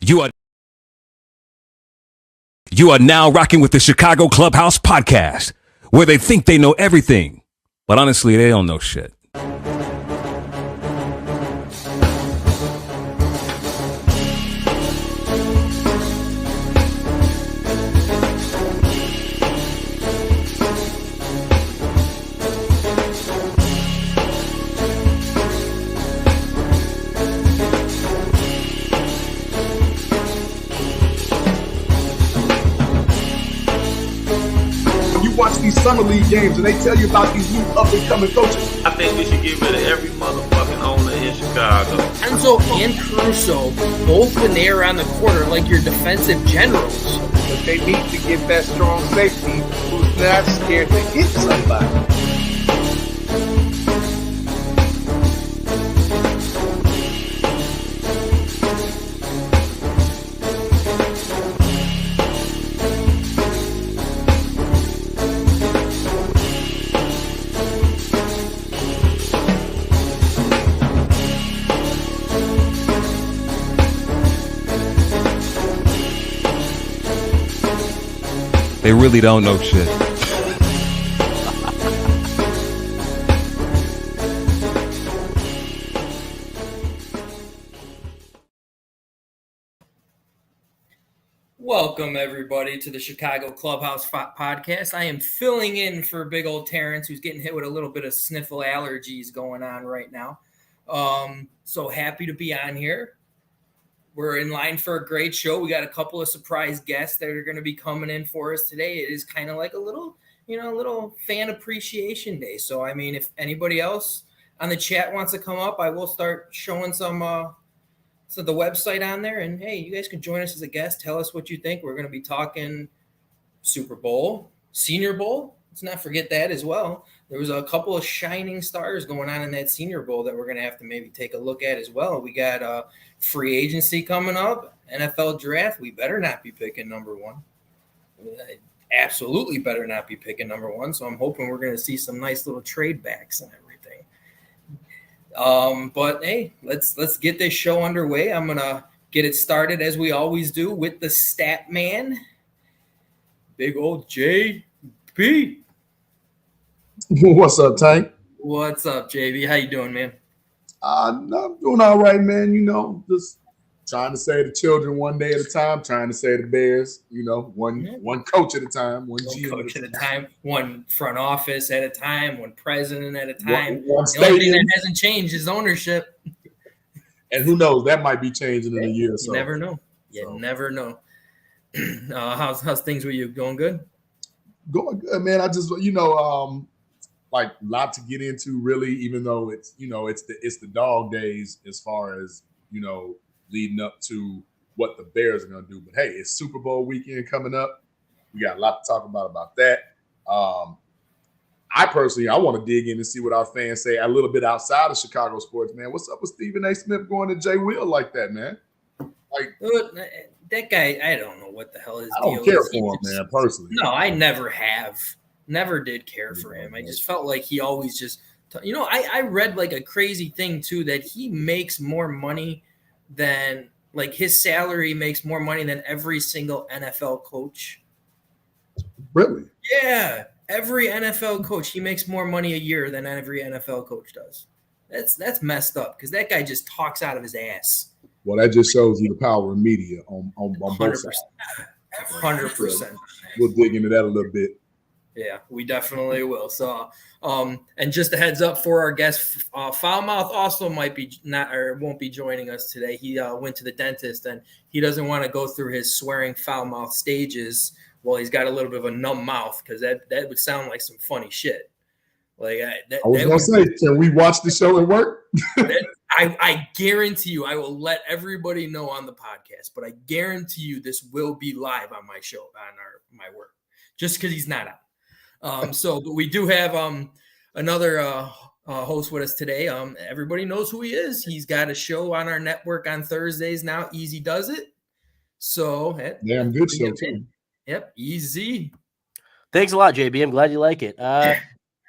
You are now rocking with the Chicago Clubhouse podcast, where they think they know everything, but honestly, they don't know shit. These summer league games and they tell you about these new up-and-coming coaches. I think we should get rid of every motherfucking owner in Chicago. Enzo and Caruso, both when they are on the court, are like your defensive generals. But they need to get that strong safety who's not scared to hit somebody. They really don't know shit. Welcome, everybody, to the Chicago Clubhouse podcast. I am filling in for big old Terrence, who's getting hit with a little bit of sniffle allergies going on right now. So happy to be on here. We're in line for a great show. We got a couple of surprise guests that are going to be coming in for us today. It is kind of like a little fan appreciation day. So, I mean, if anybody else on the chat wants to come up, I will start showing some the website on there. And, hey, you guys can join us as a guest. Tell us what you think. We're going to be talking Super Bowl, Senior Bowl. Let's not forget that as well. There was a couple of shining stars going on in that Senior Bowl that we're going to have to maybe take a look at as well. We got free agency coming up, NFL draft. We better not be picking number one. Absolutely better not be picking number one. So I'm hoping we're going to see some nice little trade backs and everything. But hey, let's get this show underway. I'm going to get it started as we always do with the stat man, big old JP. What's up, Tank? What's up, JB? How you doing, man? I'm doing all right, man. You know, just trying to save the children one day at a time, trying to save the Bears, one coach at a time, one coach at a time, one front office at a time, one president at a time. One the only thing that hasn't changed is ownership. And who knows, that might be changing in a year or so. You never know. Never know. How's things with you? Going good? Going good, man. I just, like a lot to get into, really, even though it's the dog days as far as leading up to what the Bears are going to do. But hey, it's Super Bowl weekend coming up. We got a lot to talk about that. I personally want to dig in and see what our fans say a little bit outside of Chicago sports, man. What's up with Stephen A. Smith going to Jay Will like that, man? Like that guy, I don't know what the hell his deal is. I don't care for him, man, personally. No, I never have. Never did care for him. I just felt like he always just, I read like a crazy thing too, that he makes more money than, like, his salary makes more money than every single NFL coach. Really? Yeah. Every NFL coach, he makes more money a year than every NFL coach does. That's messed up because that guy just talks out of his ass. Well, that just shows you the power of media on both 100%. sides. 100%. We'll dig into that a little bit. Yeah, we definitely will. So, and just a heads up for our guest, Foulmouth also might be not or won't be joining us today. He went to the dentist and he doesn't want to go through his swearing Foulmouth stages while he's got a little bit of a numb mouth because that would sound like some funny shit. Like I was gonna say, can we watch the show at work? I guarantee you, I will let everybody know on the podcast, but I guarantee you this will be live on my show on my work, just because he's not out. But we do have another host with us today. Everybody knows who he is. He's got a show on our network on Thursdays now. Easy Does It. So damn good show too. Yep, Easy. Thanks a lot, JB. I'm glad you like it. I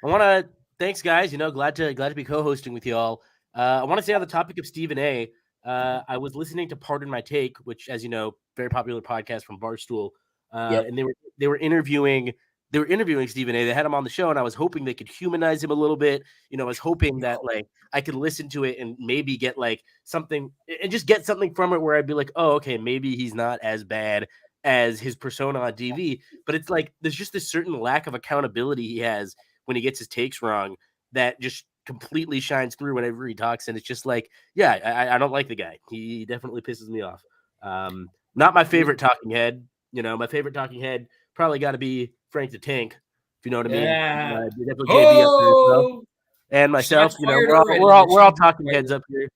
want to thanks, guys. Glad to be co-hosting with y'all. I want to say on the topic of Stephen A. I was listening to Pardon My Take, which, as you know, very popular podcast from Barstool, Yep. and they were interviewing Stephen A. They had him on the show, and I was hoping they could humanize him a little bit. I was hoping that like I could listen to it and maybe get like something and just get something from it where I'd be like, oh, okay, maybe he's not as bad as his persona on TV. But it's like there's just this certain lack of accountability he has when he gets his takes wrong that just completely shines through whenever he talks. And it's just like, yeah, I don't like the guy. He definitely pisses me off. Not my favorite talking head. My favorite talking head probably got to be Frank the Tank, if you know what I mean. Yeah. Definitely JB up there, so. And myself, Shots fired we're already. all talking heads up here.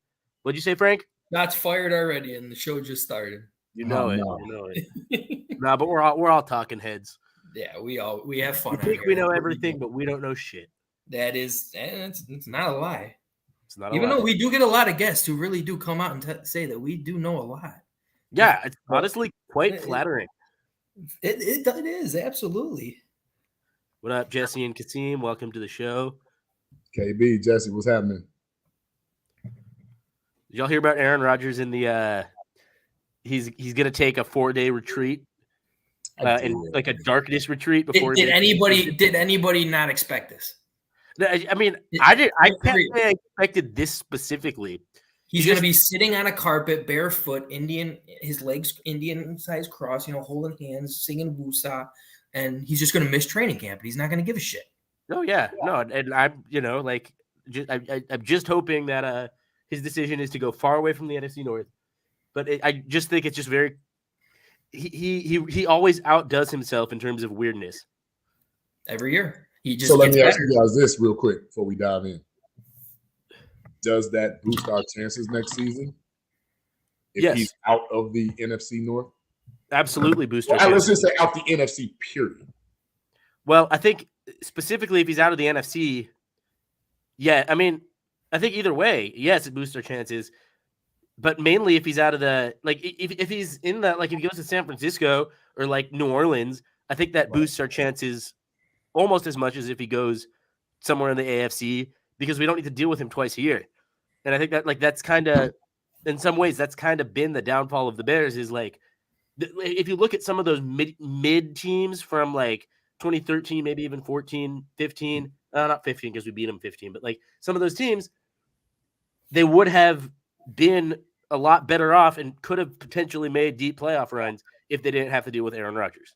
What'd you say, Frank? Shots fired already, and the show just started. You know no. it. No, but we're all talking heads. Yeah, we have fun. We think we know everything, but we don't know shit. That is, and it's not a lie. It's not a Even lie. though we do get a lot of guests who really do come out and say that we do know a lot. Yeah, it's honestly quite flattering. It is, absolutely. What up, Jesse and Kasim? Welcome to the show. KB, Jesse, what's happening? Did y'all hear about Aaron Rodgers in the he's gonna take a 4-day retreat and like a darkness retreat before did anybody not expect this? I mean, I can't say I expected this specifically. He's going to be sitting on a carpet, barefoot, his legs Indian-sized cross, holding hands, singing Wusa, and he's just going to miss training camp. But he's not going to give a shit. Oh yeah, no, and I'm, I'm just hoping that his decision is to go far away from the NFC North. But I just think it's just very. He always outdoes himself in terms of weirdness. Every year, he just. So let me ask you guys this real quick before we dive in. Does that boost our chances next season? If he's out of the NFC North? Absolutely boost our chances. Let's just say out the NFC, period. Well, I think specifically if he's out of the NFC, yeah, I mean, I think either way, yes, it boosts our chances. But mainly if he's out of the, like, if he's in the, like, if he goes to San Francisco or, like, New Orleans, I think that boosts our chances almost as much as if he goes somewhere in the AFC because we don't need to deal with him twice a year. And I think that, like, that's kind of, in some ways, that's kind of been the downfall of the Bears is, like, if you look at some of those mid teams from, like, 2013, maybe even 14, 15, not 15 because we beat them 15, but, like, some of those teams, they would have been a lot better off and could have potentially made deep playoff runs if they didn't have to deal with Aaron Rodgers.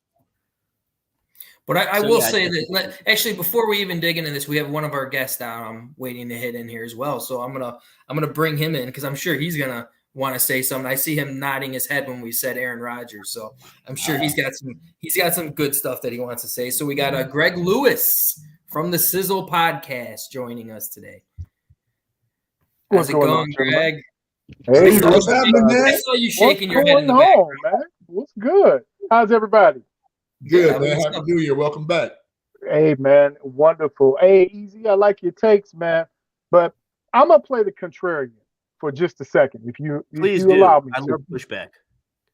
But I will say that actually, before we even dig into this, we have one of our guests down waiting to hit in here as well. So I'm gonna bring him in because I'm sure he's gonna want to say something. I see him nodding his head when we said Aaron Rodgers, so I'm sure he's got some good stuff that he wants to say. So we got Greg Lewis from the Sizzle Podcast joining us today. How's it going, Greg? Hey, what's happening, man? I saw you shaking your head in the background. Man? What's good? How's everybody? Good, man. Happy New Year. Welcome back. Hey, man. Wonderful. Hey, Easy, I like your takes, man. But I'm going to play the contrarian for just a second, if you allow me I to. love pushback.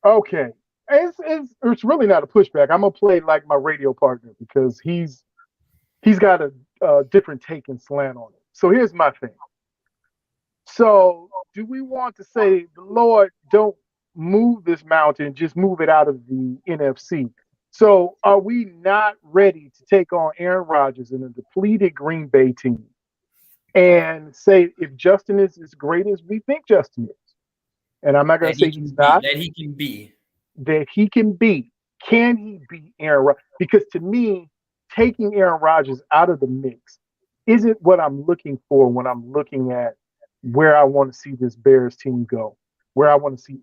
Okay. It's really not a pushback. I'm going to play like my radio partner because he's got a different take and slant on it. So here's my thing. So do we want to say, Lord, don't move this mountain, just move it out of the NFC? So are we not ready to take on Aaron Rodgers in a depleted Green Bay team and say if Justin is as great as we think Justin is? And I'm not going to say he's not. That he can be. That he can be. Can he beat Aaron Rodgers? Because to me, taking Aaron Rodgers out of the mix isn't what I'm looking for when I'm looking at where I want to see this Bears team go, where I want to see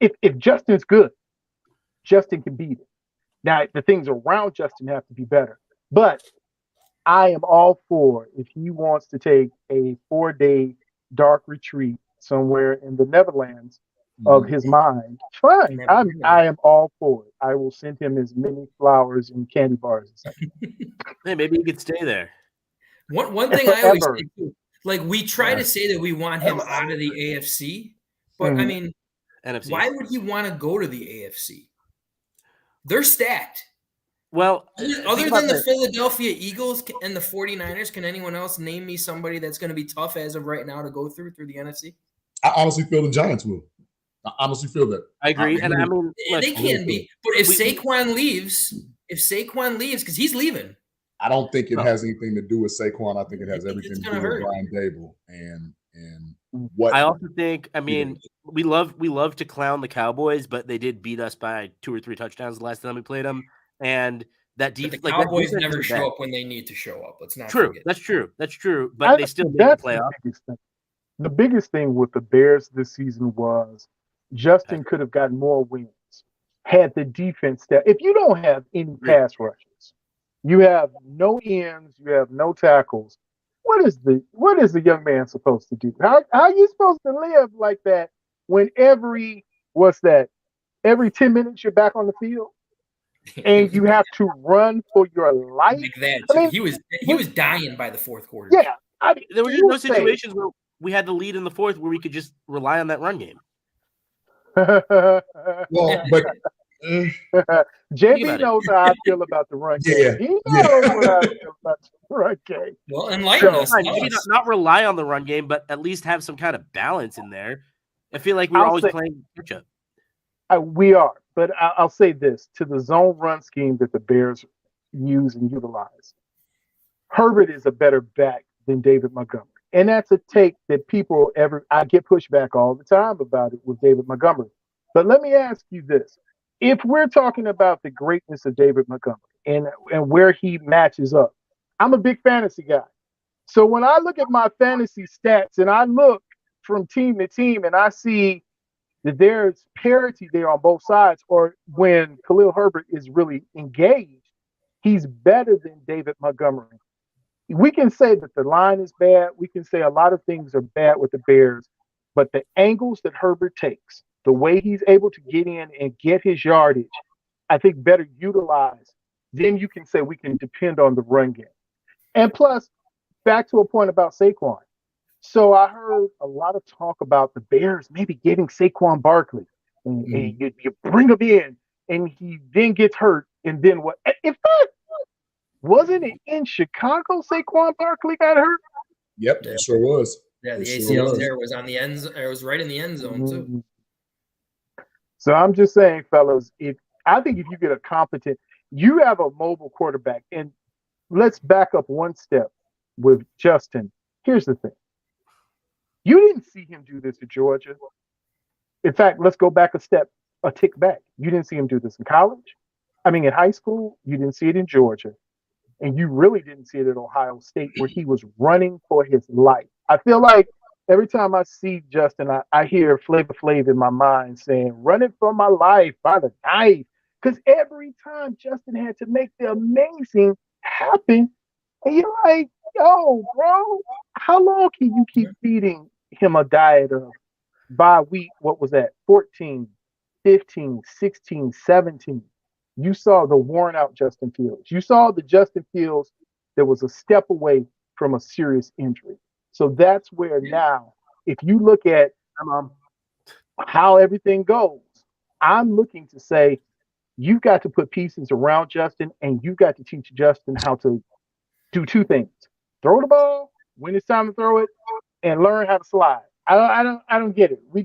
if Justin's good, Justin can beat it. Now, the things around Justin have to be better. But I am all for if he wants to take a 4-day dark retreat somewhere in the Netherlands of his mind, fine. I am all for it. I will send him as many flowers and candy bars as I can. Hey, maybe he could stay there. One thing I always say too, like we try to say that we want him out of the AFC, but I mean, NFC. Why would he want to go to the AFC? They're stacked. Well, other than the Philadelphia Eagles and the 49ers, can anyone else name me somebody that's going to be tough as of right now to go through the NFC? I honestly feel the Giants will. I honestly feel that. I agree, and I mean, look, they can be, but if Saquon leaves, because he's leaving, I don't think it has anything to do with Saquon. I think it has everything to do with Brian Dable and what. I also think. I mean, we love to clown the Cowboys, but they did beat us by 2 or 3 touchdowns the last time we played them, and that defense. The Cowboys never show up when they need to show up. Let's not forget. That's true. But they still made the playoffs. The biggest thing with the Bears this season was Justin could have gotten more wins had the defense that. If you don't have any pass rushes, you have no ends, you have no tackles. What is the young man supposed to do? How are you supposed to live like that when every 10 minutes you're back on the field and you have to run for your life? Like that. I mean, he was dying by the fourth quarter. Yeah, I mean, there were just no situations where we had the lead in the fourth where we could just rely on that run game. Well, but JB knows how I feel about the run game. He knows what I feel about the run game. Well, enlighten us. Maybe not rely on the run game, but at least have some kind of balance in there. I feel like we're always playing catch up. We are, but I'll say this to the zone run scheme that the Bears use and utilize. Herbert is a better back than David Montgomery. And that's a take that I get pushback all the time about it with David Montgomery. But let me ask you this. If we're talking about the greatness of David Montgomery and where he matches up, I'm a big fantasy guy. So when I look at my fantasy stats and I look from team to team and I see that there's parity there on both sides, or when Khalil Herbert is really engaged, he's better than David Montgomery. We can say that the line is bad. We can say a lot of things are bad with the Bears, but the angles that Herbert takes, the way he's able to get in and get his yardage, I think better utilized. Then you can say we can depend on the run game. And plus, back to a point about Saquon. So I heard a lot of talk about the Bears maybe getting Saquon Barkley. And you bring him in, and he then gets hurt. And then what? In fact, wasn't it in Chicago Saquon Barkley got hurt? Yep, it sure was. Yeah, the ACL there was on the end. It was right in the end zone too. So I'm just saying, fellas, I think if you get a competent, you have a mobile quarterback, and let's back up one step with Justin. Here's the thing. You didn't see him do this at Georgia. In fact, let's go back a tick back. You didn't see him do this in college. In high school, you didn't see it in Georgia. And you really didn't see it at Ohio State where he was running for his life. I feel like every time I see Justin, I hear Flavor Flav in my mind saying, running for my life by the knife. Because every time Justin had to make the amazing happen, and you're like, yo, bro, how long can you keep feeding him a diet of by week, what was that, 14, 15, 16, 17? You saw the worn out Justin Fields. You saw the Justin Fields that was a step away from a serious injury. So that's where now, if you look at how everything goes, I'm looking to say, you've got to put pieces around Justin, and you've got to teach Justin how to do 2 things: throw the ball when it's time to throw it, and learn how to slide. I don't get it. We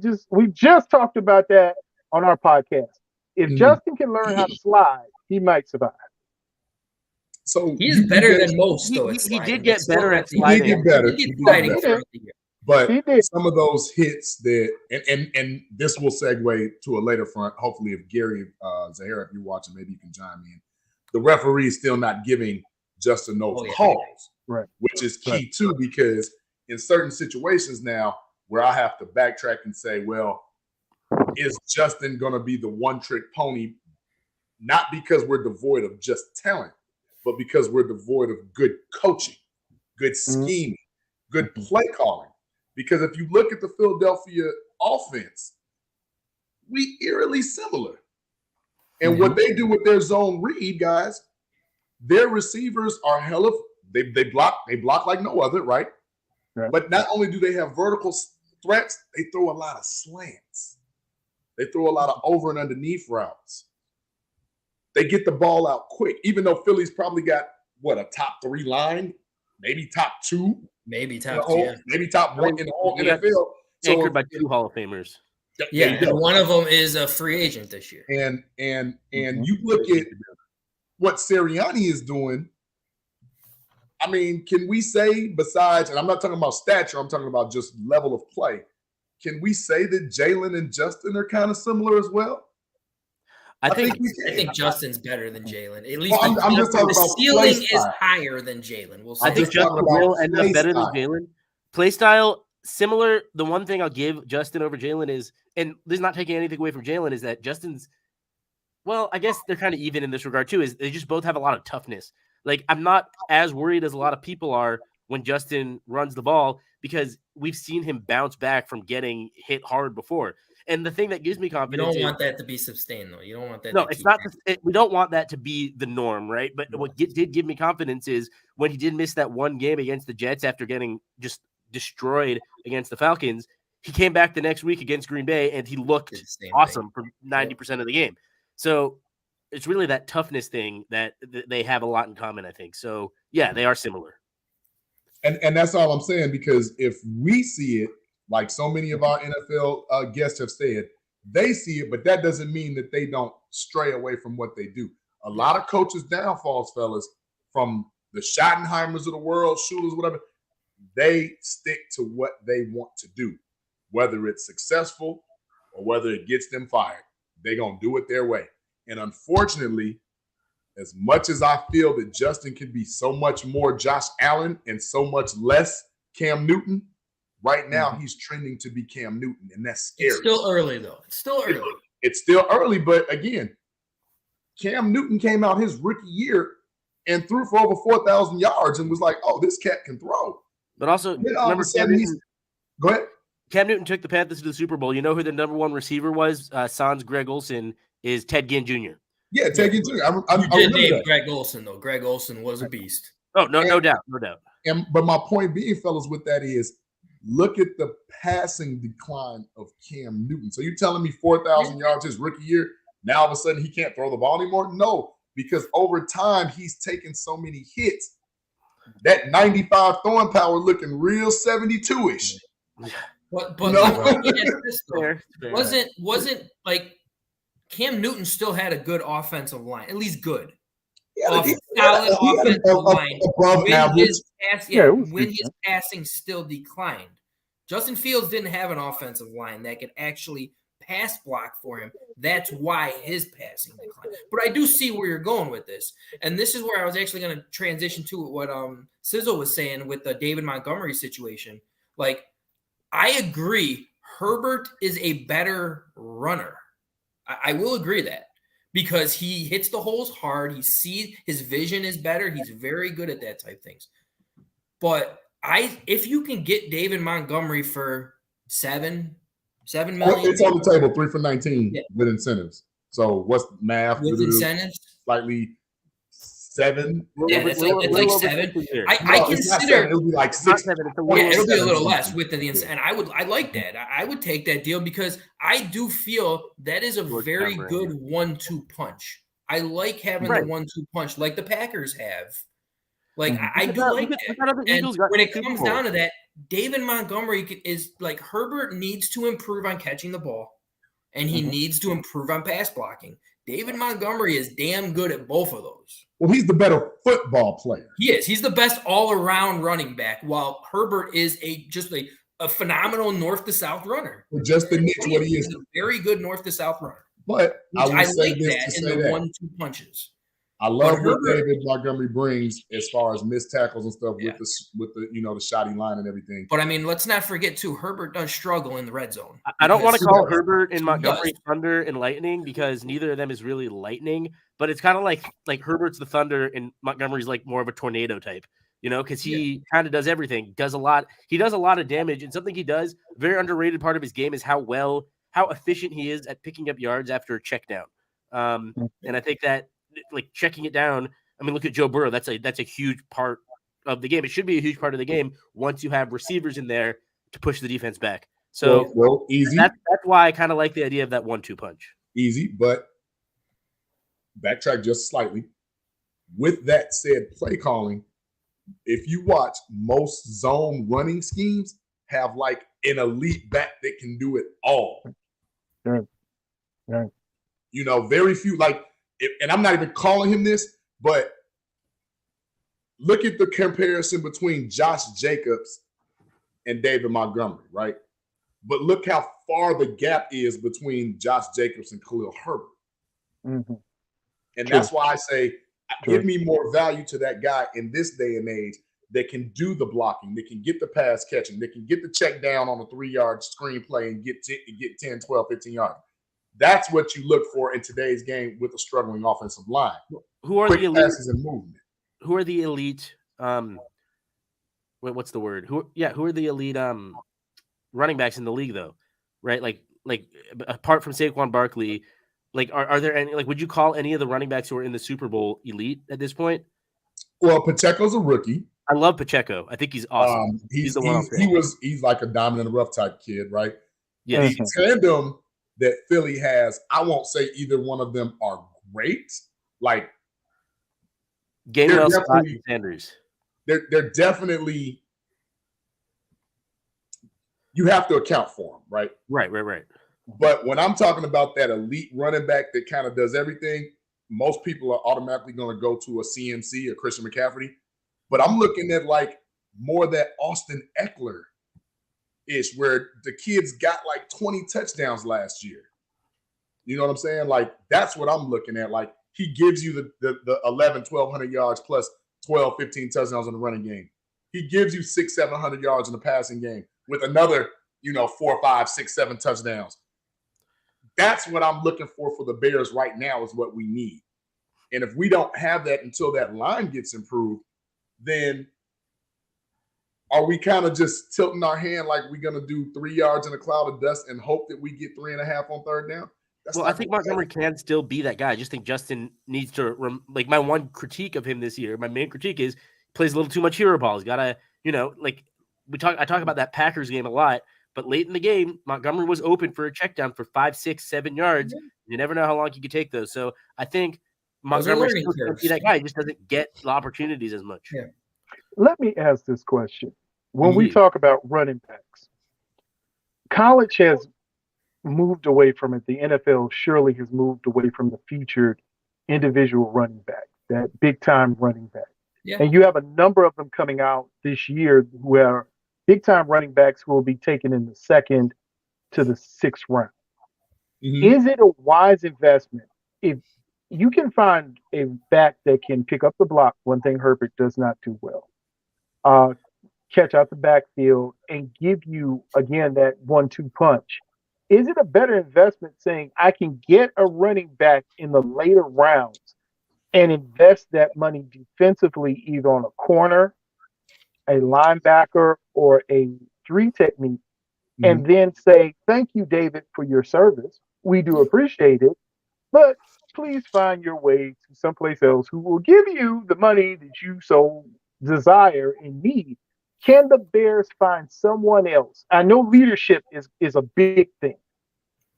just talked about that on our podcast. If Justin can learn how to slide, he might survive. So he's better than most, though. He did get better at sliding. He did get better. But some of those hits that, and this will segue to a later front. Hopefully, if Gary Zahara, if you're watching, maybe you can chime in. The referee is still not giving Justin those calls, right? Which is key too, because in certain situations now where I have to backtrack and say, well, is Justin going to be the one-trick pony? Not because we're devoid of just talent, but because we're devoid of good coaching, good scheming, good play calling. Because if you look at the Philadelphia offense, we eerily similar. And what they do with their zone read, guys, their receivers are they block like no other, right? But not only do they have vertical threats, they throw a lot of slants. They throw a lot of over and underneath routes. they get the ball out quick, even though Philly's probably got a top 3 line, maybe top 2, maybe top 2, maybe top 1 in the whole NFL. Anchored by 2 Hall of Famers. Yeah, and one of them is a free agent this year. And you look at what Sirianni is doing. I mean, can we say besides, and I'm not talking about stature, I'm talking about just level of play. Can we say that Jalen and Justin are kind of similar as well? I think Justin's better than Jalen. At least I'm just talking about ceiling is higher than Jalen. We'll say. I think Justin will end up better than Jalen. Play style similar. The one thing I'll give Justin over Jalen is, and this is not taking anything away from Jalen, is that Justin's, well, I guess they're kind of even in this regard too, is they just both have a lot of toughness. Like, I'm not as worried as a lot of people are when Justin runs the ball because we've seen him bounce back from getting hit hard before. And the thing that gives me confidence, you don't want that to be sustained, though. You don't want that. No, it's not. We don't want that to be the norm, right? But what did give me confidence is when he did miss that one game against the Jets after getting just destroyed against the Falcons, he came back the next week against Green Bay and he looked awesome for 90% of the game. So it's really that toughness thing that they have a lot in common, I think. So yeah, they are similar. And that's all I'm saying, because if we see it, like so many of our NFL guests have said, they see it, but that doesn't mean that they don't stray away from what they do. A lot of coaches' downfalls, fellas, from the Schottenheimers of the world, shooters, whatever, they stick to what they want to do, whether it's successful or whether it gets them fired. They're going to do it their way. And unfortunately, as much as I feel that Justin can be so much more Josh Allen and so much less Cam Newton, right now he's trending to be Cam Newton, and that's scary. It's still early, though. It's still early. It's still early, but again, Cam Newton came out his rookie year and threw for over 4,000 yards and was like, oh, this cat can throw. But also, remember, go ahead. Cam Newton took the Panthers to the Super Bowl. You know who the number 1 receiver was? Sans Greg Olsen is Ted Ginn Jr. Yeah, Ted Ginn Jr. You did name Greg Olsen, though. Greg Olsen was a beast. Oh, no doubt. But my point being, fellas, with that is, look at the passing decline of Cam Newton. So you're telling me 4,000 yards his rookie year, now all of a sudden he can't throw the ball anymore? No, because over time he's taken so many hits. That 95 throwing power looking real 72-ish. But wasn't like Cam Newton still had a good offensive line, at least good. Solid offensive line. When his passing still declined. Justin Fields didn't have an offensive line that could actually pass block for him. That's why his passing declined. But I do see where you're going with this. And this is where I was actually going to transition to what Sizzle was saying with the David Montgomery situation. Like, I agree, Herbert is a better runner. I will agree that. Because he hits the holes hard. He sees his vision is better. He's very good at that type of things. But if you can get David Montgomery for $7 million. It's on the table, 3 for 19 with incentives. So what's math? With incentives? Slightly 7. Yeah, it's like 7. I consider it'll be like 6. It'll be a little less with the incentive. And I like that. I would take that deal because I do feel that is a very good 1-2 punch. I like having the 1-2 punch like the Packers have. Like, I do like that. And when it comes down to that, David Montgomery is like, Herbert needs to improve on catching the ball, and he needs to improve on pass blocking. David Montgomery is damn good at both of those. Well, he's the better football player. He is. He's the best all-around running back, while Herbert is just a phenomenal north-to-south runner. Well, just the niche what he is. He's a very good north-to-south runner. But I like that in the 1-2 punches. I love what David Montgomery brings as far as missed tackles and stuff with the the shoddy line and everything. But I mean, let's not forget too, Herbert does struggle in the red zone. I don't want to call Herbert and Montgomery thunder and lightning because neither of them is really lightning. But it's kind of like Herbert's the thunder and Montgomery's like more of a tornado type, because he kind of does everything, does a lot. He does a lot of damage, and something he does, very underrated part of his game is how efficient he is at picking up yards after a check down. And I think that, like, checking it down, I mean, look at Joe Burrow. That's a huge part of the game. It should be a huge part of the game once you have receivers in there to push the defense back. So easy. That's why I kind of like the idea of that 1-2 punch. Easy, but backtrack just slightly. With that said, play calling, if you watch, most zone running schemes have like an elite back that can do it all. Right. Right. You know, very few, like, and I'm not even calling him this, but look at the comparison between Josh Jacobs and David Montgomery, right? But look how far the gap is between Josh Jacobs and Khalil Herbert. Mm-hmm. And True. that's why I say, give me more value to that guy in this day and age that can do the blocking, that can get the pass catching, that can get the check down on a 3-yard screenplay and get 10, 12, 15 yards. That's what you look for in today's game with a struggling offensive line. Who are Quick the elite passes and movement. Who are the elite what's the word? Who are the elite running backs in the league though? Right? Like apart from Saquon Barkley, like are there any, like, would you call any of the running backs who are in the Super Bowl elite at this point? Well, Pacheco's a rookie. I love Pacheco. I think he's awesome. He's the one. He's like a diamond in the rough type kid, right? Yeah. The tandem that Philly has, I won't say either one of them are great. Like Gainwell, Scott, and Sanders. They're definitely, you have to account for them, right? Right. But when I'm talking about that elite running back that kind of does everything, most people are automatically going to go to a CMC or Christian McCaffrey. But I'm looking at like more that Austin Eckler-ish, where the kids got like 20 touchdowns last year. You know what I'm saying? Like, that's what I'm looking at. Like, he gives you the 11, 1,200 yards plus 12, 15 touchdowns in the running game. He gives you 600, 700 yards in the passing game with another, 4, 5, 6, 7 touchdowns. That's what I'm looking for the Bears right now is what we need. And if we don't have that until that line gets improved, then are we kind of just tilting our hand like we're going to do 3 yards in a cloud of dust and hope that we get 3.5 on third down? I think Montgomery can still be that guy. I just think Justin needs to like, my one critique of him this year, my main critique is he plays a little too much hero ball. He's got to, like I talk about that Packers game a lot, but late in the game, Montgomery was open for a check down for 5, 6, 7 yards. You never know how long you could take those. So I think Montgomery still can be that guy. He just doesn't get the opportunities as much. Yeah. Let me ask this question. When we talk about running backs, college has moved away from it. The NFL surely has moved away from the featured individual running back, that big-time running back. Yeah. And you have a number of them coming out this year who are big-time running backs who will be taken in the 2nd to the 6th round. Mm-hmm. Is it a wise investment if you can find a back that can pick up the block, one thing Herbert does not do well, catch out the backfield, and give you, again, that 1-2 punch? Is it a better investment saying I can get a running back in the later rounds and invest that money defensively either on a corner, a linebacker, or a 3 technique, and then say, thank you, David, for your service. We do appreciate it, but please find your way to someplace else who will give you the money that you so desire and need. Can the Bears find someone else? I know leadership is a big thing.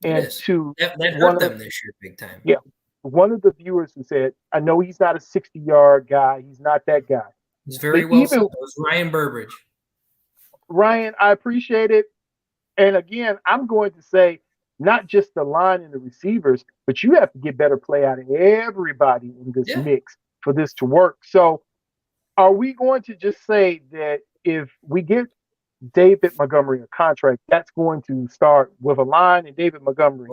And that hurt them this year big time. Yeah. One of the viewers who said, I know he's not a 60-yard guy. He's not that guy. He's very well said. It was Ryan Burbridge. Ryan, I appreciate it. And again, I'm going to say not just the line and the receivers, but you have to get better play out of everybody in this mix for this to work. So are we going to just say that if we get David Montgomery a contract, that's going to start with a line and David Montgomery?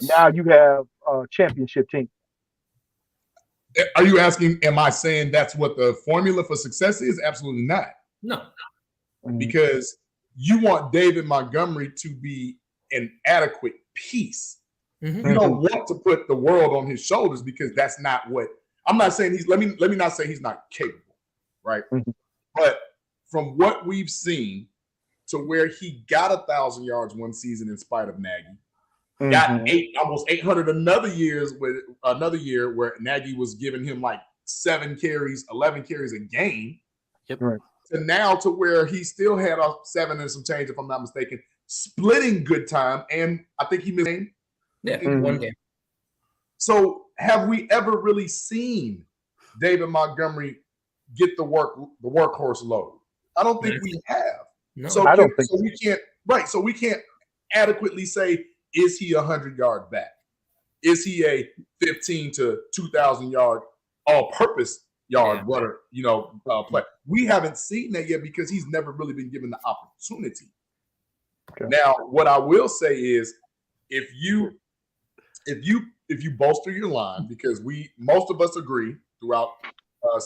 Now you have a championship team. Are you asking, am I saying that's what the formula for success is? Absolutely not. No. Because you want David Montgomery to be an adequate piece. Mm-hmm. You don't want to put the world on his shoulders, because that's not what I'm not saying let me not say he's not capable, right? Mm-hmm. But from what we've seen, to where he got 1,000 yards one season in spite of Nagy, got almost 800 another year where Nagy was giving him like 7 carries, 11 carries a game. Yep. Right. To now to where he still had a 7 and some change, if I'm not mistaken, splitting good time, and I think he missed a game. Yeah, one game. So have we ever really seen David Montgomery get the workhorse load? I don't think we have. No, So I don't think so. We can't So we can't adequately say, is he 100-yard back? Is he a 15 to 2,000 yard all-purpose yard runner? Play. We haven't seen that yet because he's never really been given the opportunity. Okay. Now, what I will say is, if you bolster your line, because most of us agree throughout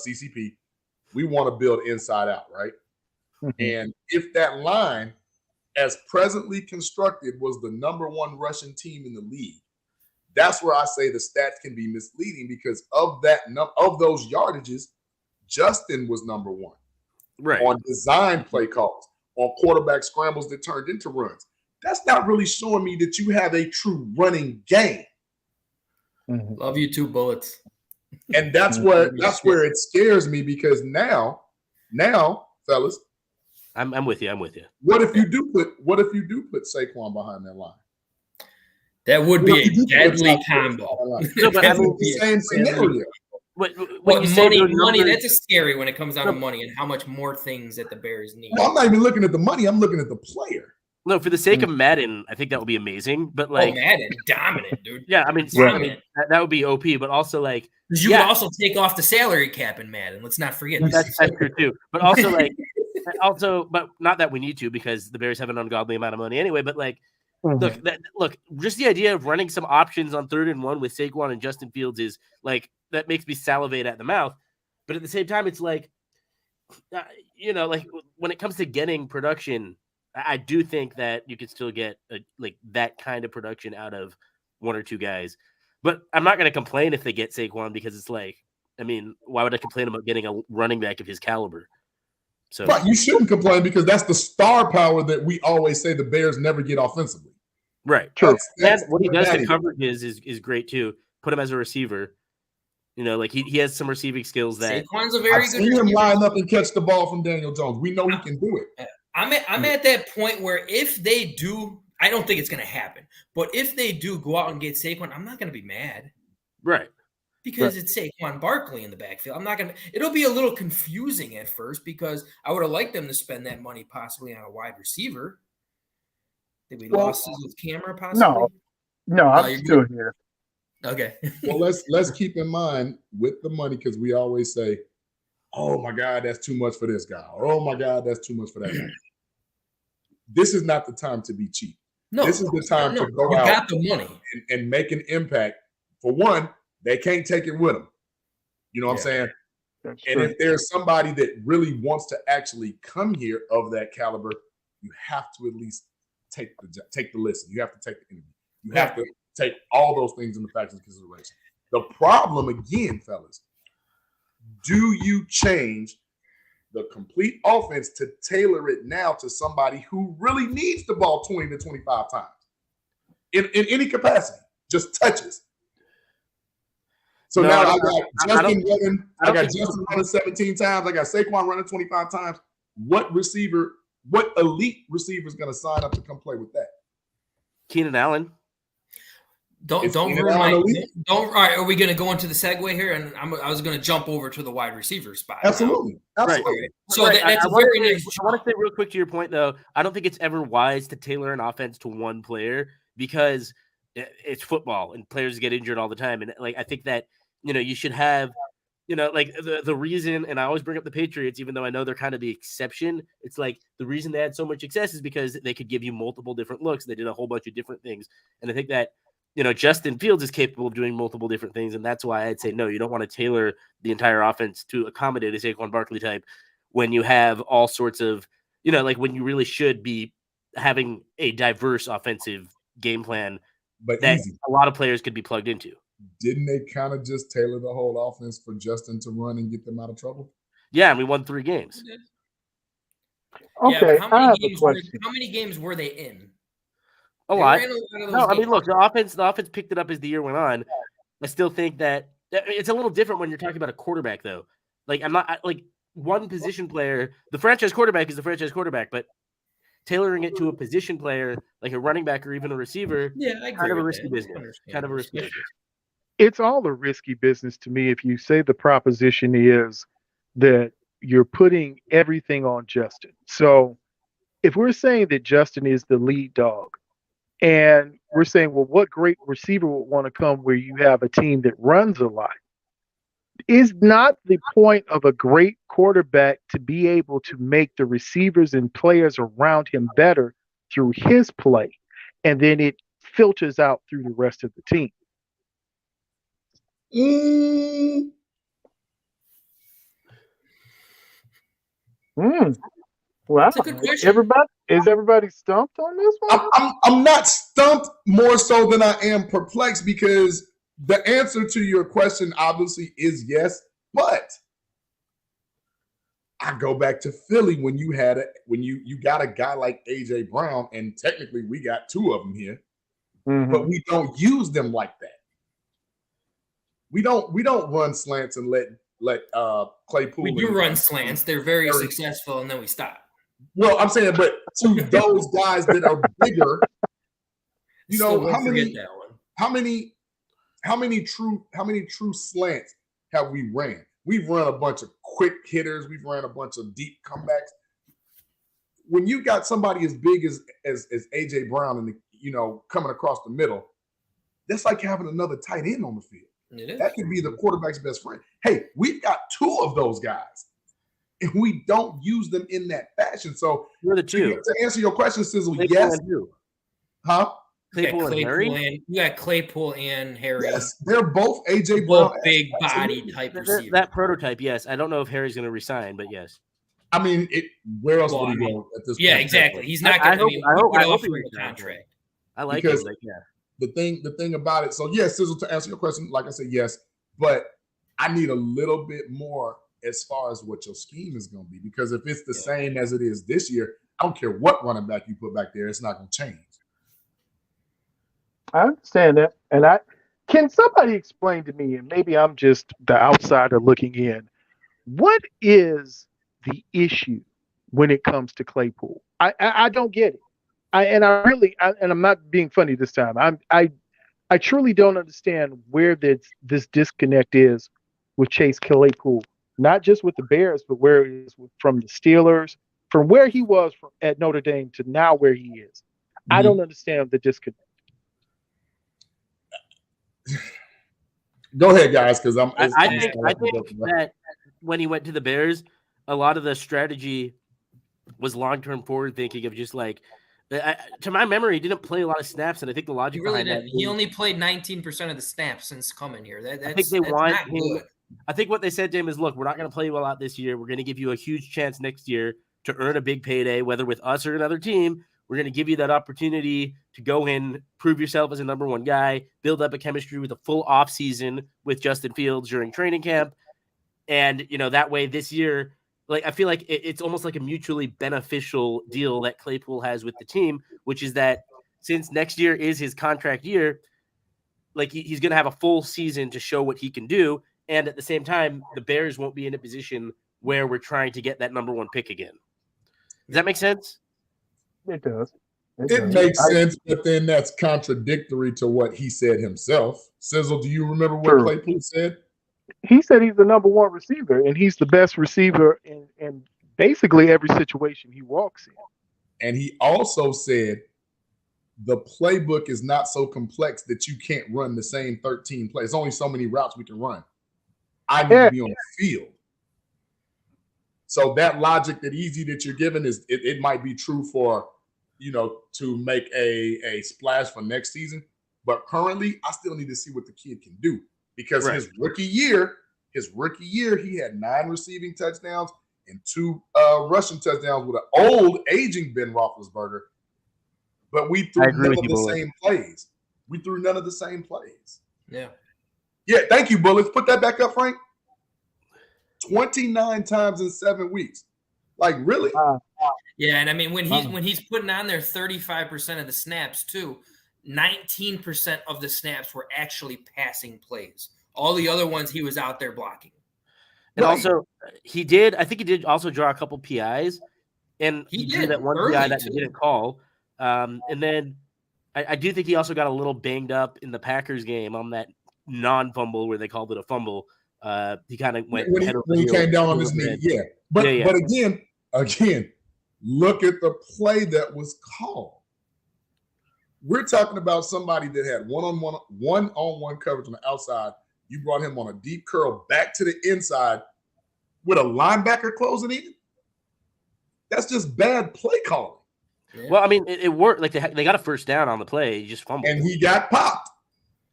CCP, we want to build inside out, right? Mm-hmm. And if that line, as presently constructed, was the number one rushing team in the league, that's where I say the stats can be misleading, because of those yardages, Justin was number one, right, on design play calls, on quarterback scrambles that turned into runs. That's not really showing me that you have a true running game. Mm-hmm. Love you too, Bullets. And that's where it scares me, because now, fellas, I'm with you. What if you do put Saquon behind that line? That would be a deadly combo. No, but the same scenario. When you say money, that's scary when it comes down to money and how much more things that the Bears need. Well, I'm not even looking at the money. I'm looking at the player. No, for the sake of Madden, I think that would be amazing. But Madden, dominant, dude. Yeah, I mean, that would be OP. But also, you would also take off the salary cap in Madden. Let's not forget that's true too. But also, but not that we need to, because the Bears have an ungodly amount of money anyway. But look, just the idea of running some options on 3rd and 1 with Saquon and Justin Fields is that makes me salivate at the mouth. But at the same time, it's when it comes to getting production, I do think that you can still get that kind of production out of one or two guys. But I'm not going to complain if they get Saquon, because it's why would I complain about getting a running back of his caliber? So right, you shouldn't complain, because that's the star power that we always say the Bears never get offensively. Right. True. And what he does to coverage is great too. Put him as a receiver. He has some receiving skills that Saquon's a very I've good seen him line up and catch the ball from Daniel Jones. We know he can do it. I'm at that point where if they do, I don't think it's going to happen, but if they do go out and get Saquon, I'm not going to be mad. Right. Because it's Saquon Barkley in the backfield. It'll be a little confusing at first, because I would have liked them to spend that money possibly on a wide receiver. Did we losses with camera possibly? No, I'm still here. Okay. Well, let's keep in mind with the money, because we always say, oh my God, that's too much for this guy. Or, oh my God, that's too much for that guy. This is not the time to be cheap. No, this is the time to go out got the money and make an impact. For one, they can't take it with them. You know what I'm saying? That's true. If there's somebody that really wants to actually come here of that caliber, you have to at least take the listen. You have to take the interview. You have to take all those things into factors consideration. The problem, again, fellas, do you change the complete offense to tailor it now to somebody who really needs the ball 20 to 25 times in any capacity, just touches? So now I got Justin running 17 times. I got Saquon running 25 times. What elite receiver is going to sign up to come play with that? Keenan Allen. All right, are we going to go into the segue here? And I was going to jump over to the wide receiver spot. Absolutely. Right. So that's a very nice. I want to say real quick to your point, though. I don't think it's ever wise to tailor an offense to one player, because it's football and players get injured all the time. And I think that you should have the reason. And I always bring up the Patriots, even though I know they're kind of the exception. It's the reason they had so much success is because they could give you multiple different looks. They did a whole bunch of different things, and I think that. Justin Fields is capable of doing multiple different things, and that's why I'd say no, you don't want to tailor the entire offense to accommodate a Saquon Barkley type when you have all sorts of, when you really should be having a diverse offensive game plan but that a lot of players could be plugged into. Didn't they kind of just tailor the whole offense for Justin to run and get them out of trouble? Yeah, and we won 3 games. Okay, how many games were they in? A lot. No, I mean, look, the offense picked it up as the year went on. I still think that it's a little different when you're talking about a quarterback, though. One position player, the franchise quarterback is the franchise quarterback, but tailoring it to a position player, like a running back or even a receiver, I agree kind of a with risky that. business. Kind of a risky business. it's all a risky business to me if you say the proposition is that you're putting everything on Justin. So if we're saying that Justin is the lead dog, and we're saying, well, what great receiver would want to come where you have a team that runs a lot? Is not the point of a great quarterback to be able to make the receivers and players around him better through his play, and then it filters out through the rest of the team? Well, That's a good question. Is everybody stumped on this one? I'm not stumped, more so than I am perplexed, because the answer to your question obviously is yes, but I go back to Philly when you got a guy like AJ Brown, and technically we got two of them here, but we don't use them like that. We don't run slants and let Claypool. We do run slants; they're very successful, and then we stop. Well, I'm saying, but to those guys that are bigger, you know, how many true slants have we ran? We've run a bunch of quick hitters. We've ran a bunch of deep comebacks. When you got somebody as big as AJ Brown and coming across the middle, that's like having another tight end on the field. That could be the quarterback's best friend. Hey, we've got two of those guys, and we don't use them in that fashion. So you're the two. To answer your question, Sizzle, Claypool yes. Huh? Claypool and Harry? You got Claypool and Harry. Yes, they're both AJ Brown. Both big body type receivers. That prototype, yes. I don't know if Harry's going to resign, but yes. I mean, where else would he go at this point? Yeah, exactly. He's not going to. I hope offer a contract. I like it. The thing about it. So yes, Sizzle, to answer your question, like I said, yes, but I need a little bit more as far as what your scheme is going to be, because if it's the same as it is this year, I don't care what running back you put back there, it's not going to change. I understand that, and can somebody explain to me, and maybe I'm just the outsider looking in, what is the issue when it comes to Claypool? I don't get it. I'm not being funny this time. I truly don't understand where this disconnect is with Chase Claypool, not just with the Bears, but where it is from the Steelers, from where he was at Notre Dame to now where he is. Mm-hmm. I don't understand the disconnect. Go ahead, guys, because I think that when he went to the Bears, a lot of the strategy was long-term forward thinking of just like, to my memory, he didn't play a lot of snaps, and I think the logic behind that. He only played 19% of the snaps since coming here. I think they want him. I think what they said to him is, look, we're not going to play you a lot this year. We're going to give you a huge chance next year to earn a big payday, whether with us or another team. We're going to give you that opportunity to go in, prove yourself as a number one guy, build up a chemistry with a full offseason with Justin Fields during training camp. And, that way this year, like, I feel like it's almost like a mutually beneficial deal that Claypool has with the team, which is that since next year is his contract year, like he's going to have a full season to show what he can do. And at the same time, the Bears won't be in a position where we're trying to get that number one pick again. Does that make sense? It does. It makes sense, but then that's contradictory to what he said himself. Sizzle, do you remember what Claypool said? He said he's the number one receiver, and he's the best receiver in basically every situation he walks in. And he also said the playbook is not so complex that you can't run the same 13 plays. There's only so many routes we can run. I need to be on the field. So that logic, that easy that you're giving, is it might be true for, to make a splash for next season. But currently, I still need to see what the kid can do, because his rookie year, he had 9 receiving touchdowns and 2 rushing touchdowns with an old, aging Ben Roethlisberger. But we threw none of the same plays. Yeah. Yeah, thank you, Bullets. Put that back up, Frank. 29 times in 7 weeks. Like, really? Yeah, and I mean, when he's putting on there 35% of the snaps too, 19% of the snaps were actually passing plays. All the other ones he was out there blocking. And also, I think he did also draw a couple PIs, and he drew that one PI that he didn't call. And then I do think he also got a little banged up in the Packers game on that non-fumble where they called it a fumble. He kind of went when he came down on his knee. Yeah. But again, look at the play that was called. We're talking about somebody that had one-on-one coverage on the outside. You brought him on a deep curl back to the inside with a linebacker closing in. That's just bad play calling. Yeah. Well, I mean, it worked. Like they got a first down on the play. He just fumbled, and he got popped.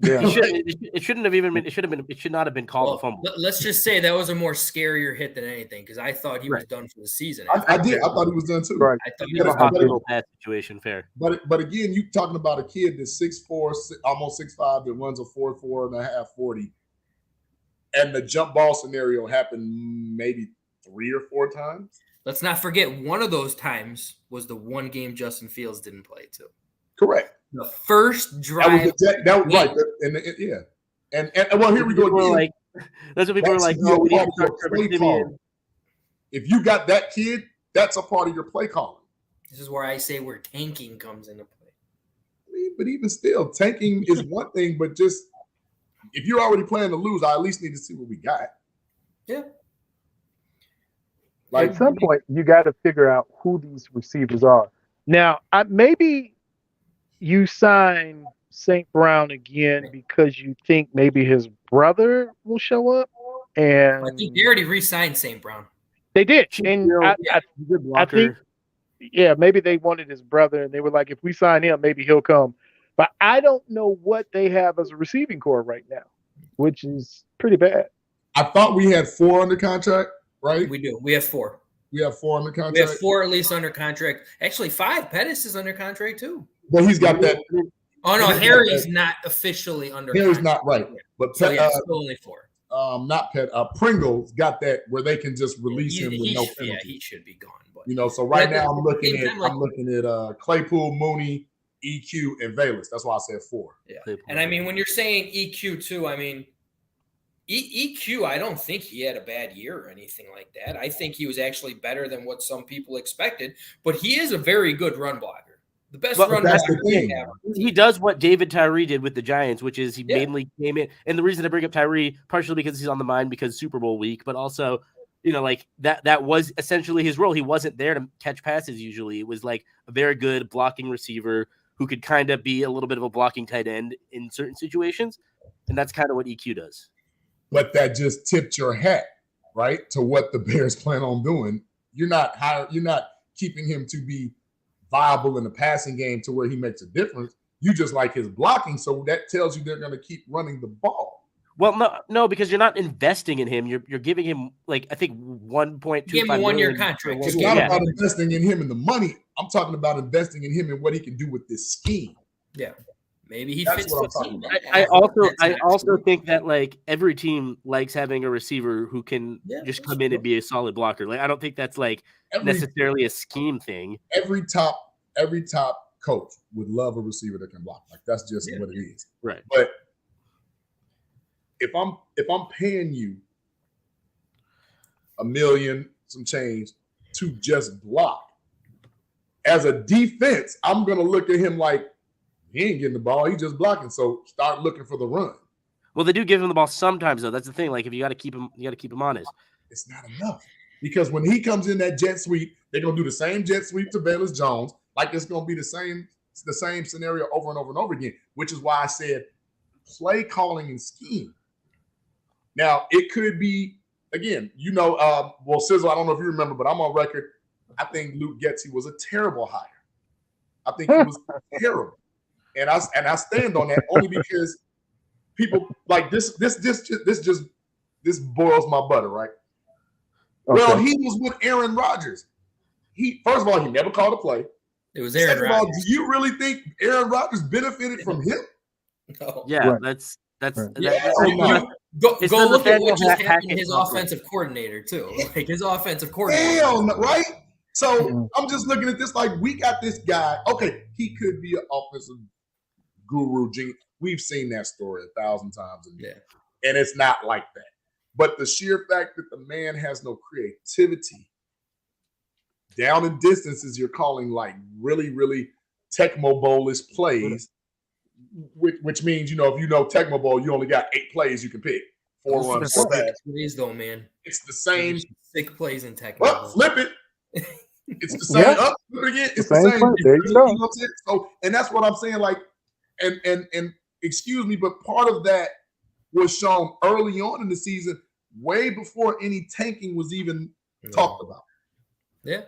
Yeah. It shouldn't have even been. It should not have been called a fumble. Let's just say that was a more scarier hit than anything because I thought he was done for the season. I did. I thought he was done too. Right. I thought he was a bad situation. Fair. But again, you talking about a kid that's 6'4", almost 6'5", that runs a 4.5 40, and the jump ball scenario happened maybe 3 or 4 times. Let's not forget one of those times was the one game Justin Fields didn't play too. Correct. The first drive. That was right. And well, here we go again. Like, that's what people are like. Oh, we need to start play calling. If you got that kid, that's a part of your play calling. This is where I say where tanking comes into play. I mean, but even still, tanking is one thing, but just if you're already planning to lose, I at least need to see what we got. Yeah. Like, at some point, you got to figure out who these receivers are. Now, maybe you sign St. Brown again because you think maybe his brother will show up. And I think they already re-signed St. Brown. They did. And I think, maybe they wanted his brother, and they were like, if we sign him, maybe he'll come. But I don't know what they have as a receiving core right now, which is pretty bad. I thought we had 4 under contract, right? We do. We have 4. We have 4 under contract. We have 4 at least under contract. Actually, 5. Pettis is under contract too. Well, he's got that. Oh no, Harry's not officially under. Harry's not right, but so still only 4. Pringle's got that where they can just release him with no penalty. Yeah, he should be gone. But so right now I'm looking at Claypool, Mooney, EQ, and Valus. That's why I said 4. Yeah, and I mean when you're saying EQ too, I mean EQ. I don't think he had a bad year or anything like that. I think he was actually better than what some people expected. But he is a very good run blocker. The best run blocker he does what David Tyree did with the Giants, which is he mainly came in. And the reason I bring up Tyree, partially because he's on the mind because Super Bowl week, but also, like that was essentially his role. He wasn't there to catch passes usually. It was like a very good blocking receiver who could kind of be a little bit of a blocking tight end in certain situations. And that's kind of what EQ does. But that just tipped your hat, right, to what the Bears plan on doing. You're not keeping him to be viable in the passing game to where he makes a difference. You just like his blocking, so that tells you they're going to keep running the ball. Well, no, because you're not investing in him. You're giving him like I think 1.25 give him a 1-year contract. It's not about investing in him and the money. I'm talking about investing in him and what he can do with this scheme. Yeah. Maybe he That's fits what the I'm team. I also think that like every team likes having a receiver who can just come in and be a solid blocker. Like I don't think that's like necessarily a scheme thing. Every top coach would love a receiver that can block. Like that's just what it is. Right. But if I'm paying you $1 million some change to just block, as a defense, I'm gonna look at him like he ain't getting the ball. He's just blocking. So start looking for the run. Well, they do give him the ball sometimes, though. That's the thing. Like, if you got to keep him honest. It's not enough because when he comes in that jet sweep, they're gonna do the same jet sweep to Bayless Jones. Like it's gonna be the same scenario over and over and over again. Which is why I said play calling and scheme. Now it could be again. Well, Sizzle. I don't know if you remember, but I'm on record. I think Luke Getsy was a terrible hire. I think he was terrible. And I stand on that only because people like this boils my butter, right? Okay. Well, he was with Aaron Rodgers. First of all, he never called a play. It was Aaron Rodgers. Second of all, do you really think Aaron Rodgers benefited from him? No. Yeah, right. that's Go look at what just happened to his offensive coordinator too. Like his offensive coordinator. Hell, right? So I'm just looking at this like we got this guy. Okay, he could be an offensive guru genius. We've seen that story 1,000 times, and it's not like that. But the sheer fact that the man has no creativity, down in distances, you're calling like really, really Tecmo Bowl-ish plays. which means, if Tecmo Bowl, you only got 8 plays you can pick. 4 runs, 4 passes. Plays though, man. It's the same. Sick plays in Tecmo Well, Bowl. flip it. It's the same. Flip it again. It's the same. There you go. So, and that's what I'm saying. Like, and excuse me, but part of that was shown early on in the season, way before any tanking was even talked about. Yeah,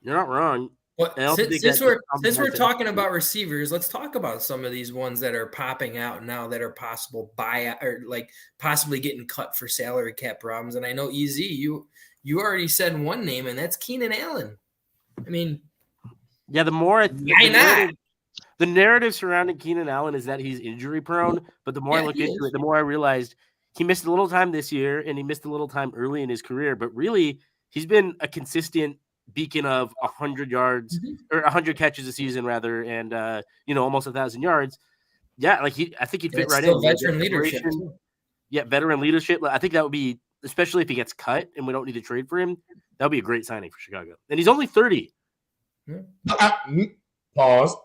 you're not wrong. But since we're talking about receivers, let's talk about some of these ones that are popping out now that are possible buyout or like possibly getting cut for salary cap problems. And I know EZ, you already said one name, and that's Keenan Allen. I mean, yeah, the narrative surrounding Keenan Allen is that he's injury prone, but the more I look into it, the more I realized he missed a little time this year and he missed a little time early in his career, but really he's been a consistent beacon of 100 yards or 100 catches a season rather. And, almost 1,000 yards. Yeah. Like I think he'd fit right in. Veteran leadership. Yeah. Veteran leadership. I think that would be, especially if he gets cut and we don't need to trade for him, that would be a great signing for Chicago. And he's only 30. Pause.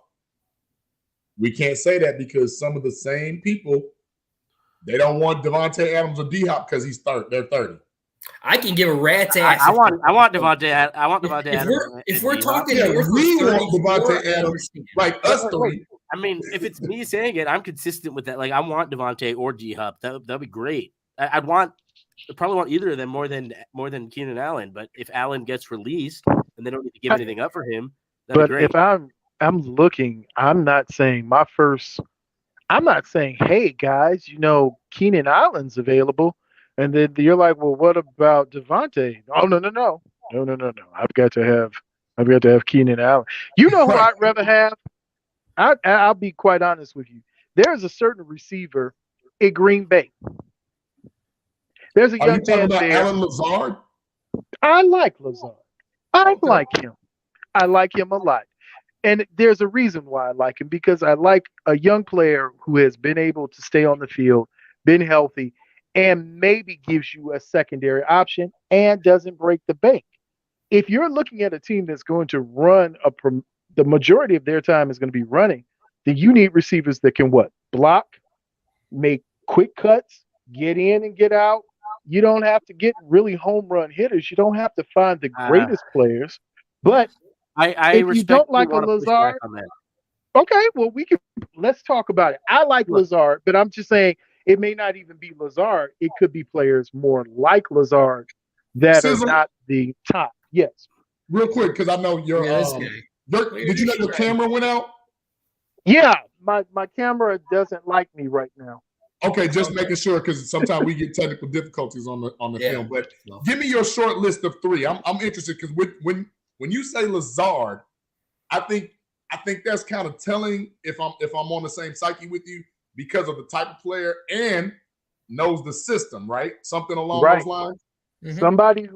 We can't say that because some of the same people, they don't want Devontae Adams or D-Hop because they're 30. I can give a rat's ass. I want Devontae Adams. If we're talking, we want Devontae Adams like us three. I mean, if it's me saying it, I'm consistent with that. Like, I want Devontae or D-Hop. That'd be great. I'd probably want either of them more than Keenan Allen. But if Allen gets released and they don't need to give anything up for him, that'd be great. If I'm looking, I'm not saying, hey guys, Keenan Allen's available. And then you're like, well, what about Devontae? Oh, no. I've got to have Keenan Allen. You know who I'd rather have? I'll be quite honest with you. There's a certain receiver in Green Bay. There's a young man there. Alan Lazard? I like Lazard. I like him. I like him a lot. And there's a reason why I like him, because I like a young player who has been able to stay on the field, been healthy, and maybe gives you a secondary option and doesn't break the bank. If you're looking at a team that's going to run the majority of their time is going to be running, then you need receivers that can block, make quick cuts, get in and get out. You don't have to get really home run hitters. You don't have to find the greatest players. But if you don't like a Lazard, okay, well, let's talk about it. I like Lazard, but I'm just saying it may not even be Lazard. It could be players more like Lazard that are not the top. Yes. Real quick, because I know you're. Did you know your camera went out? Yeah, my camera doesn't like me right now. Okay, just making sure, because sometimes we get technical difficulties on the film. But give me your short list of 3. I'm interested, because when you say Lazard, I think that's kind of telling if I'm on the same psyche with you, because of the type of player and knows the system, right? Something along those lines. Mm-hmm. Somebody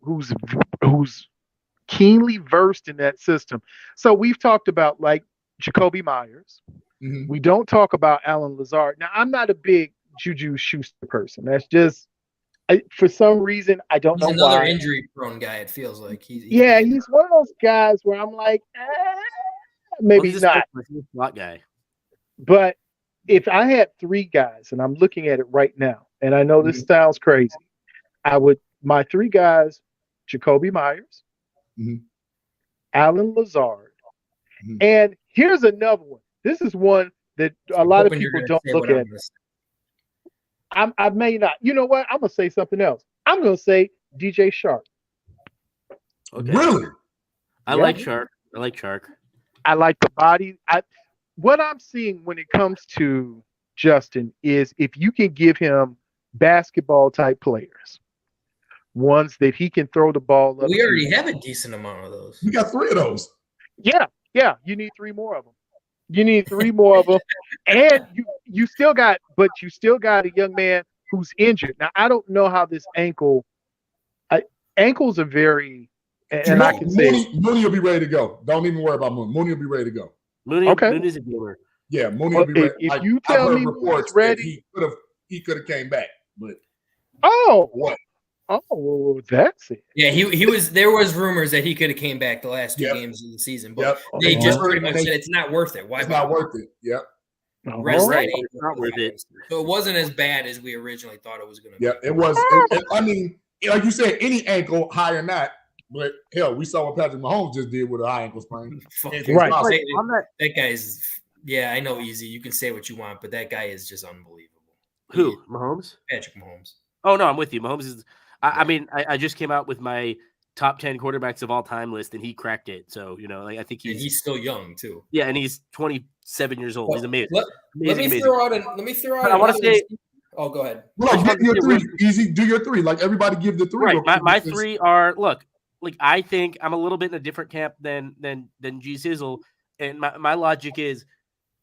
who's keenly versed in that system. So we've talked about like Jacoby Myers. Mm-hmm. We don't talk about Alan Lazard. Now, I'm not a big Juju Schuster person. That's just for some reason, I don't know why. He's another injury-prone guy, it feels like. He's one of those guys where I'm like, maybe not. He's a slot guy. But if I had 3 guys, and I'm looking at it right now, and I know this sounds crazy, my 3 guys, Jacoby Myers, Alan Lazard, and here's another one. This is one that a lot of people don't look at. I may not. You know what? I'm going to say something else. I'm going to say DJ Shark. Okay. Really? I like Shark. I like Shark. I like the body. What I'm seeing when it comes to Justin is if you can give him basketball type players, ones that he can throw the ball up. We already have a decent amount of those. We got 3 of those. Yeah. You need 3 more of them. And you still got a young man who's injured. Now, I don't know how this ankles are very, and I can say Mooney will be ready to go. Don't even worry about Mooney. Mooney will be ready to go. Mooney's a dealer. Yeah, Mooney will be ready. If you tell me reports ready, he could have came back, but what? Oh, that's it. Yeah, he was. There was rumors that he could have came back the last 2 games of the season, but they just pretty much said it's not worth it. Why? It's not worth it. Yep. Rest Right. that It's not worth it. So it wasn't as bad as we originally thought it was going to be. Yeah, it was. I mean, like you said, any ankle, high or not. But hell, we saw what Patrick Mahomes just did with a high ankle sprain. Right. That guy's. Yeah, I know, easy. You can say what you want, but that guy is just unbelievable. Who? Mahomes? Patrick Mahomes. Oh no, I'm with you. Mahomes is. I mean, I just came out with my top 10 quarterbacks of all time list, and he cracked it. So like, I think he's still young too. Yeah, and he's 27 years old. He's amazing. Let me throw out. I want to say. Oh, go ahead. Well, give your three. Easy. Do your three. Like everybody, give the three. Right. My three are look. Like I think I'm a little bit in a different camp than G Sizzle, and my logic is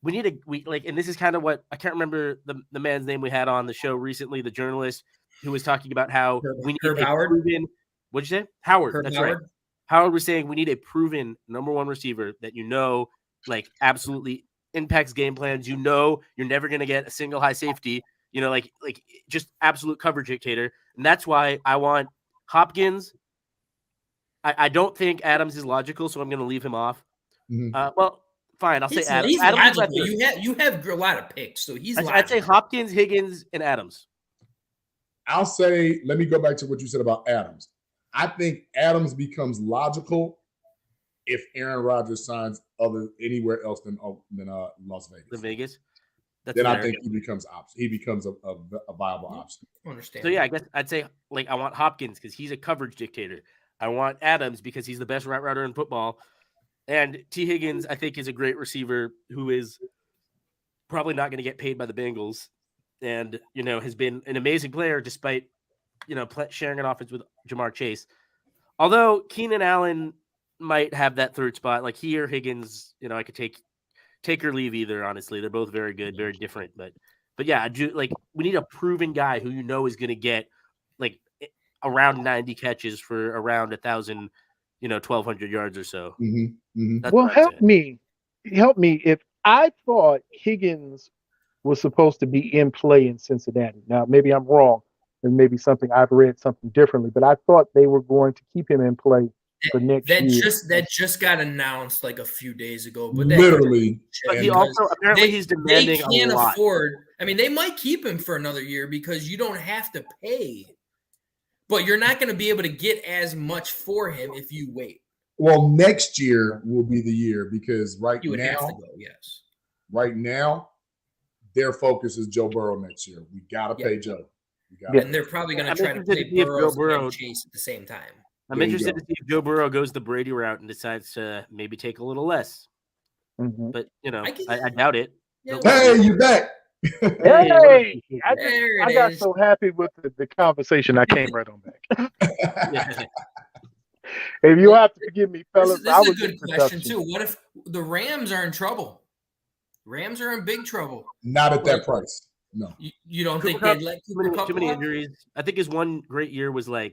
we need and this is kind of what I can't remember the man's name we had on the show recently, the journalist who was talking about how we need Howard. Proven. What'd you say? Howard. Herb That's Howard. right. Howard was saying we need a proven number one receiver that like absolutely impacts game plans. You're never gonna get a single high safety. Like just absolute coverage dictator, and that's why I want Hopkins. I don't think Adams is logical, so I'm going to leave him off. Mm-hmm. Well, fine. I'll say Adams. He's Adams logical. You have a lot of picks, so he's. I'd say Hopkins, Higgins, and Adams. I'll say. Let me go back to what you said about Adams. I think Adams becomes logical if Aaron Rodgers signs anywhere else than Las Vegas. The Vegas. Then I think he becomes option. He becomes a viable option. Understand. So yeah, I guess I'd say I want Hopkins because he's a coverage dictator. I want Adams because he's the best route runner in football. And T. Higgins, I think, is a great receiver who is probably not going to get paid by the Bengals and, has been an amazing player despite, sharing an offense with Jamar Chase. Although Keenan Allen might have that third spot, like he or Higgins, I could take or leave either, honestly. They're both very good, very different. But yeah, we need a proven guy who is going to get, around 90 catches for around 1,000, 1,200 yards or so. Mm-hmm. Mm-hmm. Well, help me. If I thought Higgins was supposed to be in play in Cincinnati. Now, maybe I'm wrong, and maybe I've read something differently, but I thought they were going to keep him in play for next year. That just got announced like a few days ago. But literally, but he also apparently he's demanding they can't a lot. afford. I mean, they might keep him for another year because you don't have to pay. But you're not going to be able to get as much for him if you wait. Well, next year will be the year because right now, their focus is Joe Burrow next year. We got to pay Joe. And they're probably going to try to play Burrow and Chase at the same time. I'm interested to see if Joe Burrow goes the Brady route and decides to maybe take a little less. Mm-hmm. But, I doubt it. Yeah, hey, you back. Hey, I got so happy with the conversation. I came right on back. If you have to forgive me, fellas, this is a good question too. What if the Rams are in trouble? Rams are in big trouble. Not at that price. No. You don't think they'd let too many injuries? I think his one great year was don't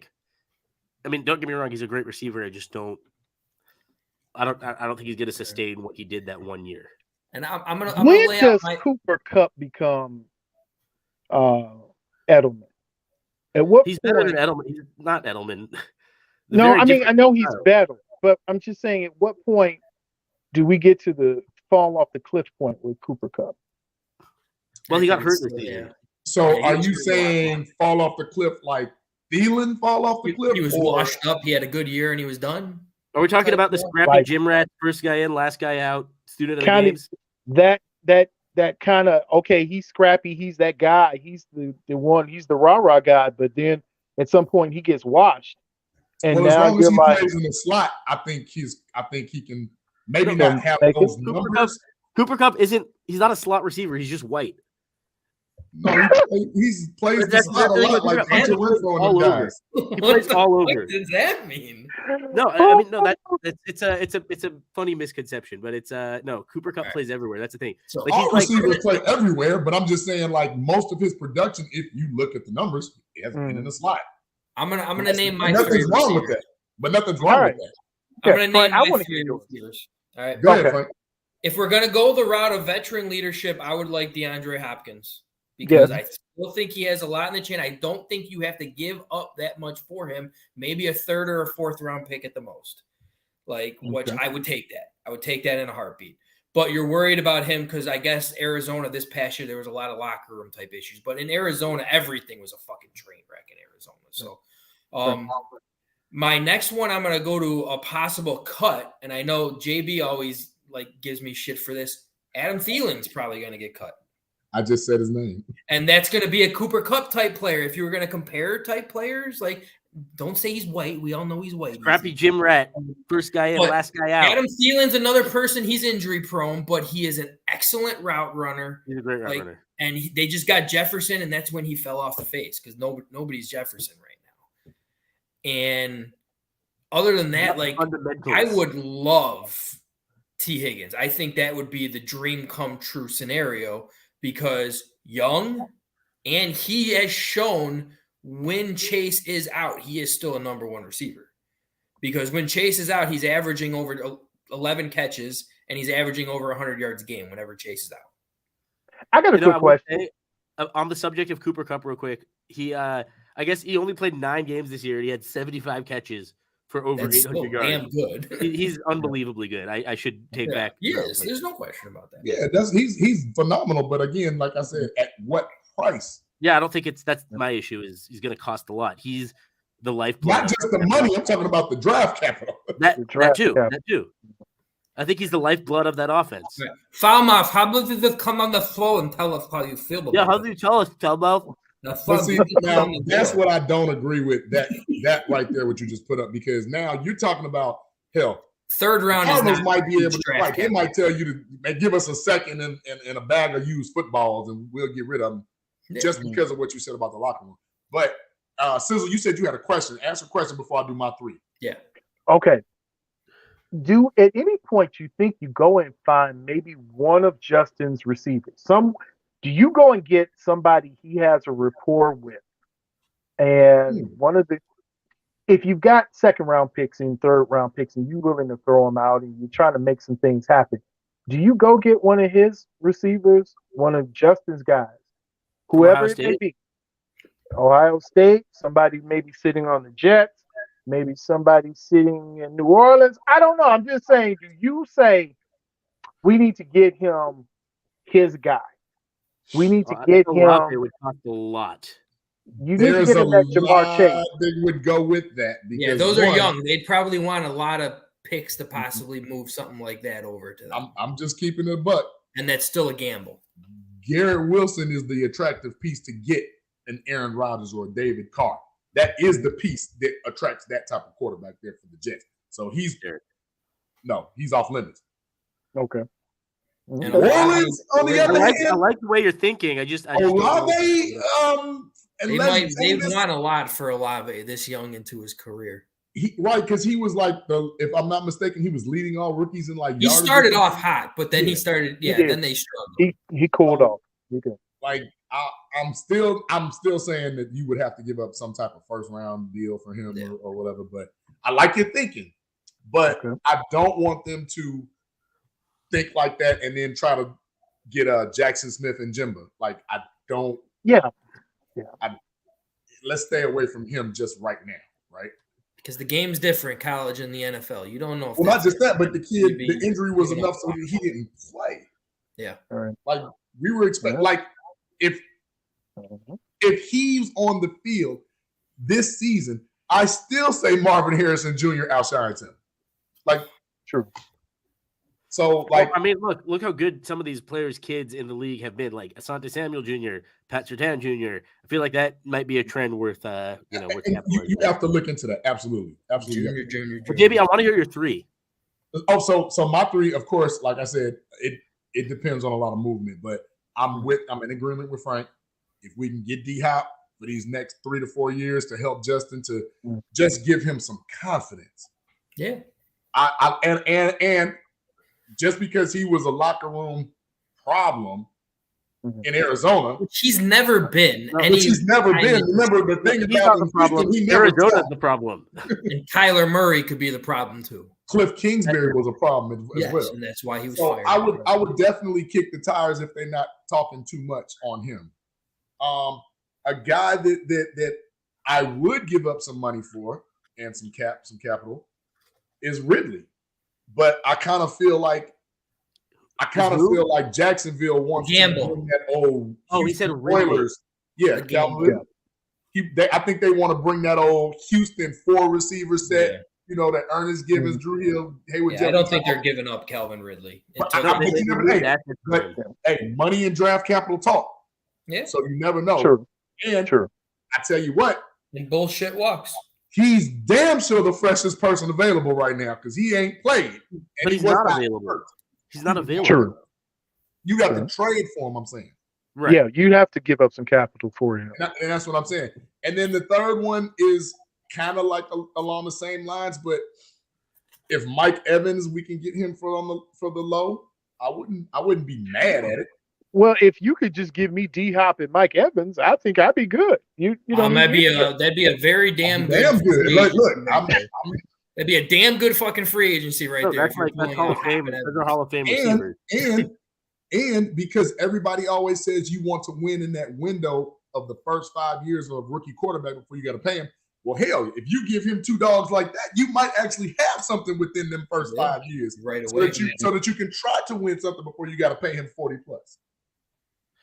get me wrong, he's a great receiver. I just don't. I don't think he's going to sustain what he did that 1 year. And I'm gonna when lay does out Cooper Kupp become Edelman? At what he's point? better than Edelman. He's not Edelman. No, I mean I know he's better, but I'm just saying, at what point do we get to the fall off the cliff point with Cooper Kupp? Well, he got hurt this year. So are you saying fall off the cliff like Thielen fall off the cliff? He was washed up. He had a good year and he was done. Are we talking about the scrappy gym rat, first guy in, last guy out, student of the games? That kind of, okay, he's scrappy, he's that guy, he's the one, he's the rah-rah guy, but then at some point he gets washed. And well, now as long as he plays in the slot, I think he can maybe not have those numbers. Cooper Kupp he's not a slot receiver, he's just white. No, he plays the slot a lot like Hunter Renfrow and them guys. He plays all over. What does that mean? No, I mean no. It's a funny misconception, but it's no. Cooper Kupp plays everywhere. That's the thing. So all receivers play everywhere, but I'm just saying, like most of his production, if you look at the numbers, he has been in the slot. I'm gonna name my nothing's wrong with that. But nothing's wrong with that. I'm gonna name my three receivers. All right, go ahead, Frank. If we're gonna go the route of veteran leadership, I would like DeAndre Hopkins. Because I still think he has a lot in the chain. I don't think you have to give up that much for him. Maybe a third or a fourth round pick at the most. Which I would take that. I would take that in a heartbeat. But you're worried about him because I guess Arizona this past year there was a lot of locker room type issues. But in Arizona, everything was a fucking train wreck in Arizona. So my next one, I'm gonna go to a possible cut, and I know JB always gives me shit for this. Adam Thielen's probably gonna get cut. I just said his name. And that's gonna be a Cooper Kupp type player. If you were gonna compare type players, don't say he's white. We all know he's white. Crappy gym rat. First guy in, last guy out. Adam Thielen's another person. He's injury prone, but he is an excellent route runner. He's a great route runner. And they just got Jefferson, and that's when he fell off the face because nobody's Jefferson right now. And other than that, I would love T. Higgins. I think that would be the dream come true scenario because young, and he has shown – when Chase is out, he is still a number one receiver. Because when Chase is out, he's averaging over 11 catches, and he's averaging over 100 yards a game whenever Chase is out. I got a quick question. On the subject of Cooper Kupp real quick, I guess he only played 9 games this year. He had 75 catches for over 800 yards. Damn good. He's unbelievably good. I should take back. Yes, there's no question about that. Yeah, he's phenomenal. But again, like I said, at what price? Yeah, I don't think that's my issue. Is he's going to cost a lot. He's the lifeblood. Not just the money. I'm talking about the draft capital. That too. I think he's the lifeblood of that offense. Falmouth, how about you just come on the floor and tell us how you feel about how do you tell us, Falmouth? Now, that's what I don't agree with. That right there, what you just put up, because now you're talking about hell. Third round Cardinals might be able to they might tell you to give us a second and a bag of used footballs, and we'll get rid of them. Just because of what you said about the locker room. But, Sizzle, you said you had a question. Ask a question before I do my 3. Yeah. Okay. Do at any point you think you go and find maybe one of Justin's receivers? Do you go and get somebody he has a rapport with? And if you've got second round picks and third round picks and you're willing to throw them out and you're trying to make some things happen, do you go get one of his receivers, one of Justin's guys? Whoever it may be. Ohio State, somebody maybe sitting on the Jets, maybe somebody sitting in New Orleans. I don't know. I'm just saying, do you say we need to get him his guy? We need to get him. It would cost a lot. You need to get him that Jamar Chase. That would go with that. Yeah, those are young. They'd probably want a lot of picks to possibly move something like that over to them. I'm just keeping it a buck. And that's still a gamble. Garrett Wilson is the attractive piece to get an Aaron Rodgers or a David Carr. That is the piece that attracts that type of quarterback there for the Jets. So he's off limits. Okay. And Orleans, on the other hand, I like the way you're thinking. Olave, they want a lot for Olave this young into his career. Because he was if I'm not mistaken, he was leading all rookies in He started off hot, but then he started. Then they struggled. He cooled off. He did. I'm still saying that you would have to give up some type of first round deal for him or whatever. But I like your thinking, but I don't want them to think like that and then try to get Jackson Smith and Jimba. I don't. Yeah. Let's stay away from him just right now, right? Because the game's different, college and the NFL. You don't know. If not just that, but the kid, the injury was enough so he didn't play. Yeah. All right. We were expecting, if he's on the field this season, I still say Marvin Harrison Jr. outshines him. True. So, look how good some of these players' kids in the league have been. Like Asante Samuel Jr., Pat Surtain Jr. I feel like that might be a trend worth, you have to look into that. Absolutely. Junior. But JB, I want to hear your 3. Oh, so my 3, of course, like I said, it depends on a lot of movement, but I'm in agreement with Frank. If we can get D-Hop for these next 3 to 4 years to help Justin to just give him some confidence. Yeah. And just because he was a locker room problem in Arizona, he's never been. He's never been. Remember the thing about the problem. Arizona's the problem, and Kyler Murray could be the problem too. Cliff Kingsbury was a problem as well, and that's why he was fired. I would definitely kick the tires if they're not talking too much on him. A guy that I would give up some money for and some capital is Ridley. But I kind of feel like I kind of feel like Jacksonville wants to bring that old. Oh, he said Oilers. Yeah, Calvin. I think they want to bring that old Houston 4 receiver set. Yeah. You know, that Ernest Givens, Drew Hill, Hayward. I don't think they're giving up Calvin Ridley. Hey, money and draft capital talk. Yeah. So you never know. Sure. And I tell you what. And bullshit walks. He's damn sure the freshest person available right now because he ain't played. But he's not available. He's not available. Sure. You got to trade for him, I'm saying. Right. Yeah, you'd have to give up some capital for him. And that's what I'm saying. And then the third one is kind of like along the same lines, but if Mike Evans, we can get him for the low, I wouldn't be mad at it. Well, if you could just give me D-Hop and Mike Evans, I think I'd be good. You know, that'd be a very damn good. That'd be a damn good fucking free agency right there. That's Hall of Fame. Those are Hall of Fame receivers. And because everybody always says you want to win in that window of the first 5 years of rookie quarterback before you got to pay him. Well, hell, if you give him 2 dogs like that, you might actually have something within them first 5 years, right away, so that you can try to win something before you got to pay him 40+.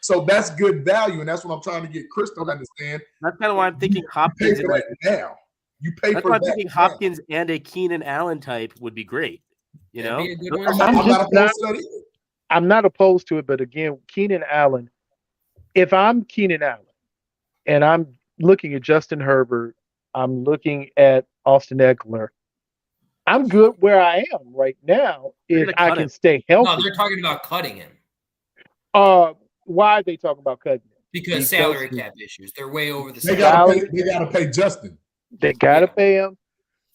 So that's good value, and that's what I'm trying to get Chris to understand. That's kind of why I'm thinking Hopkins. You pay for that now. You pay that's for why that. I'm thinking Hopkins and a Keenan Allen type would be great. You know, I'm not opposed to it, but again, Keenan Allen. If I'm Keenan Allen, and I'm looking at Justin Herbert, I'm looking at Austin Eckler, I'm good where I am right now if I can stay healthy. No, they're talking about cutting him. Why are they talking about cutting him? Because salary cap issues. They're way over the salary. They got to pay Justin. They got to pay him.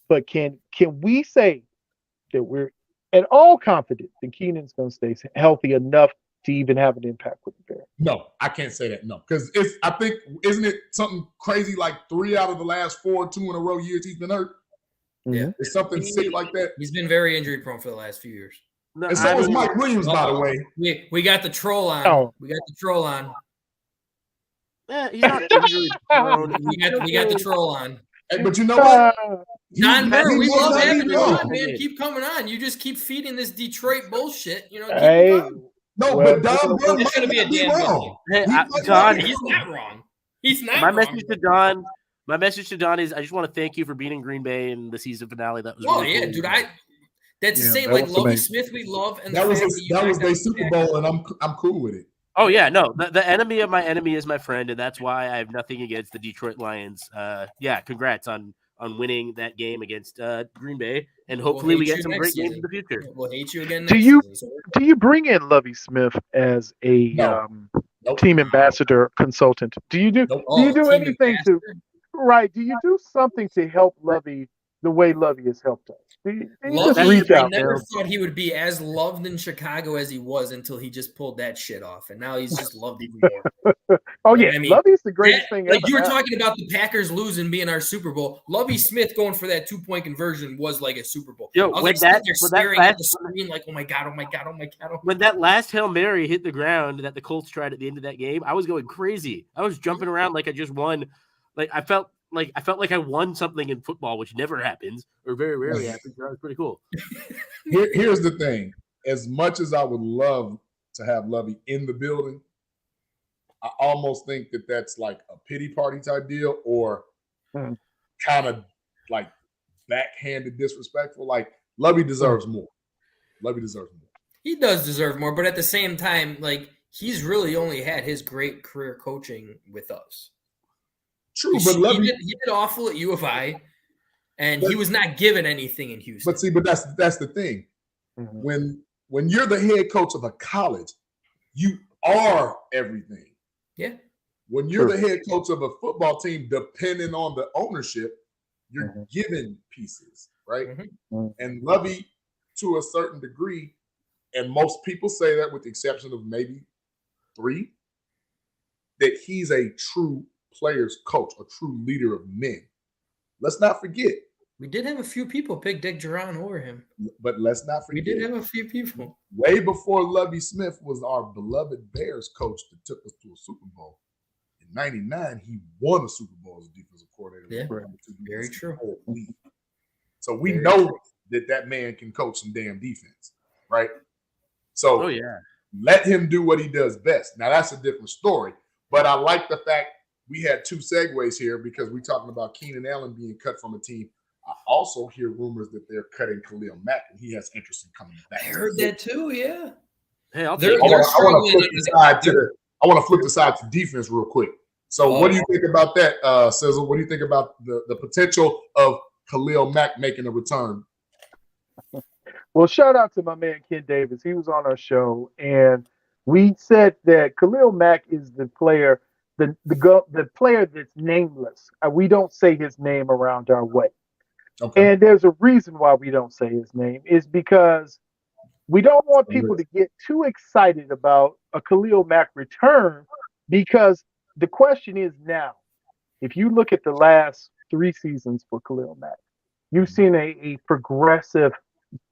But can we say that we're at all confident that Keenan's going to stay healthy enough to even have an impact with the Bears? No, I can't say that. No, because isn't it something crazy like 3 out of the last 4 2-in-a-row years he's been hurt? Yeah, it's something sick like that. He's been very injury prone for the last few years. No, and so is Mike Williams, by the way. We got the troll on. We got the troll on. Yeah, he's not injury prone. We got the troll on. Hey, but you know what? John Burr, we love having you on, man. Keep coming on. You just keep feeding this Detroit bullshit. You know. But Don Burr is going to be a damn wrong. Hey, Don, he's not wrong. He's not. My message to Don is: I just want to thank you for beating Green Bay in the season finale. That was really cool. Dude. That's the same. Like Lovie Smith, we love, and that was their Super Bowl, and I'm cool with it. Oh yeah, no, the enemy of my enemy is my friend, and that's why I have nothing against the Detroit Lions. Congrats on winning that game against Green Bay, and hopefully we get some great games in the future. We'll hate you again. Do you bring in Lovie Smith as a team ambassador consultant? Do you do anything to do you do something to help Lovie the way Lovie has helped us? I never thought he would be as loved in Chicago as he was until he just pulled that shit off, and now he's just loved even more. I mean, Lovie's the greatest thing ever. Like you were talking about the Packers losing being our Super Bowl. Lovie Smith going for that 2-point conversion was like a Super Bowl. Yo, I was staring at the screen like, oh my god. When that last Hail Mary hit the ground that the Colts tried at the end of that game, I was going crazy. I was jumping around like I just won. Like I felt like I won something in football, which never happens or very rarely happens. That was pretty cool. Here's the thing. As much as I would love to have Lovie in the building, I almost think that that's like a pity party type deal or kind of like backhanded disrespectful. Like Lovie deserves more. Lovie deserves more. He does deserve more, but at the same time, like he's really only had his great career coaching with us. True, but Lovie, he did awful at U of I, and he was not given anything in Houston. But that's the thing. Mm-hmm. When you're the head coach of a college, you are everything. Yeah. When you're the head coach of a football team, depending on the ownership, you're given pieces, right? Mm-hmm. And Lovie, to a certain degree, and most people say that with the exception of maybe 3, that he's a true players coach, a true leader of men. Let's not forget. We did have a few people pick Dick Duran over him. But let's not forget. We did have a few people. Way before Lovie Smith was our beloved Bears coach that took us to a Super Bowl. In 99, he won a Super Bowl as a defensive coordinator. Yeah, very true. So we know that man can coach some damn defense, right? So let him do what he does best. Now, that's a different story. But I like the fact we had two segues here because we're talking about Keenan Allen being cut from a team. I also hear rumors that they're cutting Khalil Mack, and he has interest in coming back. I heard that too, yeah. Hey, I'll They're take it. I want to flip the side to defense real quick. So what do you think about that, Sizzle? What do you think about the potential of Khalil Mack making a return? Well, shout out to my man Ken Davis. He was on our show, and we said that Khalil Mack is the player, the player that's nameless. We don't say his name around our way. Okay. And there's a reason why we don't say his name is because we don't want people to get too excited about a Khalil Mack return, because the question is now, if you look at the last 3 seasons for Khalil Mack, you've seen a progressive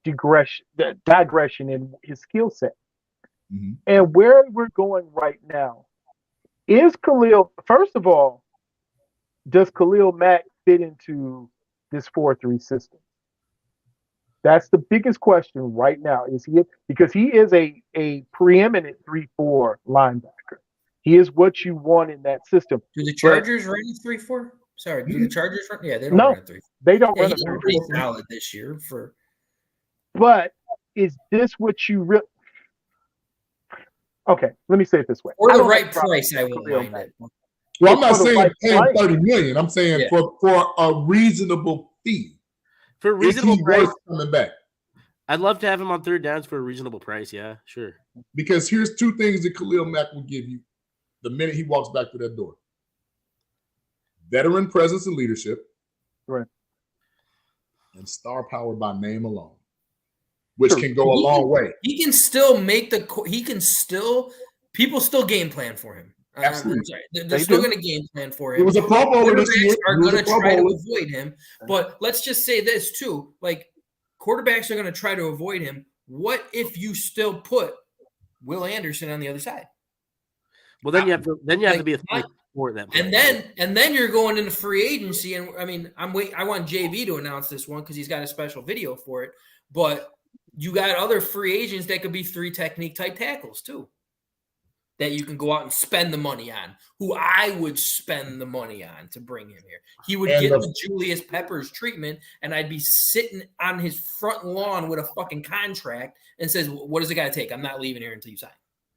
digression in his skill set. Mm-hmm. And where we're going right now is first of all, does Khalil Mack fit into this 4-3 system? That's the biggest question right now. Is he, because he is a preeminent 3-4 linebacker. He is what you want in that system. Do the Chargers run a 3-4? Sorry, do the Chargers run? Yeah, they don't run a 3-4. They don't run a 3-4. Pretty solid this year for. But is this what you really? Okay, let me say it this way. For the right price, I won't mind it. Well, I'm not saying paying $30 million. I'm saying for a reasonable fee. For a reasonable price, coming back. I'd love to have him on third downs for a reasonable price. Yeah, sure. Because here's 2 things that Khalil Mack will give you the minute he walks back to that door: veteran presence and leadership, right, and star power by name alone, which can go a long way. He can still people still game plan for him. Absolutely. They're still going to game plan for him. It was a Pro Bowler this year. Are going to try to avoid him. But let's just say this too: like, quarterbacks are going to try to avoid him. What if you still put Will Anderson on the other side? Well, then you have to be a for that. And then you're going into free agency, and I mean, I want JV to announce this one because he's got a special video for it. But you got other free agents that could be 3 technique type tackles too, that you can go out and spend the money on, who I would spend the money on to bring him here. He would get the Julius Peppers treatment, and I'd be sitting on his front lawn with a fucking contract and says, what does it got to take? I'm not leaving here until you sign.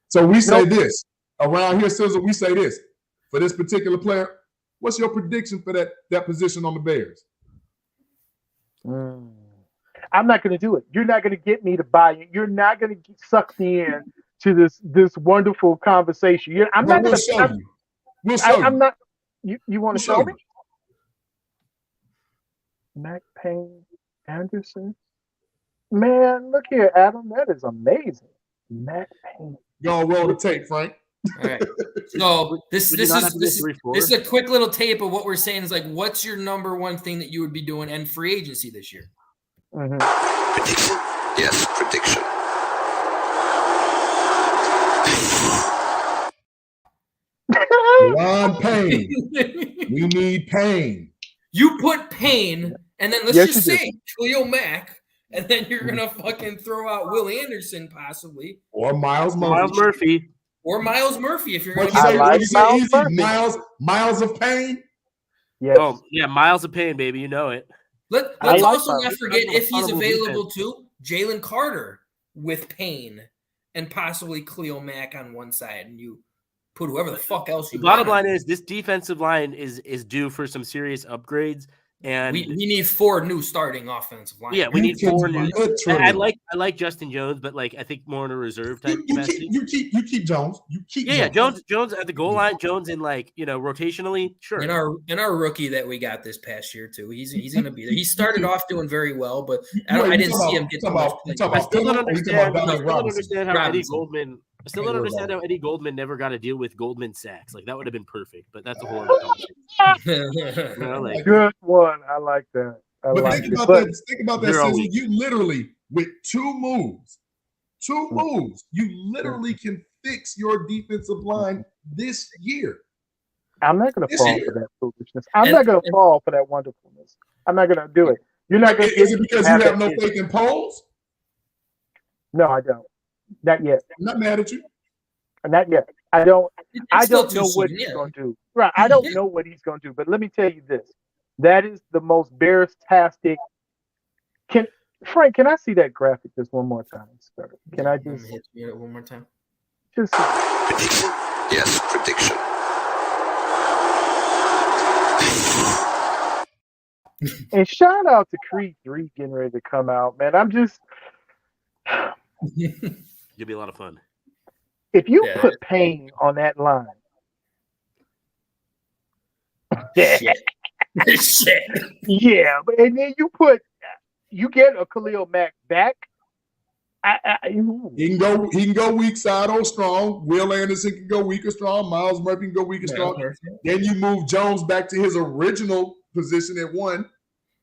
So we say this. Around here, Sizzle, we say this. For this particular player, what's your prediction for that position on the Bears? I'm not going to do it. You're not going to get me to buy it. You're not going to suck me in to this wonderful conversation. I'm not going to show you. We'll show you. I'm not. You want to show me? Mac Payne Anderson. Man, look here, Adam. That is amazing. Mac Payne. Go roll the tape, Frank. All right. So this is a quick little tape of what we're saying is like, what's your number one thing that you would be doing in free agency this year? Mm-hmm. Prediction. Yes, prediction. Ron Payne. We need Payne. You put Payne, and then let's just say Khalil Mack, and then you're gonna fucking throw out Will Anderson possibly, or Miles Murphy. Or Miles Murphy, if you're going to Miles of Pain. Yes. Oh yeah, Miles of Pain, baby. You know it. Let's also not forget, if he's available too, Jalen Carter with Payne and possibly Khalil Mack on one side, and you put whoever the fuck else you want. Bottom line is this defensive line is due for some serious upgrades. And we need 4 new starting offensive line. Yeah, we need 4 new. I like Justin Jones, but like I think more in a reserve type. You keep Jones. Jones at the goal line. Jones in rotationally. Sure. And our rookie that we got this past year too. He's going to be there. He started off doing very well, but I didn't see him get too much play. I still don't understand how Eddie Goldman. I still don't understand how Eddie Goldman never got a deal with Goldman Sachs. Like that would have been perfect, but that's a whole other conversation. Good one. I like that. Think about that. Sizzle. You literally, with 2 moves, you literally can fix your defensive line this year. I'm not going to fall for that foolishness. I'm not going to fall for that wonderfulness. I'm not going to do it. You're not going to. Is it because you have no faith in polls? No, I don't. Not yet. I'm not mad at you. Not yet. I don't Still too know what soon, he's yeah. going to do. Right. I don't know what he's going to do. But let me tell you this: that is the most Bears-tastic. Frank, can I see that graphic just one more time, sir? Can I Let just me hit you one more time? just? Prediction. Yes, prediction. And shout out to Creed 3 getting ready to come out, man. I'm just, It'll be a lot of fun. if you Yeah. put Payne on that line, Shit. Shit. yeah, and then you get a Khalil Mack back. He can go weak side or strong. Will Anderson can go weak or strong. Miles Murphy can go weak or strong. Perfect. Then you move Jones back to his original position at 1.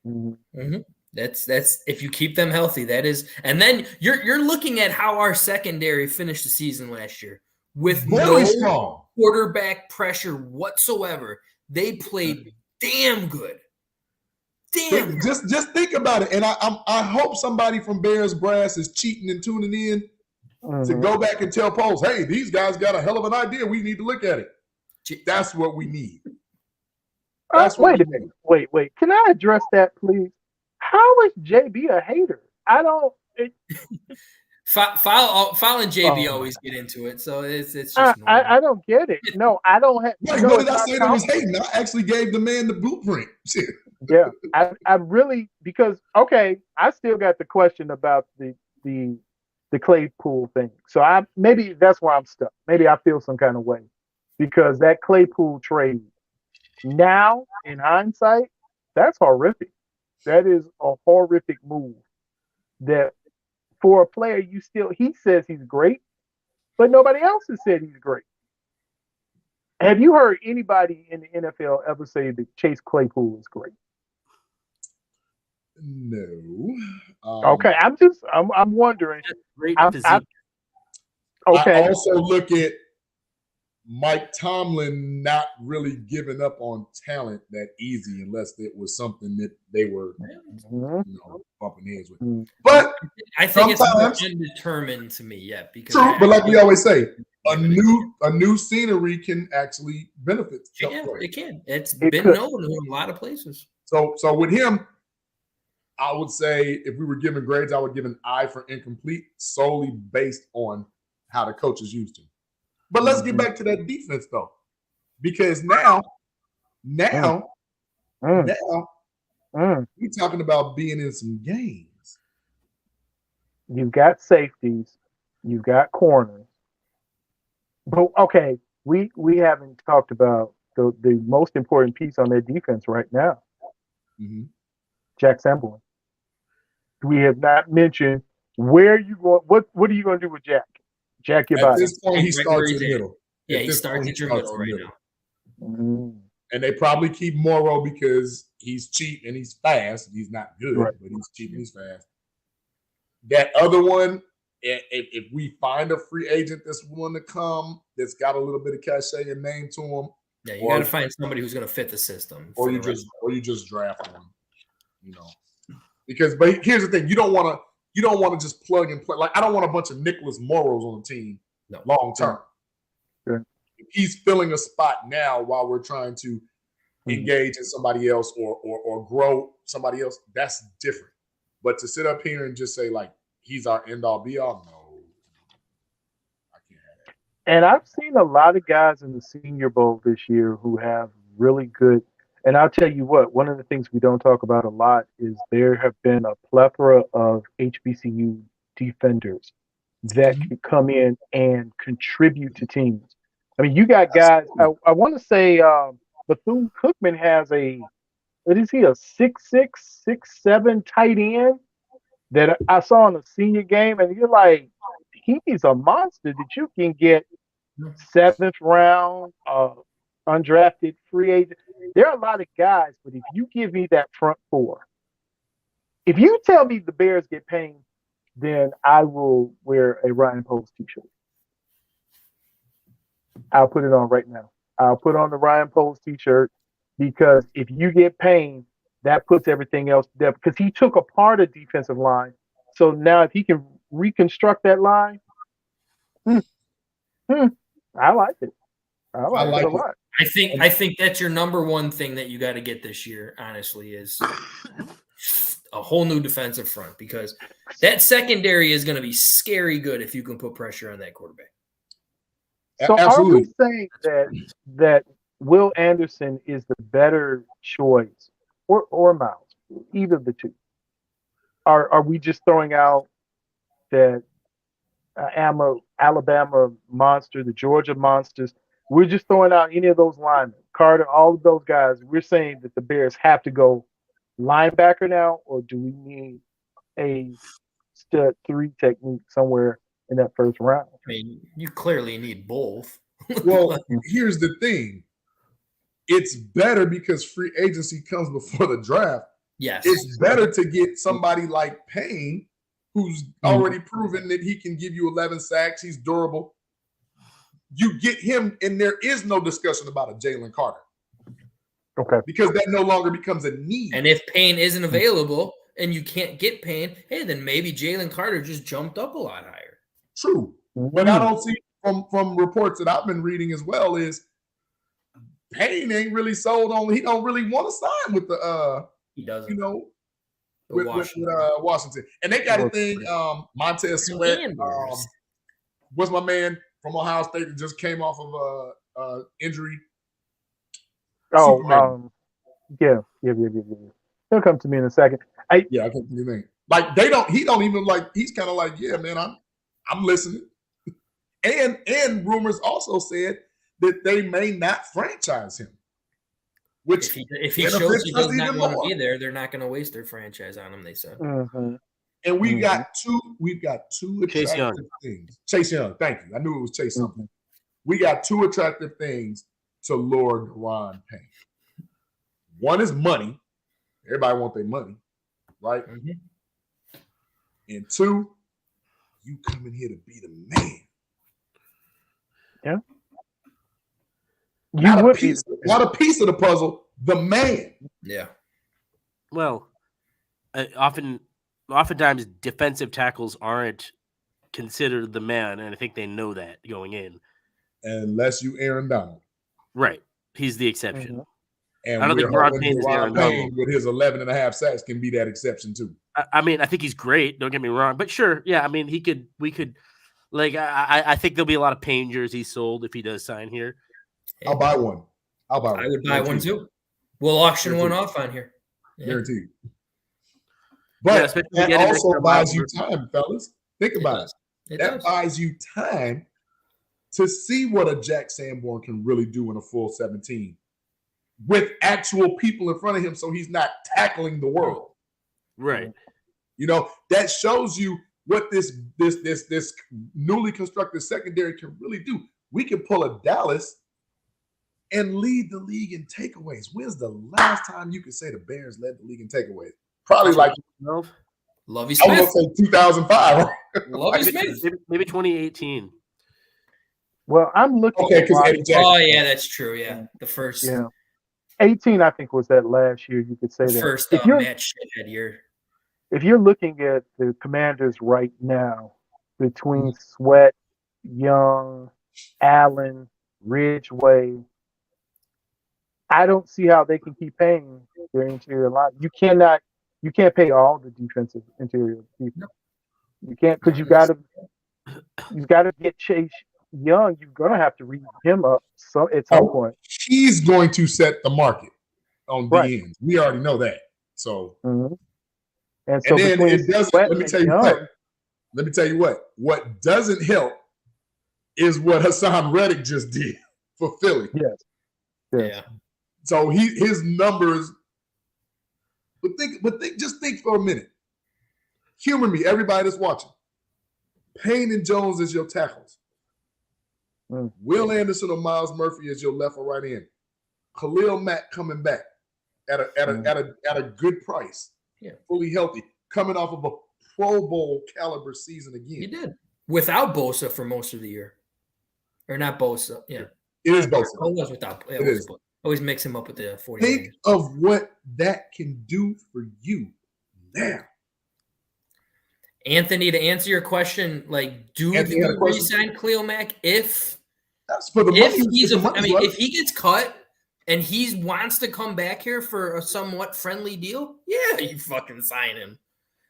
Mm-hmm. That's if you keep them healthy, that is, and then you're looking at how our secondary finished the season last year with Very no strong quarterback pressure whatsoever. They played damn good. Damn. Just think about it, and I hope somebody from Bears Brass is cheating and tuning in to go back and tell Poles, hey, these guys got a hell of an idea. We need to look at it. That's what we need. Wait a minute. Wait. Can I address that, please? How is JB a hater? I don't. File and JB always get into it, so it's just. I don't get it. No, I don't have. Wait, what did I say that was hating? I actually gave the man the blueprint. Shit. Yeah, I really, because I still got the question about the Claypool thing. So maybe that's why I'm stuck. Maybe I feel some kind of way because that Claypool trade now in hindsight, that's horrific. That is a horrific move. That for a player he says he's great, but nobody else has said he's great. Have you heard anybody in the NFL ever say that Chase Claypool is great? No. Okay, I'm wondering. Great physique. Okay. I also look at Mike Tomlin not really giving up on talent that easy unless it was something that they were bumping heads with. But I think it's more undetermined to me yet. Because true, but like we always say, a new scenery can actually benefit. Yeah, it can. It's been known in a lot of places. So with him, I would say if we were giving grades, I would give an I for incomplete solely based on how the coaches used him. But let's get back to that defense though, because now we're talking about being in some games. You've got safeties, you've got corners, but we haven't talked about the most important piece on their defense right now, Jack Sanborn. We have not mentioned where you going. What are you going to do with Jack? Jack, your At body. this point, he starts in the middle. Yeah, he starts in the middle right now. And they probably keep Morrow because he's cheap and he's fast. He's not good, but he's cheap and he's fast. That other one, if we find a free agent that's willing to come, that's got a little bit of cachet and name to him. Yeah, you got to find somebody who's going to fit the system. Or you just draft them, Because, but here's the thing: you don't want to just plug and play. Like I don't want a bunch of Nicholas Morrows on the team long term. Sure. If he's filling a spot now while we're trying to engage in somebody else or grow somebody else, that's different. But to sit up here and just say like he's our end all be all, no, I can't have that. And I've seen a lot of guys in the Senior Bowl this year who have really good. And I'll tell you what, one of the things we don't talk about a lot is there have been a plethora of HBCU defenders that can come in and contribute to teams. I mean, you got guys. I want to say Bethune-Cookman has a 6'6", 6'7" tight end that I saw in a senior game, and you're like, he's a monster that you can get 7th round, undrafted free agent. There are a lot of guys, but if you give me that front four, if you tell me the Bears get Payne, then I will wear a Ryan Poles t-shirt. I'll put it on right now. I'll put on the Ryan Poles t-shirt because if you get Payne, that puts everything else to death because he took apart a defensive line. So now if he can reconstruct that line, I like it. I like like it a it. lot. I think that's your number one thing that you got to get this year, honestly, is a whole new defensive front, because that secondary is going to be scary good if you can put pressure on that quarterback. So Absolutely. are we saying that Will Anderson is the better choice, or Miles, either of the two? Are we just throwing out that Alabama monster, the Georgia monsters? We're just throwing out any of those linemen, Carter, all of those guys. We're saying that the Bears have to go linebacker now, or do we need a stud 3 technique somewhere in that first round? I mean, you clearly need both. Well, here's the thing. It's better because free agency comes before the draft. Yes. It's better to get somebody like Payne, who's already proven that he can give you 11 sacks. He's durable. You get him, and there is no discussion about a Jalen Carter. Okay. Because that no longer becomes a need. And if Payne isn't available and you can't get Payne, hey, then maybe Jalen Carter just jumped up a lot higher. True. But I don't see from reports that I've been reading as well is Payne ain't really sold on. He don't really want to sign with the he doesn't. You know, with Washington. And they got a thing, Montez Sweat. What's my man from Ohio State that just came off of injury? Oh, yeah. He'll come to me in a second. I can't do anything. Like he don't even like. He's kind of like, yeah, man, I'm listening. And rumors also said that they may not franchise him. Which if he shows he does not want to be there, they're not going to waste their franchise on him. They said. Mm-hmm. And we've got two attractive things. Chase Young, thank you. I knew it was Chase something. We got two attractive things to Lord Ron Payne. One is money. Everybody wants their money, right? Mm-hmm. And two, you come in here to be the man. Yeah. Not a piece of the puzzle, the man. Yeah. Well, oftentimes defensive tackles aren't considered the man, and I think they know that going in. Unless you Aaron Donald. Right. He's the exception. Mm-hmm. And I don't think Ron Payne is Aaron Donald. With his 11.5 sacks can be that exception too. I mean, I think he's great. Don't get me wrong. But sure, yeah, I mean, we could, like, I think there'll be a lot of Payne jerseys sold if he does sign here. I'll buy one. I would buy one too. We'll auction one off on here. Yeah. Guaranteed. But that also buys you time, fellas. Think about it. That buys you time to see what a Jack Sanborn can really do in a full 17 with actual people in front of him, so he's not tackling the world. Right. You know, that shows you what this newly constructed secondary can really do. We can pull a Dallas and lead the league in takeaways. When's the last time you could say the Bears led the league in takeaways? Probably like Lovie Smith. I was going to say 2005. Lovie Smith. Maybe 2018. Well, I'm looking. Okay, because Eddie Jackson. Oh yeah, that's true. Yeah, the first. Yeah, 18. I think was that last year. You could say that first match shithead year. If you're looking at the Commanders right now, between Sweat, Young, Allen, Ridgeway, I don't see how they can keep paying their interior line. You can't pay all the defensive interior people. You can't, because you gotta get Chase Young. You're gonna have to read him up at some point. He's going to set the market on the ends. We already know that. So, and so then it doesn't. Let me tell you what. What doesn't help is what Hassan Reddick just did for Philly. Yes. Yeah. So his numbers. But just think for a minute. Humor me, everybody that's watching. Payne and Jones is your tackles. Will Anderson or Miles Murphy is your left or right end. Khalil Mack coming back at a good price. Yeah. Fully healthy, coming off of a Pro Bowl caliber season again. He did without Bosa for most of the year, or not Bosa. Yeah, it is Bosa. It was without. It is. Always mix him up with the 40. Think of what that can do for you now. Anthony, to answer your question, like, do Anthony had a you question? resign Khalil Mack if That's for the money. if he gets cut and he wants to come back here for a somewhat friendly deal, yeah, you fucking sign him.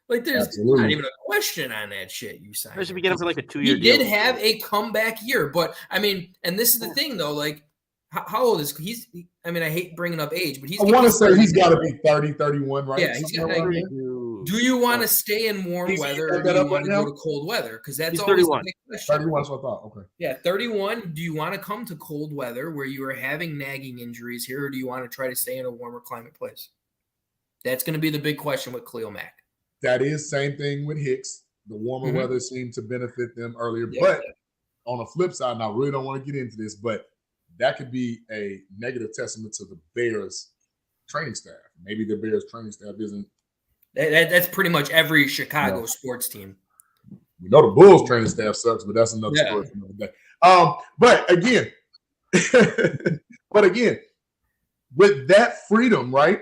Like, there's not even a question on that shit. You sign. Especially if you get him for like a 2-year deal. He did have a comeback year, but I mean, and this is the thing though, like, how old is he? I mean, I hate bringing up age, but I want to say he's got to be 30, 31, right? Yeah, he's got. Do you want to stay in warm weather or do you want to go to cold weather? Because that's always the big question. 31 is what I thought. Okay. Yeah, 31. Do you want to come to cold weather where you are having nagging injuries here, or do you want to try to stay in a warmer climate place? That's going to be the big question with Khalil Mack. That is same thing with Hicks. The warmer weather seemed to benefit them earlier. Yeah. But on the flip side, and I really don't want to get into this, but that could be a negative testament to the Bears training staff. Maybe the Bears training staff isn't. That's pretty much every Chicago sports team. We know the Bulls training staff sucks, but that's another story for another day. But again, with that freedom, right?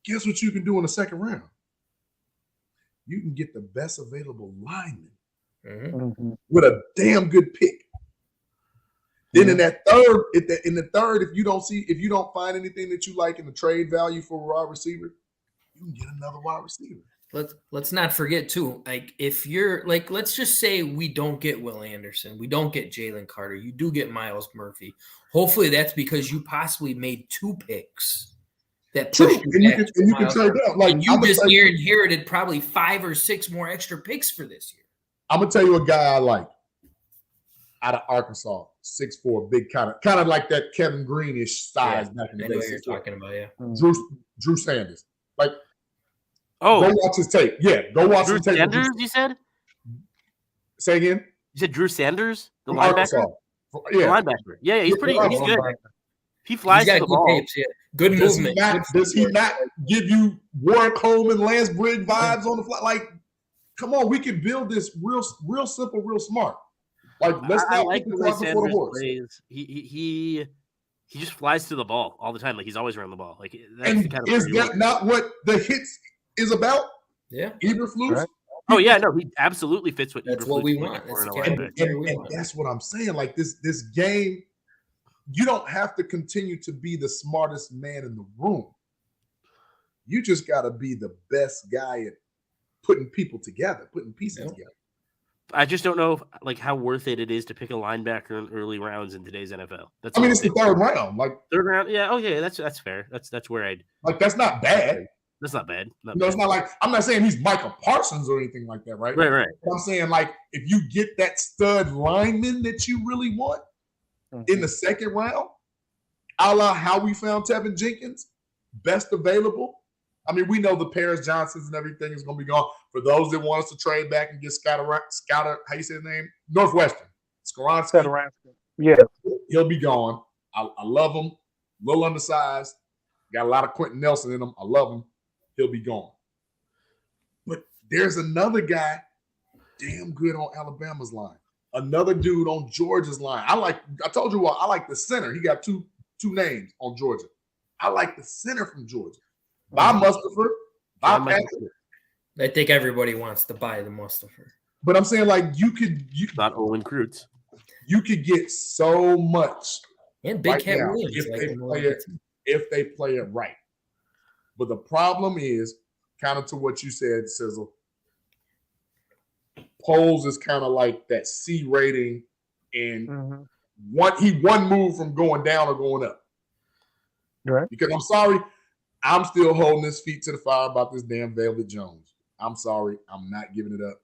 Guess what you can do in the second round? You can get the best available lineman with a damn good pick. Then in that third, if you don't find anything that you like in the trade value for a wide receiver, you can get another wide receiver. Let's not forget too, like, if you're like, let's just say we don't get Will Anderson, we don't get Jalen Carter, you do get Myles Murphy. Hopefully that's because you possibly made 2 picks that pushed you back. And you can trade out. Like, you just inherited probably 5 or 6 more extra picks for this year. I'm gonna tell you a guy I like out of Arkansas, 6'4", big kind of like that Kevin Greenish size back in the day. I know what you're talking about, yeah. Drew Sanders. Like, go watch his tape. Yeah, go watch his tape. Drew Sanders, you said? Say again? You said Drew Sanders? The From linebacker? Arkansas. Yeah. The linebacker. Yeah, he's pretty he's good. He flies to the ball. Tapes, yeah. Good movement. Does he not give you Warwick Coleman, Lance Briggs vibes on the fly? Like, come on, we can build this real simple, real smart. Like, let's not like put the cart before the horse. He just flies to the ball all the time. Like, he's always around the ball. Like, that's and the kind of is that not what the hits is about? Yeah, Eberflus. Right. Oh yeah, no, he absolutely fits what that's Eberflus what we want. And that's what I'm saying. Like, this game, you don't have to continue to be the smartest man in the room. You just got to be the best guy at putting people together, putting pieces together. I just don't know how worth it is to pick a linebacker in early rounds in today's NFL. It's the third round. Like, third round, yeah. Okay, that's fair. That's where I'd like. That's not bad. That's not bad. It's not like, I'm not saying he's Michael Parsons or anything like that, right? Right. But I'm saying, like, if you get that stud lineman that you really want in the second round, a la how we found Tevin Jenkins, best available. I mean, we know the Paris Johnsons and everything is going to be gone. For those that want us to trade back and get Scouter, how you say his name? Northwestern. Skoronski. Yeah. He'll be gone. I love him. A little undersized. Got a lot of Quentin Nelson in him. I love him. He'll be gone. But there's another guy damn good on Alabama's line. Another dude on Georgia's line. I told you what, I like the center. He got two names on Georgia. I like the center from Georgia. Buy Mustapher. Buy Patrick. I think everybody wants to buy the Mustapher. But I'm saying, like, you not Owen Kreutz. You could get so much. And Big Cat Williams. If they play it right. But the problem is, kind of to what you said, Sizzle, Poles is kind of like that C rating, and one move from going down or going up. Right. Because I'm sorry, I'm still holding his feet to the fire about this damn Velvet Jones. I'm sorry, I'm not giving it up.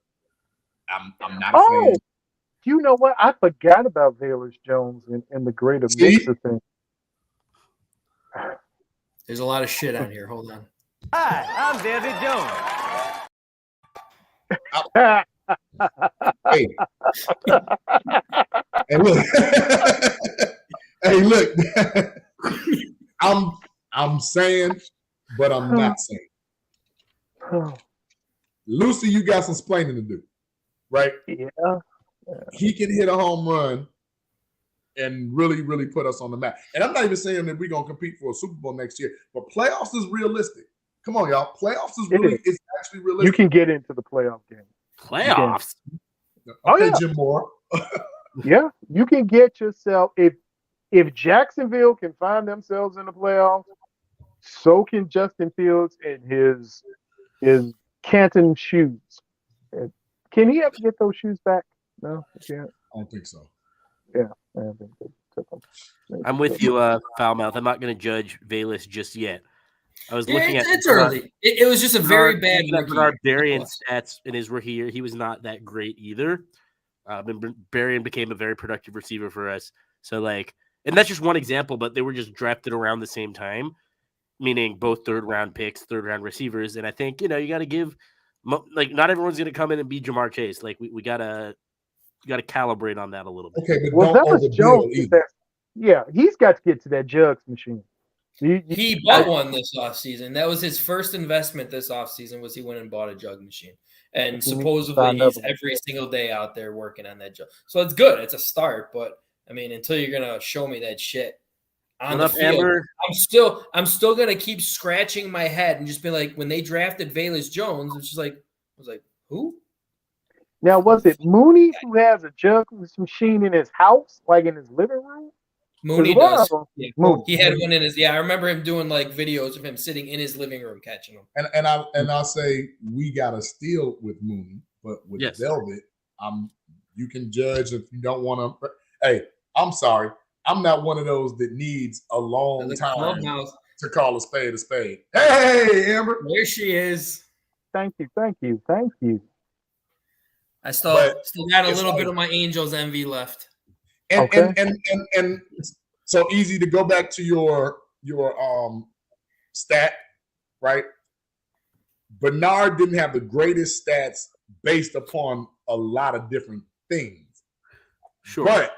I'm not a fan. You know what? I forgot about Velvet Jones and the greater mixer thing. There's a lot of shit on here. Hold on. Hi, I'm Velvet Jones. Hey, look. I'm saying, but I'm not saying. Lucy, you got some splaining to do, right? Yeah. He can hit a home run and really, really put us on the map. And I'm not even saying that we're going to compete for a Super Bowl next year, but playoffs is realistic. Come on, y'all. Playoffs is It really is. it's actually You realistic. can get into the playoff game. Playoffs. Okay, Oh, yeah. Jim Moore. Yeah, you can get yourself if Jacksonville can find themselves in the playoffs, so can Justin Fields and his Canton shoes. Can he ever get those shoes back? No, he can't. I don't think so. Yeah, I don't think they took them. I'm with you, Foulmouth. I'm not going to judge Bayless just yet. I was looking at it's early. It was just a very bad rookie. Bernard Berrien's stats in his rookie year. He was not that great either. Berrien became a very productive receiver for us. So, like, and that's just one example, but they were just drafted around the same time, meaning both third-round picks, third-round receivers. And I think, you got to give, like, not everyone's going to come in and be Jamar Chase. Like, we got to calibrate on that a little bit. Okay, but Well, don't Douglas overbill Jones, either. he's got to get to that jugs machine. He bought one this offseason. That was his first investment this offseason, was he went and bought a jug machine. And supposedly he's every single day out there working on that jug. So it's good. It's a start. But, I mean, until you're going to show me that shit on the field, Amber? I'm still going to keep scratching my head and just be like, when they drafted Velus Jones, it's just like, I was like, who? Now, was it Mooney who has a jug machine in his house, like in his living room? Mooney does. Yeah. Mooney. He had one in his. Yeah, I remember him doing like videos of him sitting in his living room catching them. And I'll say we got a steal with Mooney, but with Velvet, you can judge if you don't want to. Hey, I'm sorry, I'm not one of those that needs a long time to call a spade a spade. Hey, Amber, there she is. Thank you. I still got a little bit of my Angels envy left. And so easy to go back to your stat, right? Bernard didn't have the greatest stats based upon a lot of different things. Sure. But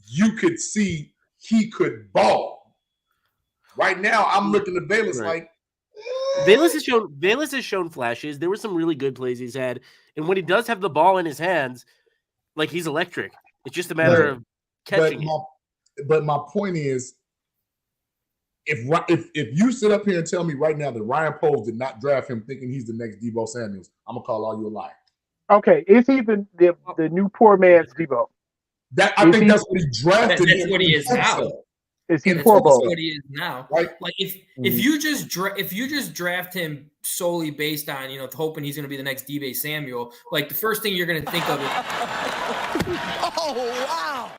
you could see he could ball. Right now, I'm looking at Bayless like Bayless has shown flashes. There were some really good plays he's had. And when he does have the ball in his hands, like, he's electric. It's just a matter of catching it. But my point is, if you sit up here and tell me right now that Ryan Poles did not draft him thinking he's the next Deebo Samuels, I'm gonna call all you a liar. Okay, is he the new poor man's Deebo? I think that's what he drafted. That's what he is now. Is he poor ball? That's what he is now. Right? Like if you just draft him solely based on hoping he's going to be the next Deebo Samuel, like the first thing you're going to think of is, Oh, wow.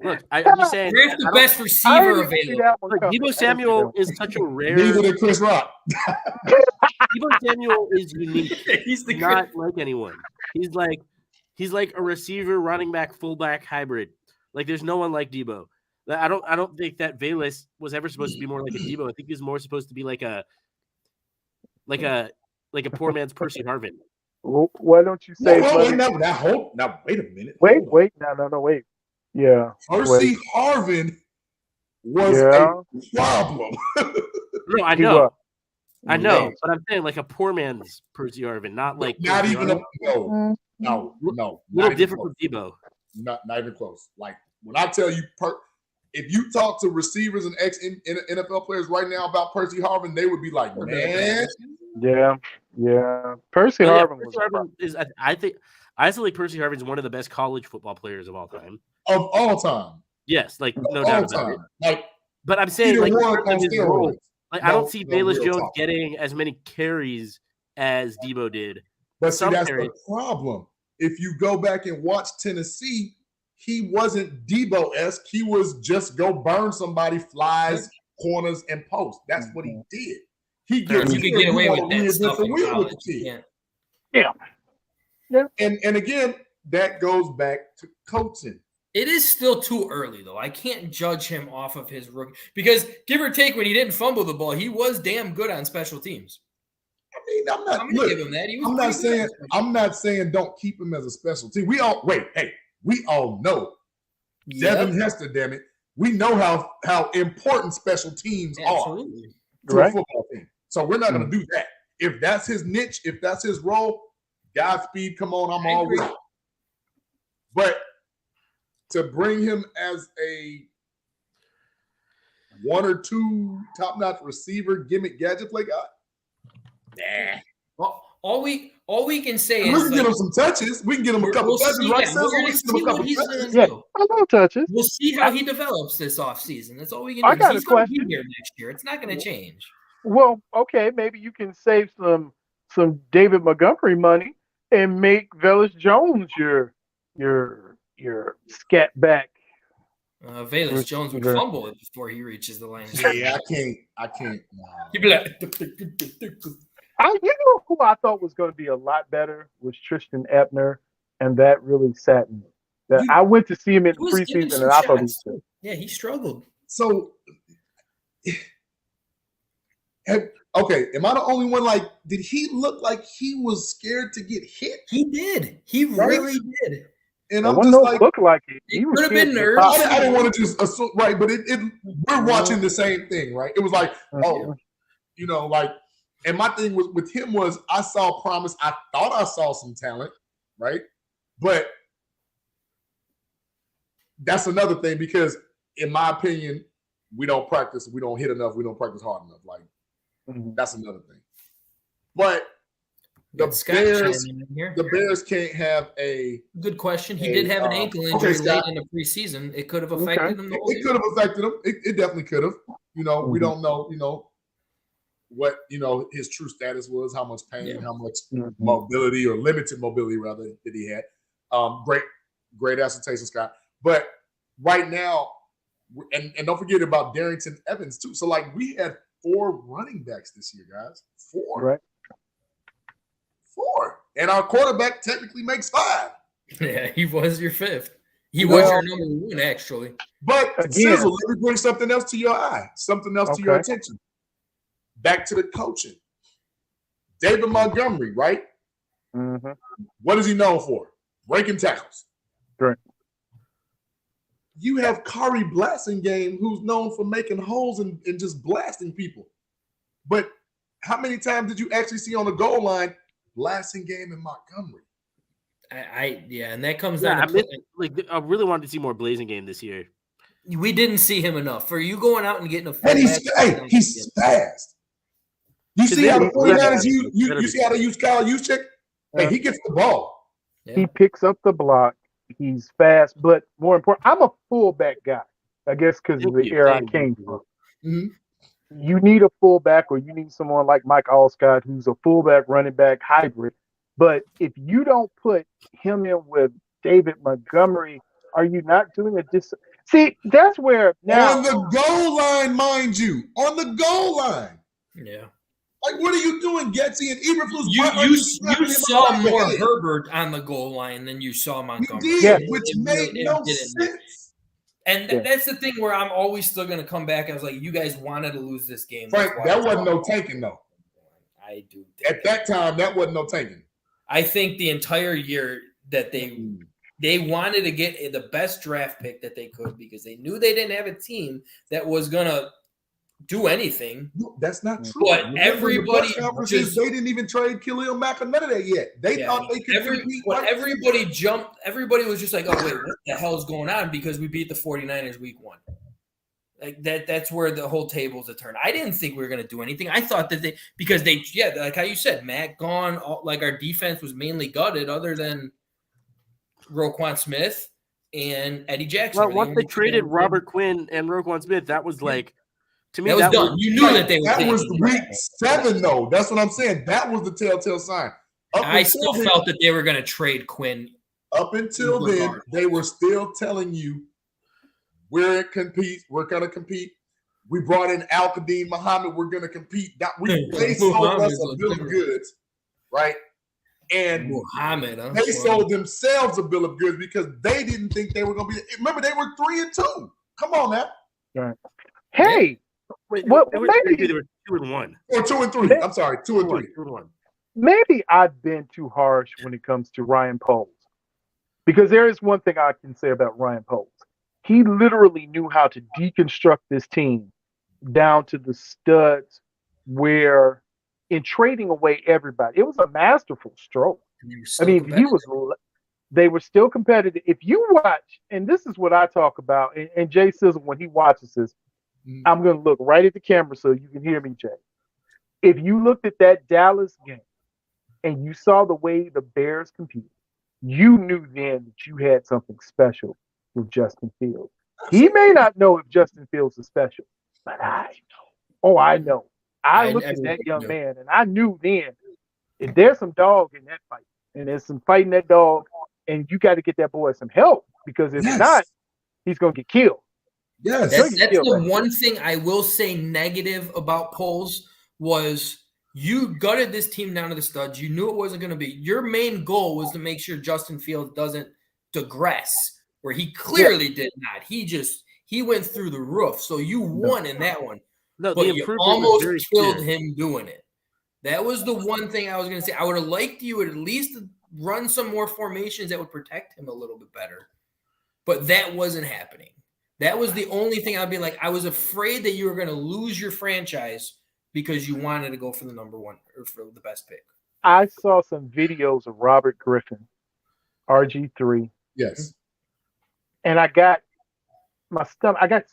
Look, I'm just saying, draft the best receiver available. Deebo Samuel is such a rare. Neither did Chris Rock. Deebo Samuel is unique. He's not like anyone. He's like a receiver, running back, fullback hybrid. Like, there's no one like Deebo. I don't think that Velus was ever supposed to be more like a Deebo. I think he's more supposed to be like a poor man's Percy Harvin. Well, why don't you say? Now wait a minute. Wait. No, wait. Yeah. Percy Harvin was a problem. No, I know. But I'm saying like a poor man's Percy Harvin, not like not Percy even Harvin. no. A little different from Deebo. Not even close. Like, when I tell you, if you talk to receivers and ex-NFL players right now about Percy Harvin, they would be like, man. Yeah. Percy Harvin was. I still think Percy Harvin is one of the best college football players of all time. Of all time. Yes, like no doubt about it. Like, but I'm saying, like, role, I don't see Velus Jones getting as many carries as Deebo did. But see, that's the problem. If you go back and watch Tennessee, he wasn't Deebo-esque. He was just go burn somebody, flies, corners, and posts. That's what he did. You could get away with that stuff in college. Yeah. And again, that goes back to coaching. It is still too early, though. I can't judge him off of his rookie because, give or take, when he didn't fumble the ball, he was damn good on special teams. I mean, I'm going to give him that. I'm not saying don't keep him as a special team. We all know Devin Hester. Damn it, we know how important special teams are to a football team. So we're not going to do that. If that's his niche, if that's his role, Godspeed. Come on, I'm all with it. But to bring him as a one or two top-notch receiver gimmick gadget play guy? Nah. Well, all we can say We is can get him some touches. We can get him a couple touches, see, right? yeah, we're We gonna can see get him a what couple he's touches. gonna Yeah, do. I love touches. We'll see how he develops this offseason. That's all we can do. I got He's a going to be question. here next year. It's not going to change. Well, okay, maybe you can save some David Montgomery money and make Velus Jones your scat back. Velus Jones would receiver. fumble it before he reaches the line of Yeah, I can't. He'd be like, You know who I thought was going to be a lot better was Tristan Ebner, and that really saddened me. I went to see him in he the was getting preseason, some and I thought he shots. was. Yeah, he struggled. So, okay, am I the only one? Like, did he look like he was scared to get hit? He did. He really did. And I'm I'm just like, look like it. It He was could have been scared to nerves. pop. I didn't want to just assume, right? But we're watching the same thing, right? It was like, oh, you know, like, and my thing with him was I saw promise. I thought I saw some talent, right? But that's another thing because, in my opinion, we don't practice. We don't hit enough. We don't practice hard enough. Like, that's another thing. But the Bears can't have a good question. He did have an ankle injury late in the preseason. It could have affected him. It could have affected him. It definitely could have. You know, we don't know. You know what? You know his true status was, how much pain, how much mobility or limited mobility rather that he had. Great assertion, Scott. But right now, and don't forget about Darrington Evans too. So like we had 4 running backs this year, guys. 4. Right. 4. And our quarterback technically makes 5. Yeah, he was your 5th. He was your number 1, actually. But Sizzle, let me bring something else to your eye, something else to your attention. Back to the coaching. David Montgomery, right? Mm-hmm. What is he known for? Breaking tackles. Right. You have Kyrie Blasingame, who's known for making holes and just blasting people. But how many times did you actually see on the goal line Blasingame and Montgomery? And that comes down to I really wanted to see more Blasingame this year. We didn't see him enough. For you going out and getting a and he's fast. You see how the 49ers you see how they use Kyle Juszczyk? Hey, he gets the ball. Yeah. He picks up the block. He's fast, but more important, I'm a fullback guy. I guess because of the era I came from. Mm-hmm. You need a fullback, or you need someone like Mike Allscott, who's a fullback running back hybrid. But if you don't put him in with David Montgomery, are you not doing a See, that's where now on the goal line, mind you, on the goal line. Yeah. Like, what are you doing, Getsy and Eberflus? You saw more Herbert on the goal line than you saw Montgomery. You did, which made no sense. And that's the thing where I'm always still going to come back. I was like, you guys wanted to lose this game. Frank, that wasn't no tanking, though. I do. At that time, that wasn't no tanking. I think the entire year that they wanted to get the best draft pick that they could because they knew they didn't have a team that was going to do anything. No, that's not true. But everybody they didn't even trade Khalil Mack or none of that yet. They thought they could compete. Everybody jumped. Everybody was just like, oh, wait, what the hell is going on? Because we beat the 49ers week 1. Like that's where the whole tables are turned. I didn't think we were going to do anything. I thought that like how you said, Matt gone, like our defense was mainly gutted other than Roquan Smith and Eddie Jackson. Well, once they traded Robert Quinn and Roquan Smith, that was like, to me, that was done. You knew that they were. That was week 7, though. That's what I'm saying. That was the telltale sign. I still felt that they were going to trade Quinn. Up until then, they were still telling you, we're going to compete. We brought in Al-Qadim Muhammad. We're going to compete. They sold us a bill of goods, right? And they sold themselves a bill of goods because they didn't think they were going to be. Remember, they were 3-2. Come on now. Right. Hey. Wait, what? They were 2-1. Or 2-3. I'm sorry, 2-3. 2-1. Maybe I've been too harsh when it comes to Ryan Poles, because there is one thing I can say about Ryan Poles. He literally knew how to deconstruct this team down to the studs, where in trading away everybody, it was a masterful stroke. I mean, they were still competitive. If you watch, and this is what I talk about, and Jay Sizzle, when he watches this, I'm going to look right at the camera so you can hear me, Jay. If you looked at that Dallas game and you saw the way the Bears competed, you knew then that you had something special with Justin Fields. He may not know if Justin Fields is special, but I know. Oh, I know. I looked at that young man and I knew then if there's some dog in that fight and there's some fighting that dog, and you got to get that boy some help because if not, he's going to get killed. Yes. That's the one thing I will say negative about Poles was you gutted this team down to the studs. You knew it wasn't going to be. Your main goal was to make sure Justin Fields doesn't digress, where he clearly did not. He went through the roof. So you won in that one. No, but you almost killed him doing it. That was the one thing I was going to say. I would have liked you at least run some more formations that would protect him a little bit better. But that wasn't happening. That was the only thing I'd be like, I was afraid that you were going to lose your franchise because you wanted to go for the number one or for the best pick. I saw some videos of Robert Griffin, RG3. Yes. And I got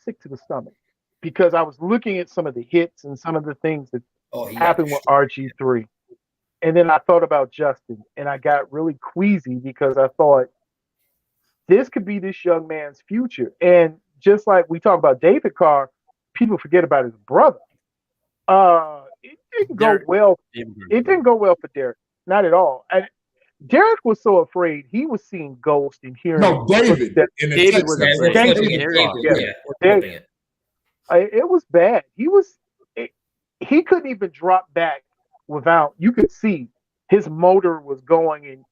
sick to the stomach because I was looking at some of the hits and some of the things that happened with RG3. And then I thought about Justin and I got really queasy because I thought this could be this young man's future. And just like we talk about David Carr, people forget about his brother. It didn't go well. It didn't go well for Derek. Not at all. And Derek was so afraid he was seeing ghosts and hearing. No, David. David was afraid. David. It was bad. He couldn't even drop back without. You could see his motor was going, and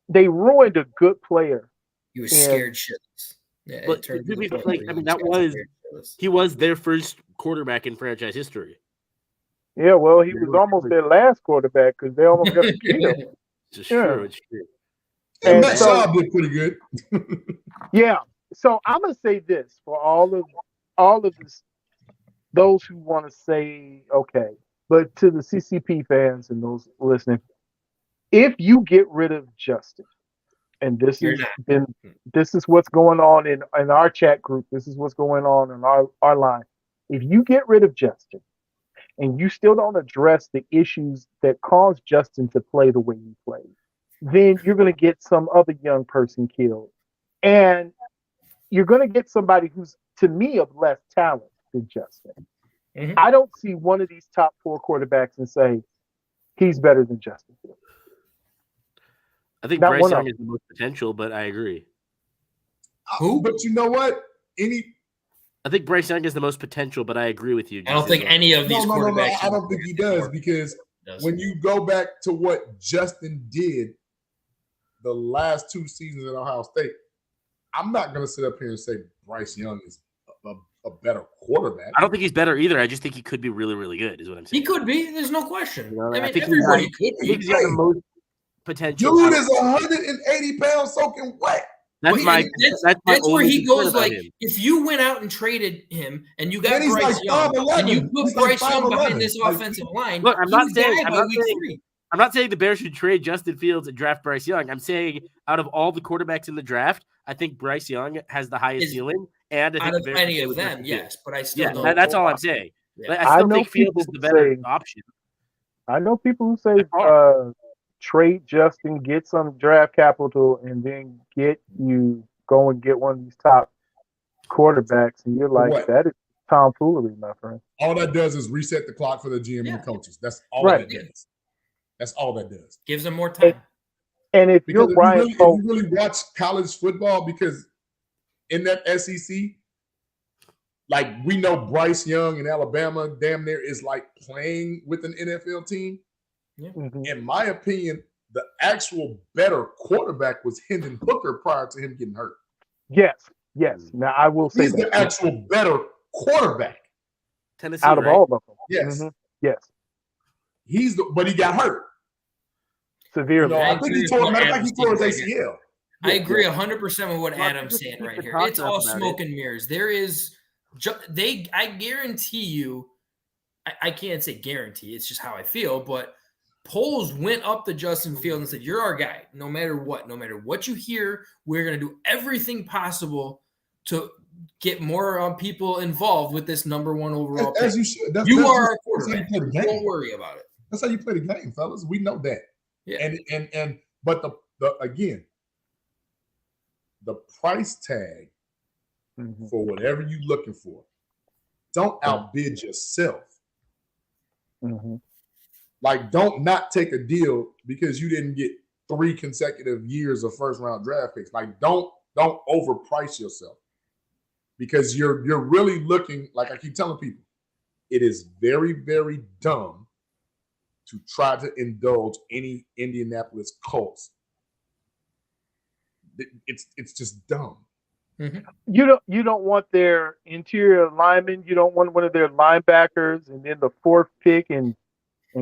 they ruined a good player. He was scared shitless. Yeah, but he was their first quarterback in franchise history. Yeah, well, he was almost their last quarterback because they almost got killed. It's true. And Matt Schaub did pretty good. Yeah. So I'm gonna say this for all of this, those who want to say okay, but to the CCP fans and those listening, if you get rid of Justin, and this is what's going on in our chat group. This is what's going on in our line. If you get rid of Justin and you still don't address the issues that caused Justin to play the way he played, then you're going to get some other young person killed. And you're going to get somebody who's, to me, of less talent than Justin. Mm-hmm. I don't see one of these top 4 quarterbacks and say, he's better than Justin Fields. I think Bryce Young is the most potential, but I agree. Who? But you know what? I think Bryce Young is the most potential, but I agree with you. I don't think any of these quarterbacks. I don't think he does because when you go back to what Justin did the last 2 seasons at Ohio State, I'm not going to sit up here and say Bryce Young is a better quarterback. I don't think he's better either. I just think he could be really, really good, is what I'm saying. He could be. There's no question. You know, I mean, everybody could be. He's got the most potential. Dude is 180 pounds soaking wet. That's where he goes. Like, if you went out and traded him and you got Bryce Young and you put Bryce Young behind this offensive line, look, I'm not saying the Bears should trade Justin Fields and draft Bryce Young. I'm saying out of all the quarterbacks in the draft, I think Bryce Young has the highest ceiling. And I think out of any of them, yes, but I still don't. That's all I'm saying. Yeah. Like, I still think Fields is the better option. I know people who say trade Justin, get some draft capital, and then go and get one of these top quarterbacks, and you're like, that is tomfoolery, my friend. All that does is reset the clock for the GM and the coaches. That's all that does. That's all that does. Gives them more time. And if because you're Brian, if you really watch college football, because in that SEC, like we know Bryce Young in Alabama damn near is like playing with an NFL team. Yeah. Mm-hmm. In my opinion, the actual better quarterback was Hendon Hooker prior to him getting hurt. Yes. Now I will say he's the actual better quarterback. Tennessee, out of all of them. Yes. Mm-hmm. Yes. But he got hurt severely. I think he tore his ACL. I agree 100% with what Adam's saying right here. It's all smoke and mirrors. There is, I guarantee you, I can't say guarantee. It's just how I feel. But Poles went up to Justin Fields and said, "You're our guy. No matter what you hear, we're going to do everything possible to get more people involved with this number one overall As pick. you should. That's You just- are a that's how you quarterback. play the game. Don't worry about it. That's how you play the game, fellas. We know that. Yeah. But the again, the price tag for whatever you're looking for, don't outbid yourself. Like, don't not take a deal because you didn't get 3 consecutive years of first round draft picks. Like, don't overprice yourself, because you're really looking, like I keep telling people, it is very, very dumb to try to indulge any Indianapolis Colts. It's just dumb. You don't want their interior linemen. You don't want one of their linebackers, and then the 4th pick and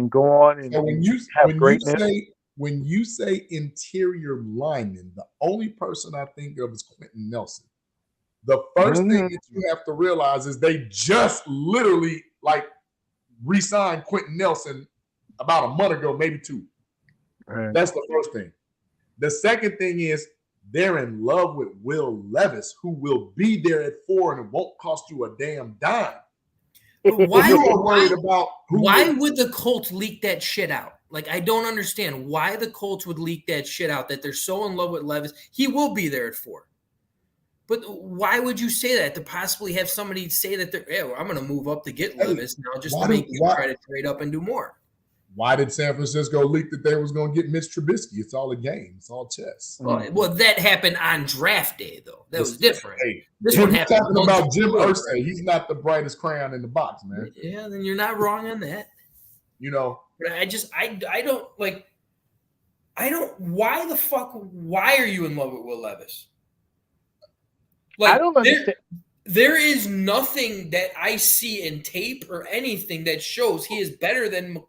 go on and So when have greatness. when you say interior lineman, the only person I think of is Quentin Nelson. The first thing that you have to realize is they just literally re-signed Quentin Nelson about a month ago, maybe 2. Right. That's the first thing. The second thing is they're in love with Will Levis, who will be there at 4 and it won't cost you a damn dime. But why Why would the Colts leak that shit out? Like, I don't understand why the Colts would leak that shit out, that they're so in love with Levis. He will be there at 4. But why would you say that, to possibly have somebody say that I'm going to move up to get Levis now just to make you try to trade up and do more? Why did San Francisco leak that they was going to get Mitch Trubisky? It's all a game. It's all chess. Well, that happened on draft day, though. That was different. Hey, this one happened. Talking about Jim Irsay. He's not the brightest crayon in the box, man. Yeah, then you're not wrong on that. You know. But I don't like. Why the fuck? Why are you in love with Will Levis? Like, I don't understand. There is nothing that I see in tape or anything that shows he is better than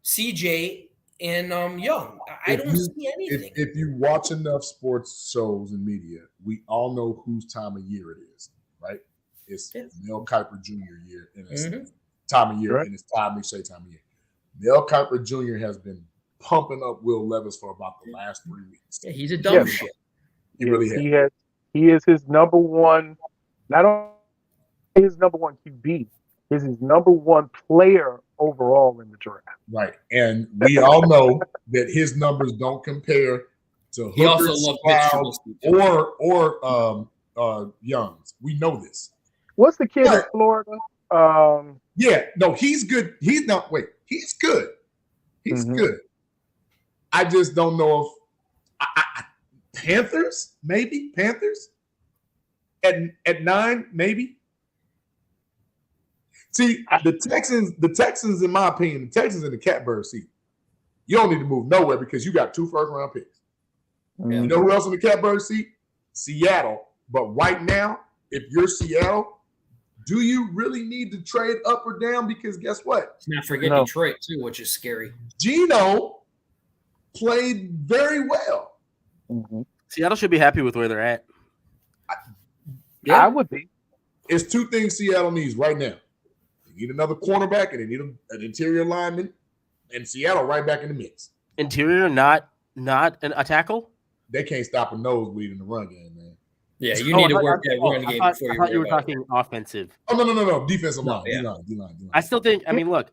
CJ and Young. I don't see anything. If you watch enough sports shows and media, we all know whose time of year it is, right? It's Mel Kiper Jr. year, and it's time of year, and it's Todd McShay time of year. Mel Kiper Jr. has been pumping up Will Levis for about the last 3 weeks. Yeah, he's a dumb shit. He really has. He is his number one, not only his number one QB, is his number one player overall in the draft. Right. And we all know that his numbers don't compare to Hooker, Stroud, or Young's. We know this. What's the kid in Florida? He's good. He's good. He's good. I just don't know if Panthers, maybe Panthers at 9, maybe. See, the Texans, in my opinion, the Texans in the catbird seat. You don't need to move nowhere because you got 2 first-round picks. You know who else in the catbird seat? Seattle. But right now, if you're Seattle, do you really need to trade up or down? Because guess what? Let's not forget Detroit too, which is scary. Geno played very well. Seattle should be happy with where they're at. I would be. It's 2 things Seattle needs right now. They need another cornerback, and they need an interior lineman, and Seattle right back in the mix. Interior, not a tackle? They can't stop a nosebleed in the run game, man. Yeah, you need to work that run game before I thought you were talking offensive. Oh, no. Defensive line. D-line. I still think, look,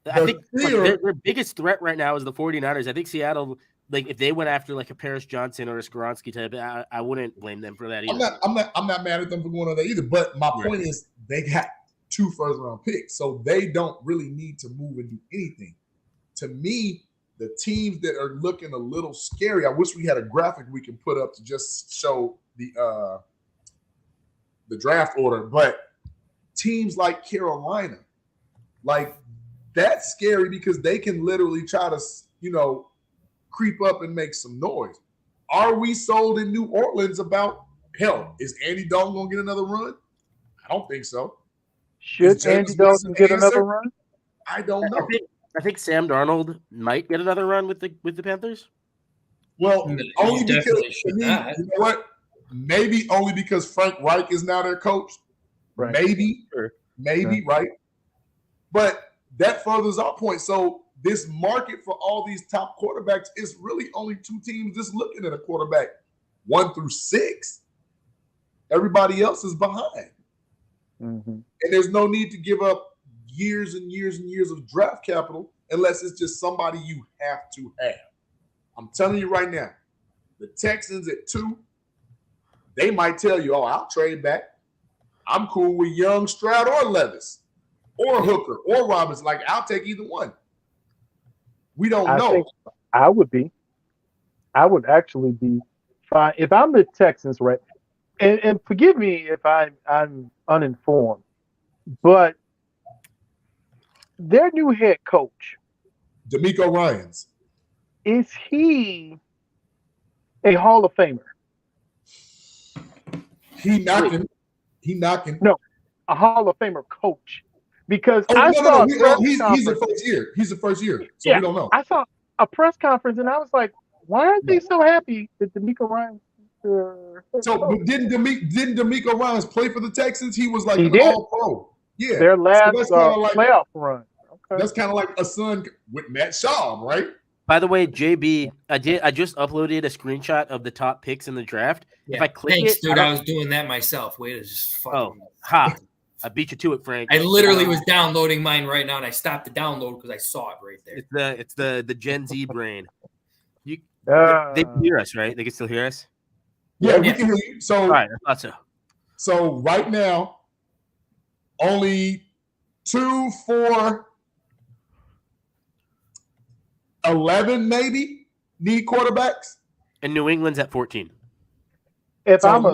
I think their biggest threat right now is the 49ers. I think Seattle, like, if they went after like a Paris Johnson or a Skoronski type, I wouldn't blame them for that either. I'm not mad at them for going on that either. But my point is they got 2 first-round picks, so they don't really need to move and do anything. To me, the teams that are looking a little scary, I wish we had a graphic we can put up to just show the draft order, but teams like Carolina, like, that's scary because they can literally try to, creep up and make some noise. Are we sold in New Orleans about, hell, is Andy Dalton going to get another run? I don't think so. Should Andy Dalton get another run? I don't know. I think Sam Darnold might get another run with the Panthers. Well, only because, you know what? Maybe only because Frank Reich is now their coach. Right. Maybe, right? But that furthers our point. So this market for all these top quarterbacks is really only 2 teams just looking at a quarterback, 1 through 6. Everybody else is behind. Mm-hmm. And there's no need to give up years and years and years of draft capital unless it's just somebody you have to have. I'm telling you right now, the Texans at 2, they might tell you, I'll trade back. I'm cool with Young, Stroud, or Levis, or Hooker, or Robinson. Like, I'll take either one. We don't know. Think I would actually be fine if I'm the Texans, right? And forgive me if I'm uninformed, but their new head coach, D'Amico Ryans, is he a Hall of Famer? He knocking. No, a Hall of Famer coach. Because he's the first year. He's the first year, so yeah, we don't know. I saw a press conference and I was like, why aren't they so happy that D'Amico Ryans? So didn't D'Amico Ryans play for the Texans? He was like an all-pro. Yeah, their last like, playoff run. Okay. That's kind of like a son with Matt Schaub, right? By the way, JB, I just uploaded a screenshot of the top picks in the draft. Yeah. If I click Thanks, it, dude. I was doing that myself. Wait, it's just fucking. I beat you to it, Frank. I literally was downloading mine right now, and I stopped the download because I saw it right there. It's the Gen Z brain. They can hear us, right? They can still hear us. Yeah, we can hear you. So, all right, I thought so. So right now, only 2, 4, 11 maybe need quarterbacks. And New England's at 14. If I'm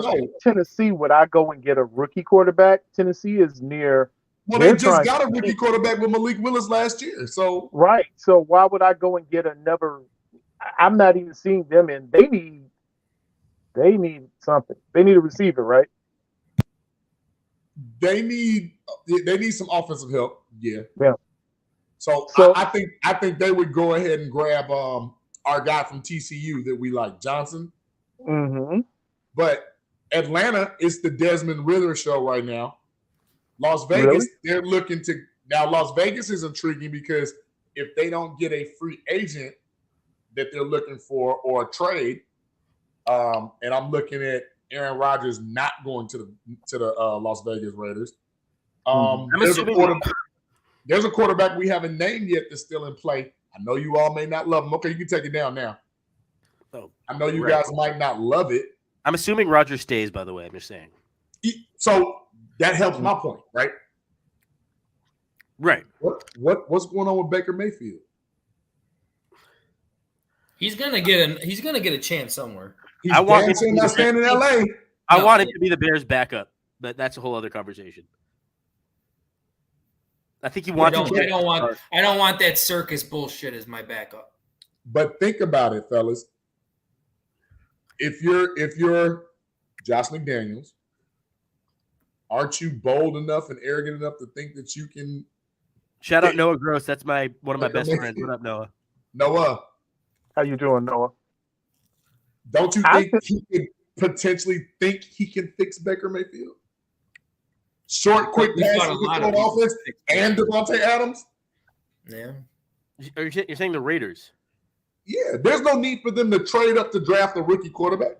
Tennessee, would I go and get a rookie quarterback? Tennessee is near. Well, they just got a rookie quarterback with Malik Willis last year. So right. So why would I go and get another? I'm not even seeing them in. They need something. They need a receiver, right? They need some offensive help. Yeah. Yeah. So I think they would go ahead and grab our guy from TCU that we like, Johnson. Mm-hmm. But Atlanta is the Desmond Ritter show right now. Las Vegas, they're looking to now. Las Vegas is intriguing because if they don't get a free agent that they're looking for or a trade, and I'm looking at Aaron Rodgers not going to the Las Vegas Raiders. There's a quarterback we haven't named yet that's still in play. I know you all may not love him. Okay, you can take it down now. I know you guys might not love it. I'm assuming Rodgers stays, by the way. I'm just saying. So that helps my point, right? Right. What's going on with Baker Mayfield? He's gonna get a chance somewhere. I want him to not stand in LA. I want him to be the Bears' backup, but that's a whole other conversation. I think he wants. I don't want that circus bullshit as my backup. But think about it, fellas. If you're Josh McDaniels, aren't you bold enough and arrogant enough to think that you can? Shout out Noah Gross. That's one of my best friends. What up, Noah? Noah, how you doing, Noah? Don't you think he could potentially think he can fix Baker Mayfield? Short, quick passes, offense, and Devontae Adams. Yeah. You're saying the Raiders? Yeah, there's no need for them to trade up to draft a rookie quarterback.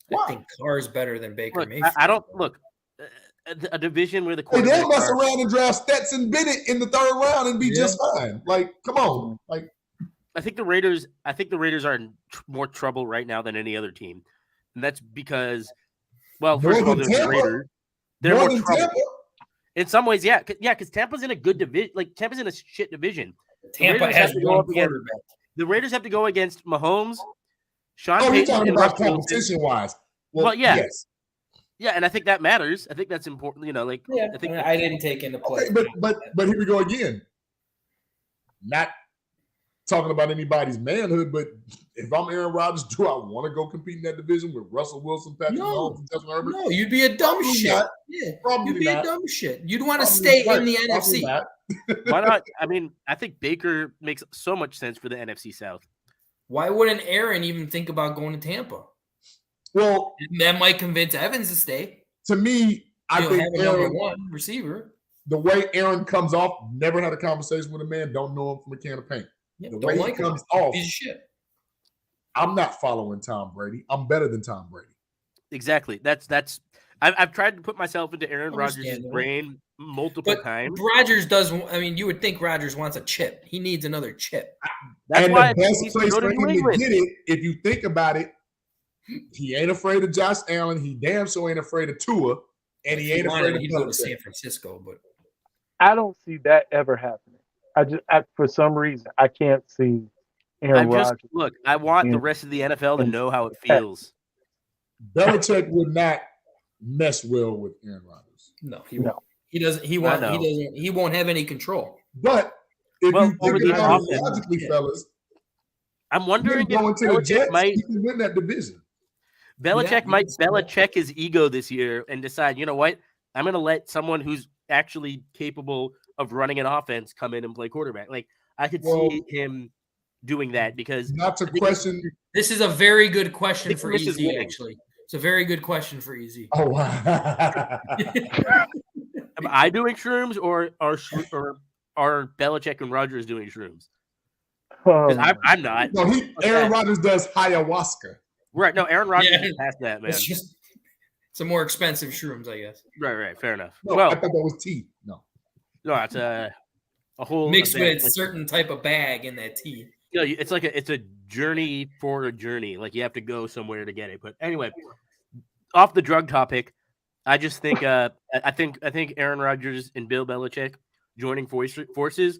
Why? I think Carr's better than Baker Mayfield. I don't look a division where the quarterback. They mess around and draft Stetson Bennett in the 3rd round and be just fine. Like, come on, like. I think the Raiders are in more trouble right now than any other team, and that's because, well, first of all, the Raiders. They're more trouble. Tampa? In some ways, yeah, because Tampa's in a good division. Like Tampa's in a shit division. Tampa has one quarterback. The Raiders have to go against Mahomes, Sean Payton, you're talking about competition-wise. Well, yeah. Yes. Yeah, and I think that matters. I think that's important. I think I didn't take into play. Okay, but here we go again. Not talking about anybody's manhood, but if I'm Aaron Rodgers, do I want to go compete in that division with Russell Wilson, Patrick Mahomes, and Justin Herbert? No, you'd be a dumb shit. Not. Yeah, probably you'd be not. a dumb shit. You'd want to stay in the NFC. Why not? I mean, I think Baker makes so much sense for the NFC South. Why wouldn't Aaron even think about going to Tampa? Well, that might convince Evans to stay. To me, I think have a number one receiver. The way Aaron comes off, never had a conversation with a man, don't know him from a can of paint. Yeah, the way he comes off, piece of shit. I'm not following Tom Brady. I'm better than Tom Brady. Exactly. That's I've tried to put myself into Aaron Rodgers' Understandable. brain multiple But times. Rodgers does. I mean, you would think Rodgers wants a chip. He needs another chip. That's and why the he best needs to place go for to him New to England. get it, if you think about it, he ain't afraid of Josh Allen. He damn sure ain't afraid of Tua, and he ain't afraid of He'd go to Belichick. San Francisco, but I don't see that ever happening. For some reason, I can't see Aaron Rodgers. Look, I want the in- rest of the NFL to in- know how it feels. Belichick would not mess well with Aaron Rodgers. no, he No. won't. He doesn't. He I won't. He know. doesn't. He won't have any control. But if Well, you over think the about it offense, logically, yeah. fellas, I'm wondering him going if to the Belichick Jets, might he can win that division. Belichick you might can see that. Belichick his ego this year and decide, you know what? I'm going to let someone who's actually capable of running an offense come in and play quarterback. Like I could Well, see him doing that because Not to question. This is a very good question think for this is EZ. winning. Actually, it's a very good question for EZ. Oh, wow. am I doing shrooms or are Belichick and Rodgers doing shrooms? Because I'm not. No, Aaron Rodgers does ayahuasca. Right. No, Aaron Rodgers Yeah. is past that, man. It's a more expensive shrooms, I guess. Right. Fair enough. No, well, I thought that was tea. No. it's a whole Mixed event. with a certain type of bag in that tea. You know, it's like it's a journey for a journey. Like you have to go somewhere to get it. But anyway, off the drug topic, I just think I think Aaron Rodgers and Bill Belichick joining forces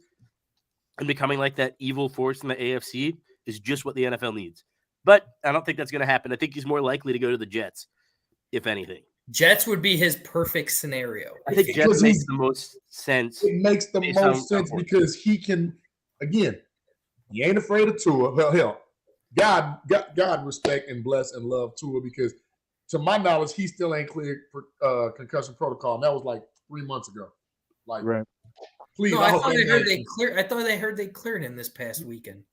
and becoming like that evil force in the AFC is just what the NFL needs. But I don't think that's going to happen. I think he's more likely to go to the Jets, if anything. Jets would be his perfect scenario. I think Because Jets makes the most sense. It makes the Based on- most sense because he can, again, he ain't afraid of Tua. Well, hell, God respect and bless and love Tua because, to my knowledge, he still ain't cleared for concussion protocol. And that was like 3 months ago. Like, Right. please. No, I hope thought that I heard man- they cleared. I thought they heard they cleared him this past weekend.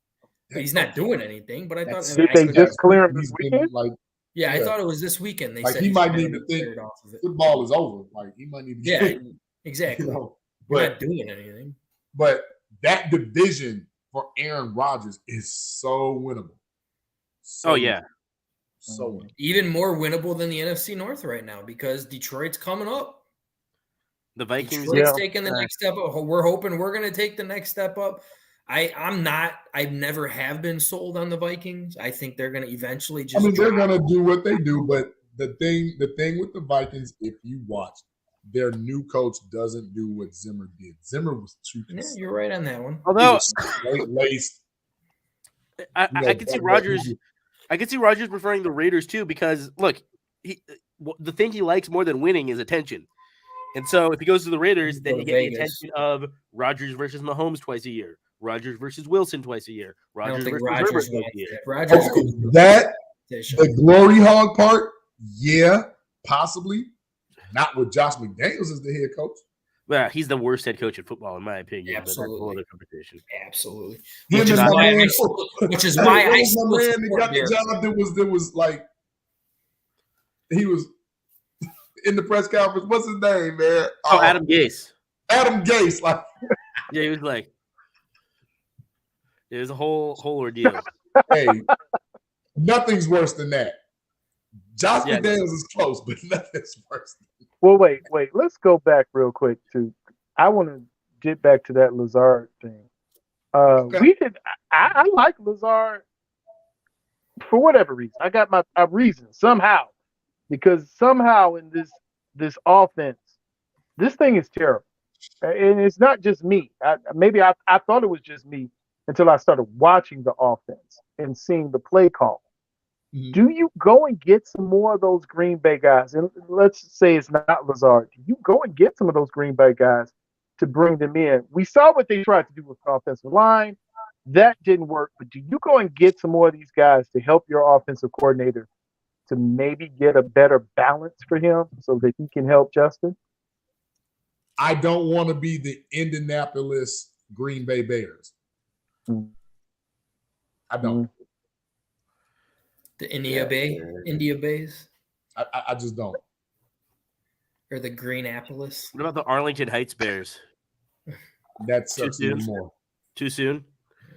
He's not doing anything, but I thought. That's- Did they just clear him he's this been, weekend? like, Yeah, I Yeah. thought it was this weekend. They Like, said he he's might gonna need be to think cleared off of it. football is over. Like, he might need to Yeah, get exactly. you know. We're But not doing anything. But that division for Aaron Rodgers is so winnable. So yeah. So winnable. Even more winnable than the NFC North right now because Detroit's coming up. The Vikings. Detroit's taking the next step up. We're hoping we're going to take the next step up. I never have been sold on the Vikings. I think they're going to eventually just. they're drop. going to do what they do, but the thing with the Vikings, if you watch, their new coach doesn't do what Zimmer did. Zimmer was too. Yeah, you're right on that one. Although laced. I can see Rodgers. I can see Rodgers preferring the Raiders too because look, the thing he likes more than winning is attention. And so if he goes to the Raiders, then you get the attention of Rodgers versus Mahomes twice a year, Rodgers versus Wilson twice a year, Rodgers versus Herbert twice a year. Rodgers the glory hog part, yeah, possibly. Not with Josh McDaniels as the head coach. Well, he's the worst head coach in football, in my opinion. Absolutely. But that's a whole other conversation. Absolutely. Which is why I still man that got the job that was like he was in the press conference. What's his name, man? Adam Gase. Adam Gase, like yeah, he was like it was a whole ordeal. Hey, nothing's worse than that. Josh McDaniels is close, but nothing's worse. Well, wait. Let's go back real quick to. I want to get back to that Lazard thing. Okay. I like Lazard for whatever reason. I got my reason somehow, because somehow in this offense, this thing is terrible, and it's not just me. Maybe I thought it was just me until I started watching the offense and seeing the play call. Mm-hmm. Do you go and get some more of those Green Bay guys? And let's say it's not Lazard. Do you go and get some of those Green Bay guys to bring them in? We saw what they tried to do with the offensive line. That didn't work. But do you go and get some more of these guys to help your offensive coordinator to maybe get a better balance for him so that he can help Justin? I don't want to be the Indianapolis Green Bay Bears. Mm-hmm. I don't. Mm-hmm. The India Bays? I just don't. Or the Greenapolis? What about the Arlington Heights Bears? That's even more. Too soon?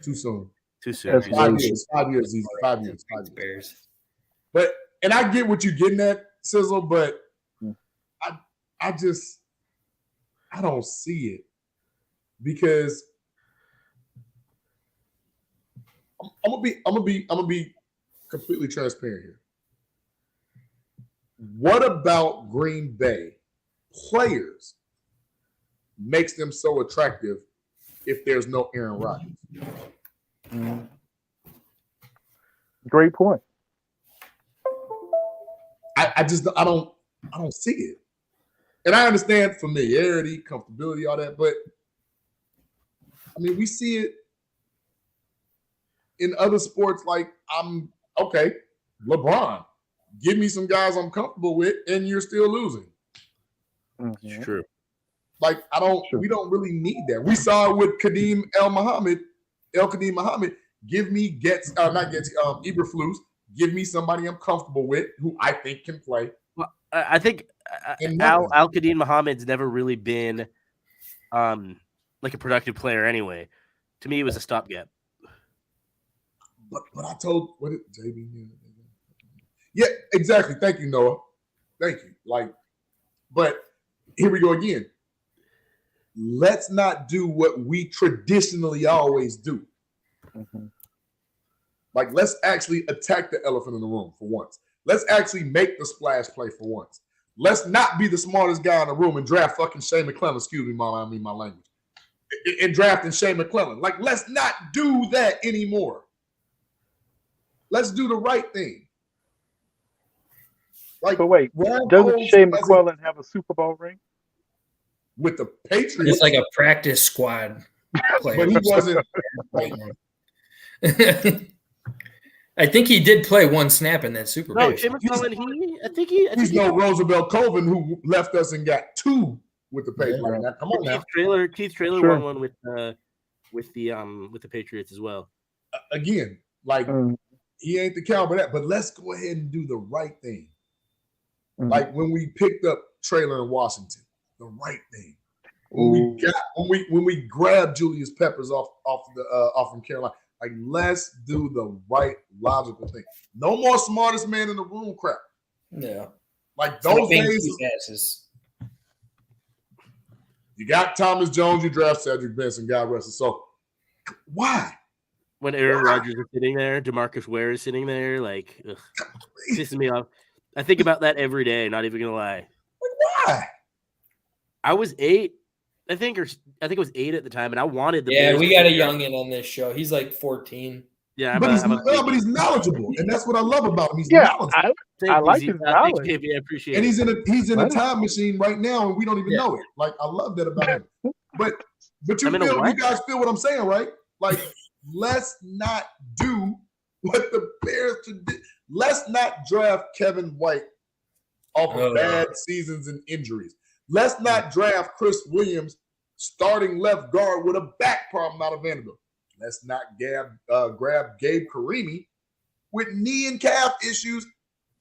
Too soon. Too soon. 5 years. 5 years. Easy. 5 years. 5 years. Bears. And I get what you're getting at, Sizzle, but I don't see it because I'm gonna be completely transparent here. What about Green Bay players makes them so attractive if there's no Aaron Rodgers? Great point. I don't see it. And I understand familiarity, comfortability, all that, but I mean, we see it in other sports. Like, I'm okay, LeBron, give me some guys I'm comfortable with, and you're still losing. It's true. Like, we don't really need that. We saw it with Kadeem Muhammad. Give me Eberflus. Give me somebody I'm comfortable with who I think can play. Well, I think Al-Qadim Muhammad's never really been like a productive player anyway. To me, he was a stopgap. But I told what did JB? Yeah, exactly. Thank you, Noah. Thank you. Like, but here we go again. Let's not do what we traditionally always do. Mm-hmm. Like, let's actually attack the elephant in the room for once. Let's actually make the splash play for once. Let's not be the smartest guy in the room and draft fucking Shane McClellan. Excuse me, Mom, I mean my language. And drafting Shane McClellan. Like, let's not do that anymore. Let's do the right thing. Like, but wait, doesn't Shane McClellan have a Super Bowl ring? With the Patriots? It's like a practice squad player. But he wasn't. I think he did play one snap in that Super Bowl. No, Shane McClellan, he's no Roosevelt Colvin who left us and got two with the Patriots. Yeah. Now, come on now. Keith Traylor won one with the Patriots as well. Again, like he ain't the caliber, but let's go ahead and do the right thing. Mm-hmm. Like when we picked up Traylor in Washington, the right thing. When we grabbed Julius Peppers off from Carolina. Like, let's do the right logical thing. No more smartest man in the room crap. Yeah. Like those days. You got Thomas Jones, you draft Cedric Benson, God rest his soul. Why? When Aaron Rodgers is sitting there, DeMarcus Ware is sitting there, like, pissing me off. I think about that every day, not even going to lie. Like, why? I was 8. I think it was 8 at the time, and I wanted the Bears. We got a youngin on this show. He's like 14. Yeah, but he's knowledgeable, and that's what I love about him. He's knowledgeable. I like his knowledge. I appreciate it. And he's in a time machine right now, and we don't even know it. Like, I love that about him. But you guys feel what I'm saying, right? Like, let's not do what the Bears did. Let's not draft Kevin White off of bad seasons and injuries. Let's not draft Chris Williams, starting left guard with a back problem out of Vanderbilt. Let's not grab Gabe Karimi with knee and calf issues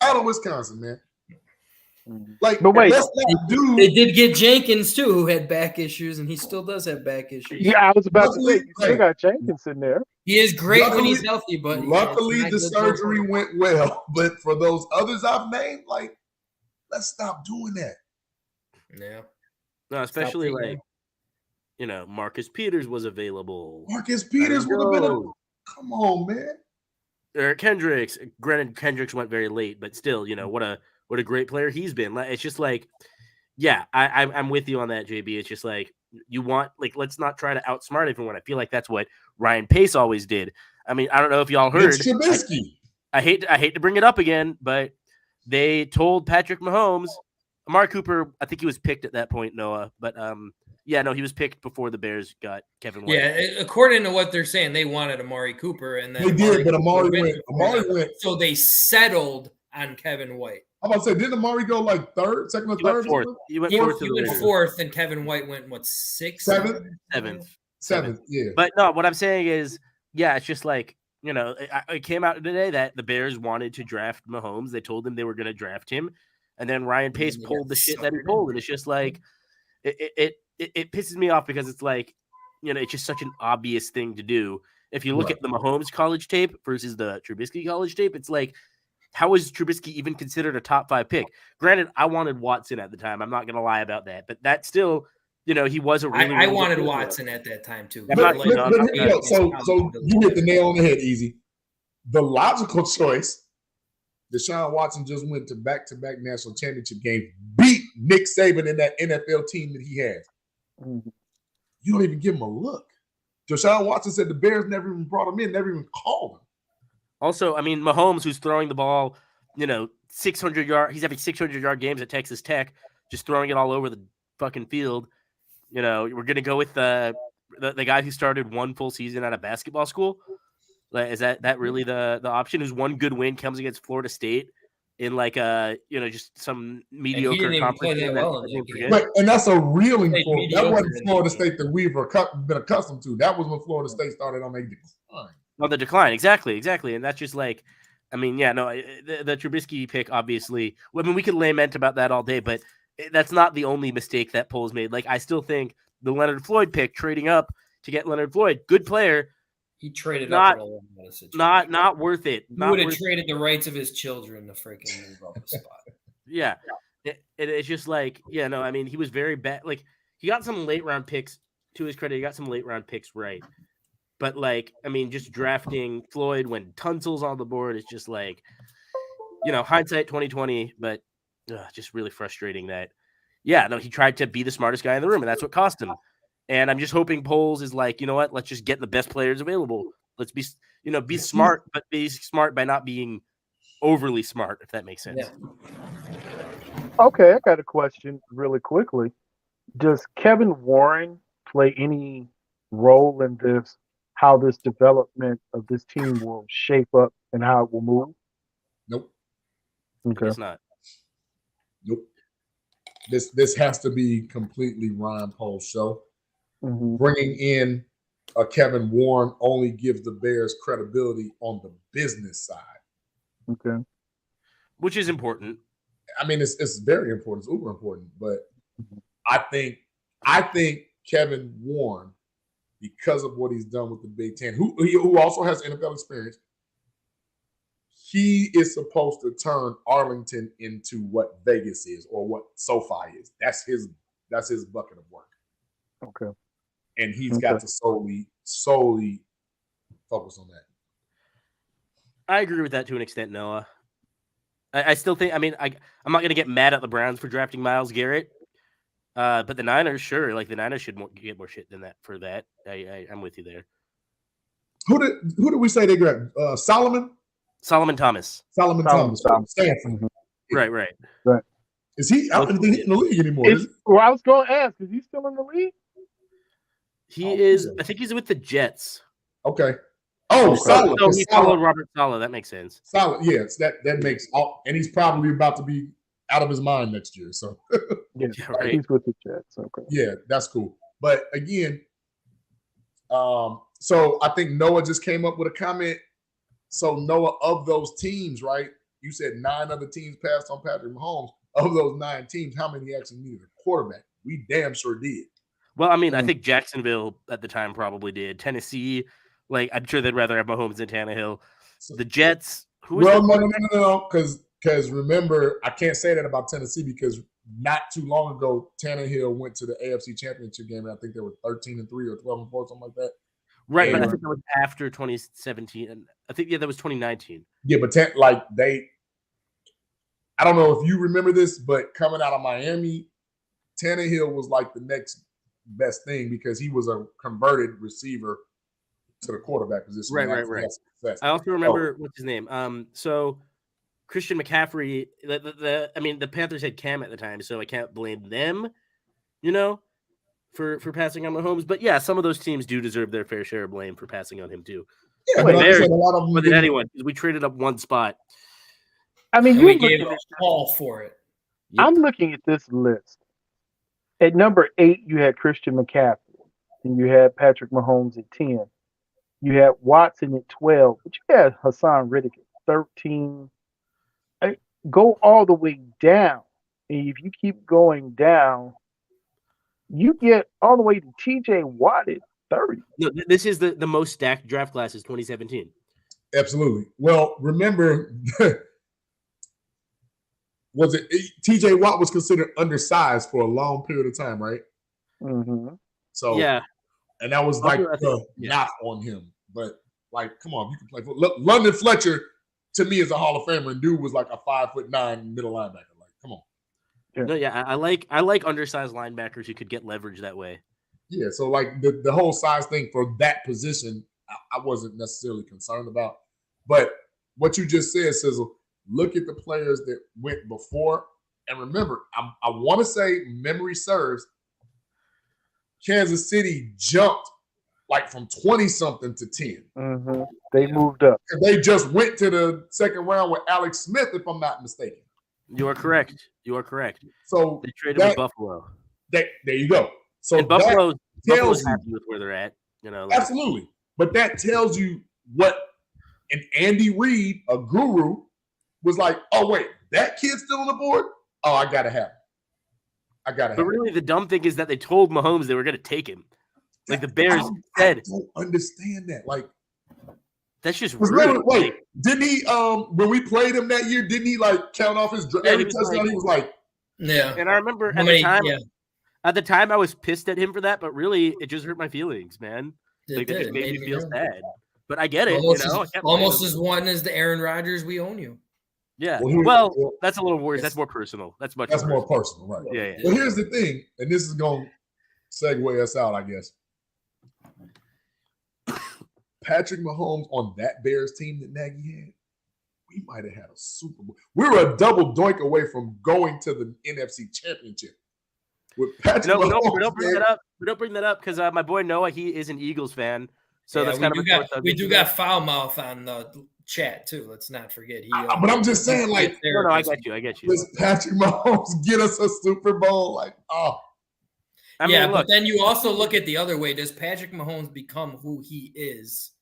out of Wisconsin, man. Like, but wait, let's not do. They did get Jenkins too, who had back issues, and he still does have back issues. Yeah, I was about to say, you still got Jenkins in there. He is great when he's healthy, but luckily the surgery went well. But for those others I've named, like, let's stop doing that. Yeah. No, especially like, Marcus Peters was available. Marcus Peters would have been come on, man. Eric Kendricks. Granted, Kendricks went very late, but still, what a great player he's been. It's just like, yeah, I'm with you on that, JB. It's just like you want, like, let's not try to outsmart everyone. I feel like that's what Ryan Pace always did. I mean, I don't know if y'all heard. It's Trubisky. I hate to bring it up again, but they told Patrick Mahomes. Amari Cooper, I think he was picked at that point, Noah. But, he was picked before the Bears got Kevin White. Yeah, according to what they're saying, they wanted Amari Cooper. And then they did, but Amari went. So they settled on Kevin White. I'm about to say, didn't Amari go like second or third? He went fourth, and Kevin White went, sixth? Seventh, yeah. But no, what I'm saying is, yeah, it's just like, it came out today that the Bears wanted to draft Mahomes. They told him they were going to draft him. And then Ryan Pace pulled the shit that he pulled. And it's just like, it pisses me off because it's like, it's just such an obvious thing to do. If you look at the Mahomes college tape versus the Trubisky college tape, it's like, how was Trubisky even considered a top 5 pick? Granted, I wanted Watson at the time. I'm not going to lie about that, but that still, he was a really. I really wanted good Watson at that time too. But here you go. So you hit the nail on the head, Easy. The logical choice. Deshaun Watson just went to back-to-back national championship games, beat Nick Saban in that NFL team that he has. Mhm. You don't even give him a look. Deshaun Watson said the Bears never even brought him in, never even called him. Also, I mean, Mahomes, who's throwing the ball, 600 yard. He's having 600-yard games at Texas Tech, just throwing it all over the fucking field. We're gonna go with the guy who started one full season at a basketball school. Is that really the option? Who's one good win comes against Florida State in just some mediocre conference play that well in that game. Right, and that's a reeling for that wasn't mediocre Florida State that we've been accustomed to. That was when Florida State started on their decline. On the decline, exactly, and that's just the Trubisky pick, obviously. I mean, we could lament about that all day, but that's not the only mistake that Poles made. Like, I still think the Leonard Floyd pick, trading up to get Leonard Floyd, good player. He traded up in a lot of situations. Not worth it. He would have traded the rights of his children to freaking move up a spot. Yeah. It's just I mean, he was very bad. Like, he got some late round picks, to his credit. He got some late round picks right. But, I mean, just drafting Floyd when Tunsil's on the board is just hindsight 2020, but just really frustrating that, he tried to be the smartest guy in the room, and that's what cost him. And I'm just hoping Poles is you know what? Let's just get the best players available. Let's be, be smart, but be smart by not being overly smart, if that makes sense. Yeah. Okay, I got a question really quickly. Does Kevin Warren play any role in this, how this development of this team will shape up and how it will move? Nope. Okay. It's not. Nope. This has to be completely Ryan Poles' show. Mm-hmm. Bringing in a Kevin Warren only gives the Bears credibility on the business side. Okay. Which is important. I mean, it's very important. It's uber important. But I think Kevin Warren, because of what he's done with the Big Ten, who also has NFL experience, he is supposed to turn Arlington into what Vegas is or what SoFi is. That's his bucket of work. Okay. And he's got to solely focus on that. I agree with that to an extent, Noah. I still think, I'm not going to get mad at the Browns for drafting Myles Garrett. But the Niners, sure. The Niners should get more shit than that for that. I'm with you there. Who did we say they grabbed? Solomon Thomas. Solomon Thomas. Stanford. Mm-hmm. Right. Is he out in the league anymore? Well, I was going to ask, is he still in the league? He is. I think he's with the Jets. Okay. Oh, Solid. So he followed Robert Saleh. That makes sense. Solid. Yes, that makes all. And he's probably about to be out of his mind next year. So yeah, right. He's with the Jets. Okay. Yeah, that's cool. But again, so I think Noah just came up with a comment. So Noah, of those teams, right? You said 9 other teams passed on Patrick Mahomes. Of those 9 teams, how many actually needed a quarterback? We damn sure did. Well, I mean, I think Jacksonville at the time probably did. Tennessee, I'm sure they'd rather have Mahomes than Tannehill. The Jets, no, because remember, I can't say that about Tennessee because not too long ago, Tannehill went to the AFC Championship game, and I think they were 13-3 or 12-4, something like that. Right, but I think that was after 2017, and I think that was 2019. Yeah, but I don't know if you remember this, but coming out of Miami, Tannehill was the next best thing because he was a converted receiver to the quarterback position. Right. I also remember what's his name. So Christian McCaffrey. The Panthers had Cam at the time, so I can't blame them, for passing on Mahomes. But yeah, some of those teams do deserve their fair share of blame for passing on him too. Yeah, but a lot of them than anyone. We traded up one spot. I mean, we gave a call for it. Yep. I'm looking at this list. At number 8, you had Christian McCaffrey, and you had Patrick Mahomes at 10. You had Watson at 12, but you had Hassan Reddick at 13. Go all the way down, and if you keep going down, you get all the way to T.J. Watt at 30. No, this is the most stacked draft class is 2017. Absolutely. Well, remember, was it TJ Watt was considered undersized for a long period of time, right? Mm-hmm. So Yeah. And that was like the knock on him. But like, come on, you can play for London Fletcher. To me, is a Hall of Famer, and dude was like a 5'9" middle linebacker. Like, come on. Yeah. No, yeah, I like undersized linebackers who could get leverage that way. Yeah, so like the whole size thing for that position, I wasn't necessarily concerned about. But what you just said, Sizzle, look at the players that went before, and remember, I want to say memory serves. Kansas City jumped like from 20-something to 10. Mm-hmm. They moved up. And they just went to the second round with Alex Smith, if I'm not mistaken. You are correct. So they traded with Buffalo. There you go. So and Buffalo's happy with where they're at. Absolutely. But that tells you what an Andy Reid, a guru, was like, oh, wait, that kid's still on the board? Oh, I got to have him. But really, the dumb thing is that they told Mahomes they were going to take him. Like the Bears said. I don't understand that. Like, that's just rude. Wait, didn't he? When we played him that year, didn't he like count off his every touchdown? He was like, yeah. And I remember at the time, I was pissed at him for that, but really, it just hurt my feelings, man. Like it just made me feel sad. But I get it. Almost as one as the Aaron Rodgers, we own you. Yeah. Well, that's a little worse. That's more personal. That's more personal, right? Yeah. But here's the thing, and this is going to segue us out, I guess. Patrick Mahomes on that Bears team that Nagy had, we might have had a Super Bowl. We were a double doink away from going to the NFC Championship. With Patrick Mahomes. Don't bring that up because my boy Noah, he is an Eagles fan. So that's we do got foul mouth on the chat too. Let's not forget. But I'm just saying, like, no, I get you. Does Patrick Mahomes get us a Super Bowl? Like, I mean, but then you also look at the other way. Does Patrick Mahomes become who he is?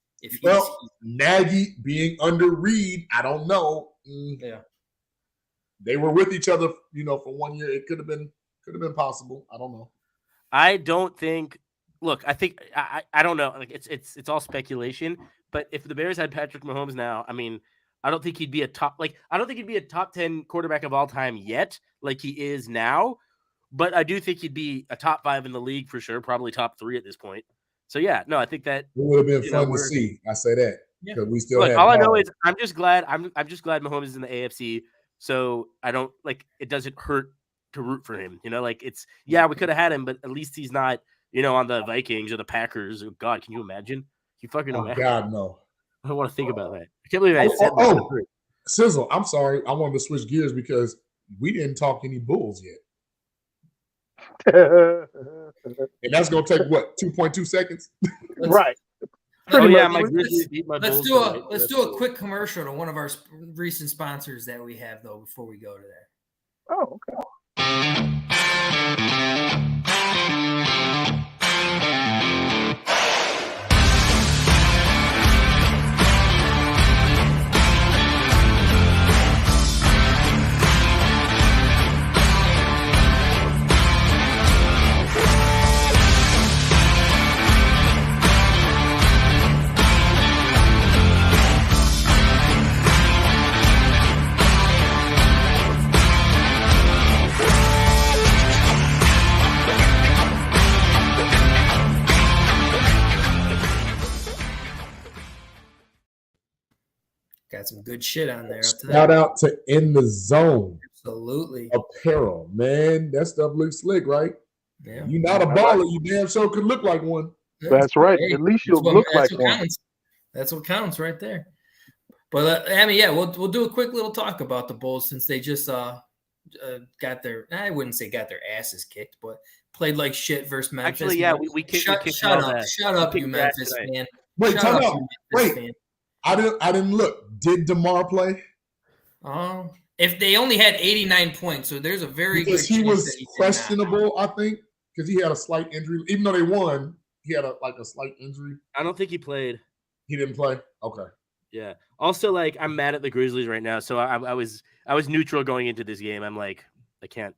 Nagy being under Reid, I don't know. Yeah, they were with each other, for 1 year. It could have been possible. I don't know. I don't think. Look, I think I don't know. Like it's all speculation. But if the Bears had Patrick Mahomes now, I mean, I don't think he'd be a top 10 quarterback of all time yet, like he is now. But I do think he'd be a top 5 in the league for sure, probably top 3 at this point. So yeah, no, I think that it would have been fun to see. I say that because we still. Look, all I know is I'm just glad Mahomes is in the AFC, so I don't it doesn't hurt to root for him. We could have had him, but at least he's not. On the Vikings or the Packers. Oh, God, can you imagine? You fucking imagine? God, no. I don't want to think about that. I can't believe I said that. Sizzle, I'm sorry. I wanted to switch gears because we didn't talk any Bulls yet. And that's going to take, 2.2 seconds? Right. Let's do a quick commercial to one of our recent sponsors that we have, though, before we go to that. Oh, okay. Got some good shit on there. Shout out to In the Zone. Absolutely. Apparel, man. That stuff looks slick, right? Yeah. You're not a baller. You damn sure could look like one. That's right. At least you'll look like one. Counts. That's what counts right there. But we'll do a quick little talk about the Bulls since they just got their. I wouldn't say got their asses kicked, but played like shit versus Memphis. Actually, yeah, we kicked. Shut up, you Memphis fan. Wait, time out. Wait. I didn't look. Did DeMar play? If they only had 89 points, so there's a very because good he was that he questionable, I think, because he had a slight injury. Even though they won, he had a slight injury. I don't think he played. He didn't play? Okay. Yeah. Also, I'm mad at the Grizzlies right now. So I was neutral going into this game. I'm like, I can't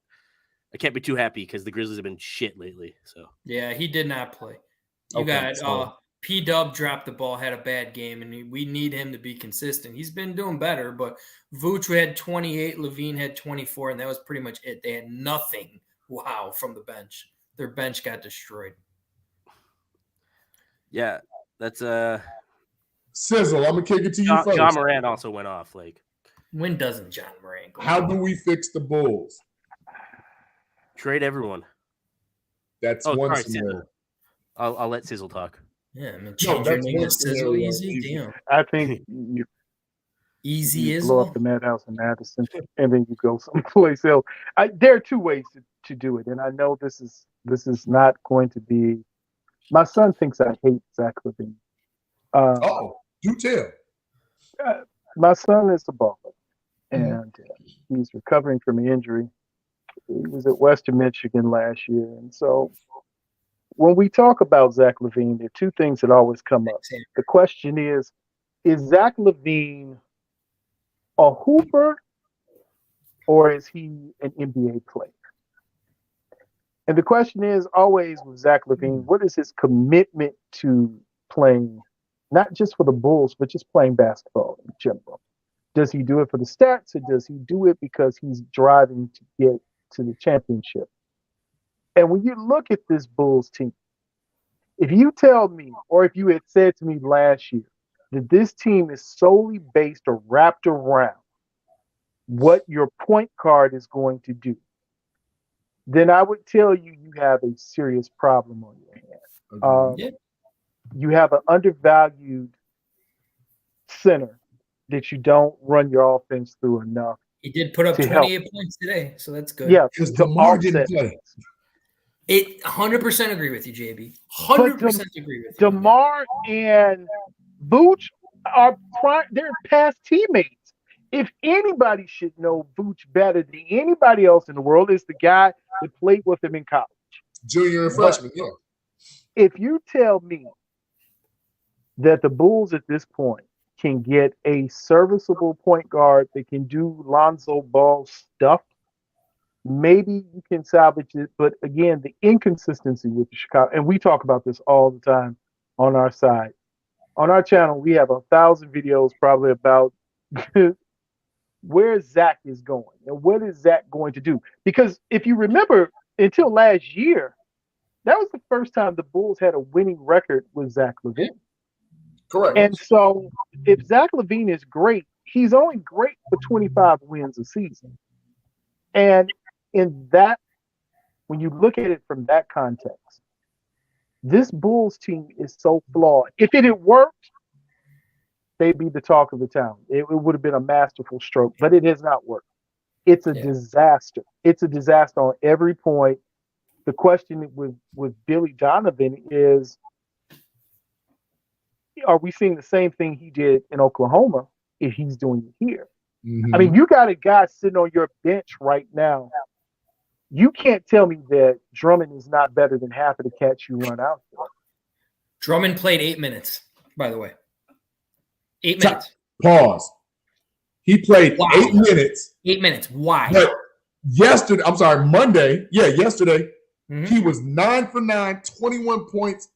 be too happy because the Grizzlies have been shit lately. So yeah, he did not play. You got P-Dub dropped the ball, had a bad game, and we need him to be consistent. He's been doing better, but Vooch had 28, Levine had 24, and that was pretty much it. They had nothing, from the bench. Their bench got destroyed. Yeah, that's Sizzle, I'm going to kick it to you first. John Moran also went off. Like, when doesn't John Moran go How off? do we fix the Bulls? trade everyone. That's one sorry, scenario. I'll let Sizzle talk. Yeah, I mean, change your name to Sizzle easy. Damn. I think you blow up the madhouse in Madison, and then you go someplace else. There are two ways to do it, and I know this is not going to be. My son thinks I hate Zach LaVine. Do tell. My son is a baller, and he's recovering from an injury. He was at Western Michigan last year, and so when we talk about Zach LaVine, there are two things that always come up. The question is Zach LaVine a hooper, or is he an NBA player? And the question is always with Zach LaVine, what is his commitment to playing, not just for the Bulls, but just playing basketball in general? Does he do it for the stats, or does he do it because he's driving to get to the championship? And when you look at this Bulls team, if you tell me, or if you had said to me last year, that this team is solely based or wrapped around what your point guard is going to do, then I would tell you have a serious problem on your hands. You have an undervalued center that you don't run your offense through enough. He did put up 28 points today, so that's good. Yeah, because DeMar didn't play. 100% agree with you, JB. 100% agree with you. DeMar and Vooch they're past teammates. If anybody should know Vooch better than anybody else in the world, it's the guy that played with him in college. Junior and freshman, yeah. If you tell me that the Bulls at this point can get a serviceable point guard that can do Lonzo Ball stuff, maybe you can salvage it. But again, the inconsistency with the Chicago, and we talk about this all the time on our side. On our channel, we have 1,000 videos probably about where Zach is going and what is Zach going to do. Because if you remember, until last year, that was the first time the Bulls had a winning record with Zach LaVine. Correct. And so if Zach LaVine is great, he's only great for 25 wins a season. And in that, when you look at it from that context, this Bulls team is so flawed. If it had worked, they'd be the talk of the town. It would have been a masterful stroke, but it has not worked. It's a disaster. It's a disaster on every point. The question with Billy Donovan is, are we seeing the same thing he did in Oklahoma if he's doing it here? Mm-hmm. I mean, you got a guy sitting on your bench right now. You can't tell me that Drummond is not better than half of the cats you run out there. Drummond played 8 minutes, by the way. 8 minutes. Pause. He played 8 minutes. 8 minutes. Why? But Monday, yesterday, he was 9 for 9, 21 points,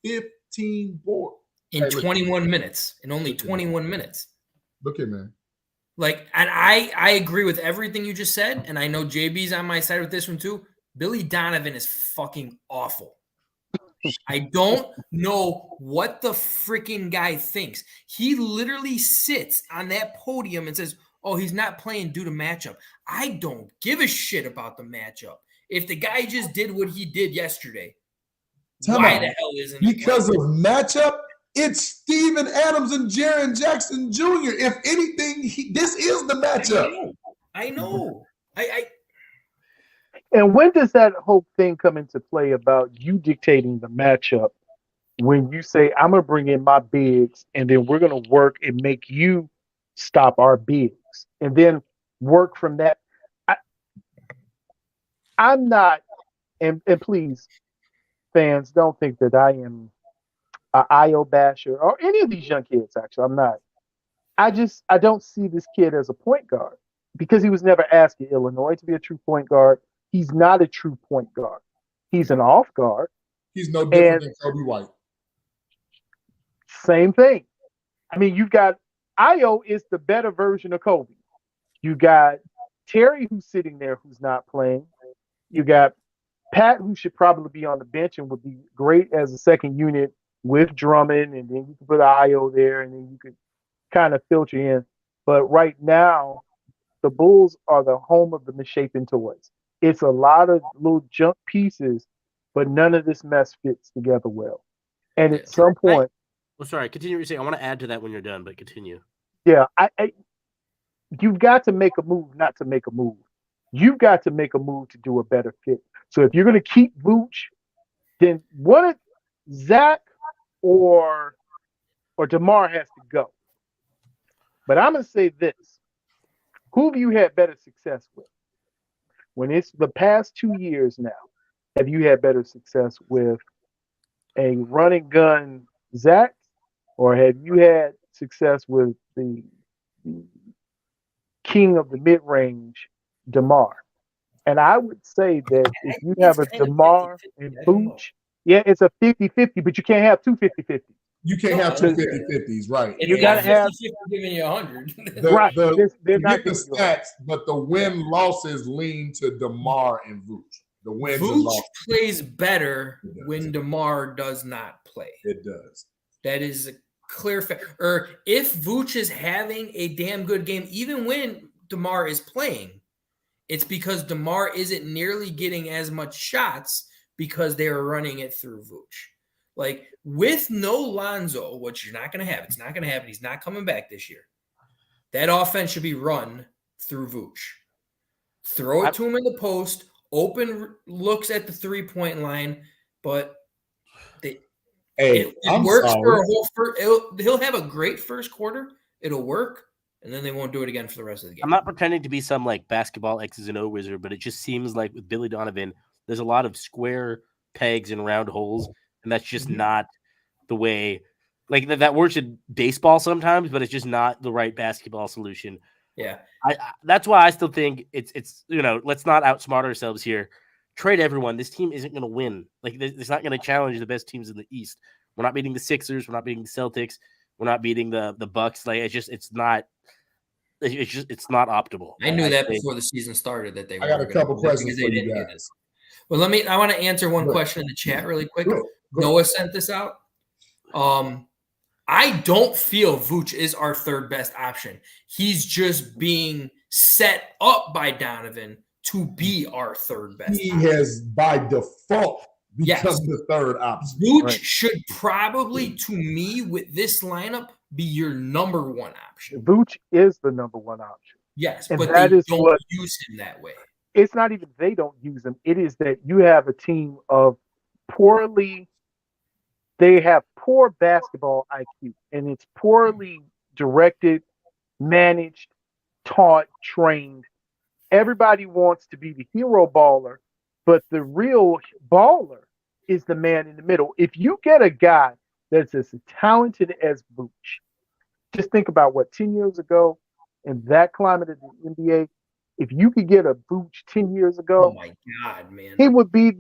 15 boards. In 21 minutes. In only 21 minutes. Look here, man. And I agree with everything you just said, and I know JB's on my side with this one too. Billy Donovan is fucking awful. I don't know what the freaking guy thinks. He literally sits on that podium and says, oh, he's not playing due to matchup. I don't give a shit about the matchup. If the guy just did what he did yesterday, why the hell isn't he? Because of matchup? It's Steven Adams and Jaren Jackson Jr. If anything, this is the matchup. I know. And when does that whole thing come into play about you dictating the matchup? When you say, I'm going to bring in my bigs, and then we're going to work and make you stop our bigs, and then work from that. I'm not, and please, fans, don't think that I am an IO basher or any of these young kids. Actually, I'm not. I don't see this kid as a point guard because he was never asked at Illinois to be a true point guard. He's not a true point guard. He's an off guard. He's no different than Kobe White. Same thing. I mean, you've got Io is the better version of Kobe. You got Terry who's sitting there who's not playing. You got Pat who should probably be on the bench and would be great as a second unit with Drummond, and then you can put Io there, and then you could kind of filter in. But right now, the Bulls are the home of the misshapen toys. It's a lot of little junk pieces, but none of this mess fits together well. And at some point, sorry, continue what you're saying. I want to add to that when you're done, but continue. yeah, you've got to make a move, not to make a move. You've got to make a move to do a better fit. So if you're going to keep Vooch, then one of Zach or DeMar has to go. But I'm going to say this. Who have you had better success with? When it's the past 2 years now, have you had better success with a running gun Zach, or have you had success with the king of the mid-range, DeMar? And I would say that if you have a DeMar and Vooch, yeah, it's a 50-50, but you can't have two 50-50s. You can't have two 50-50s, right? You got to have 50 giving you 100. Right. They're not the stats, but the win losses lean to DeMar and Vooch. The wins and Vooch losses plays better when DeMar does not play. It does. That is a clear fact. Or if Vooch is having a damn good game, even when DeMar is playing, it's because DeMar isn't nearly getting as much shots because they are running it through Vooch. Like, with no Lonzo, which you're not going to have, it's not going to happen. He's not coming back this year. That offense should be run through Vooch. Throw it to him in the post, open looks at the three-point line, but it works for a whole he'll have a great first quarter. It'll work, and then they won't do it again for the rest of the game. I'm not pretending to be some like basketball X's and O wizard, but it just seems like with Billy Donovan, there's a lot of square pegs and round holes. And that's just not the way, like that works in baseball sometimes, but it's just not the right basketball solution. Yeah. That's why I still think it's let's not outsmart ourselves here. Trade everyone. This team isn't going to win. Like, it's not going to challenge the best teams in the East. We're not beating the Sixers. We're not beating the Celtics. We're not beating the Bucks. Like, it's not optimal. I knew that before the season started that they were. I got a couple questions for you guys. Well, I want to answer one question in the chat really quick. Noah sent this out. I don't feel Vooch is our third best option. He's just being set up by Donovan to be our third best option. Has by default become the third option. Vooch should probably, to me, with this lineup, be your number one option. Vooch is the number one option. Yes, and but they don't use him that way. It's not even they don't use him. It is that you have a team of they have poor basketball IQ, and it's poorly directed, managed, taught, trained. Everybody wants to be the hero baller, but the real baller is the man in the middle. If you get a guy that's as talented as Vooch, just think about 10 years ago in that climate of the NBA, if you could get a Vooch 10 years ago, oh my God, man, he would be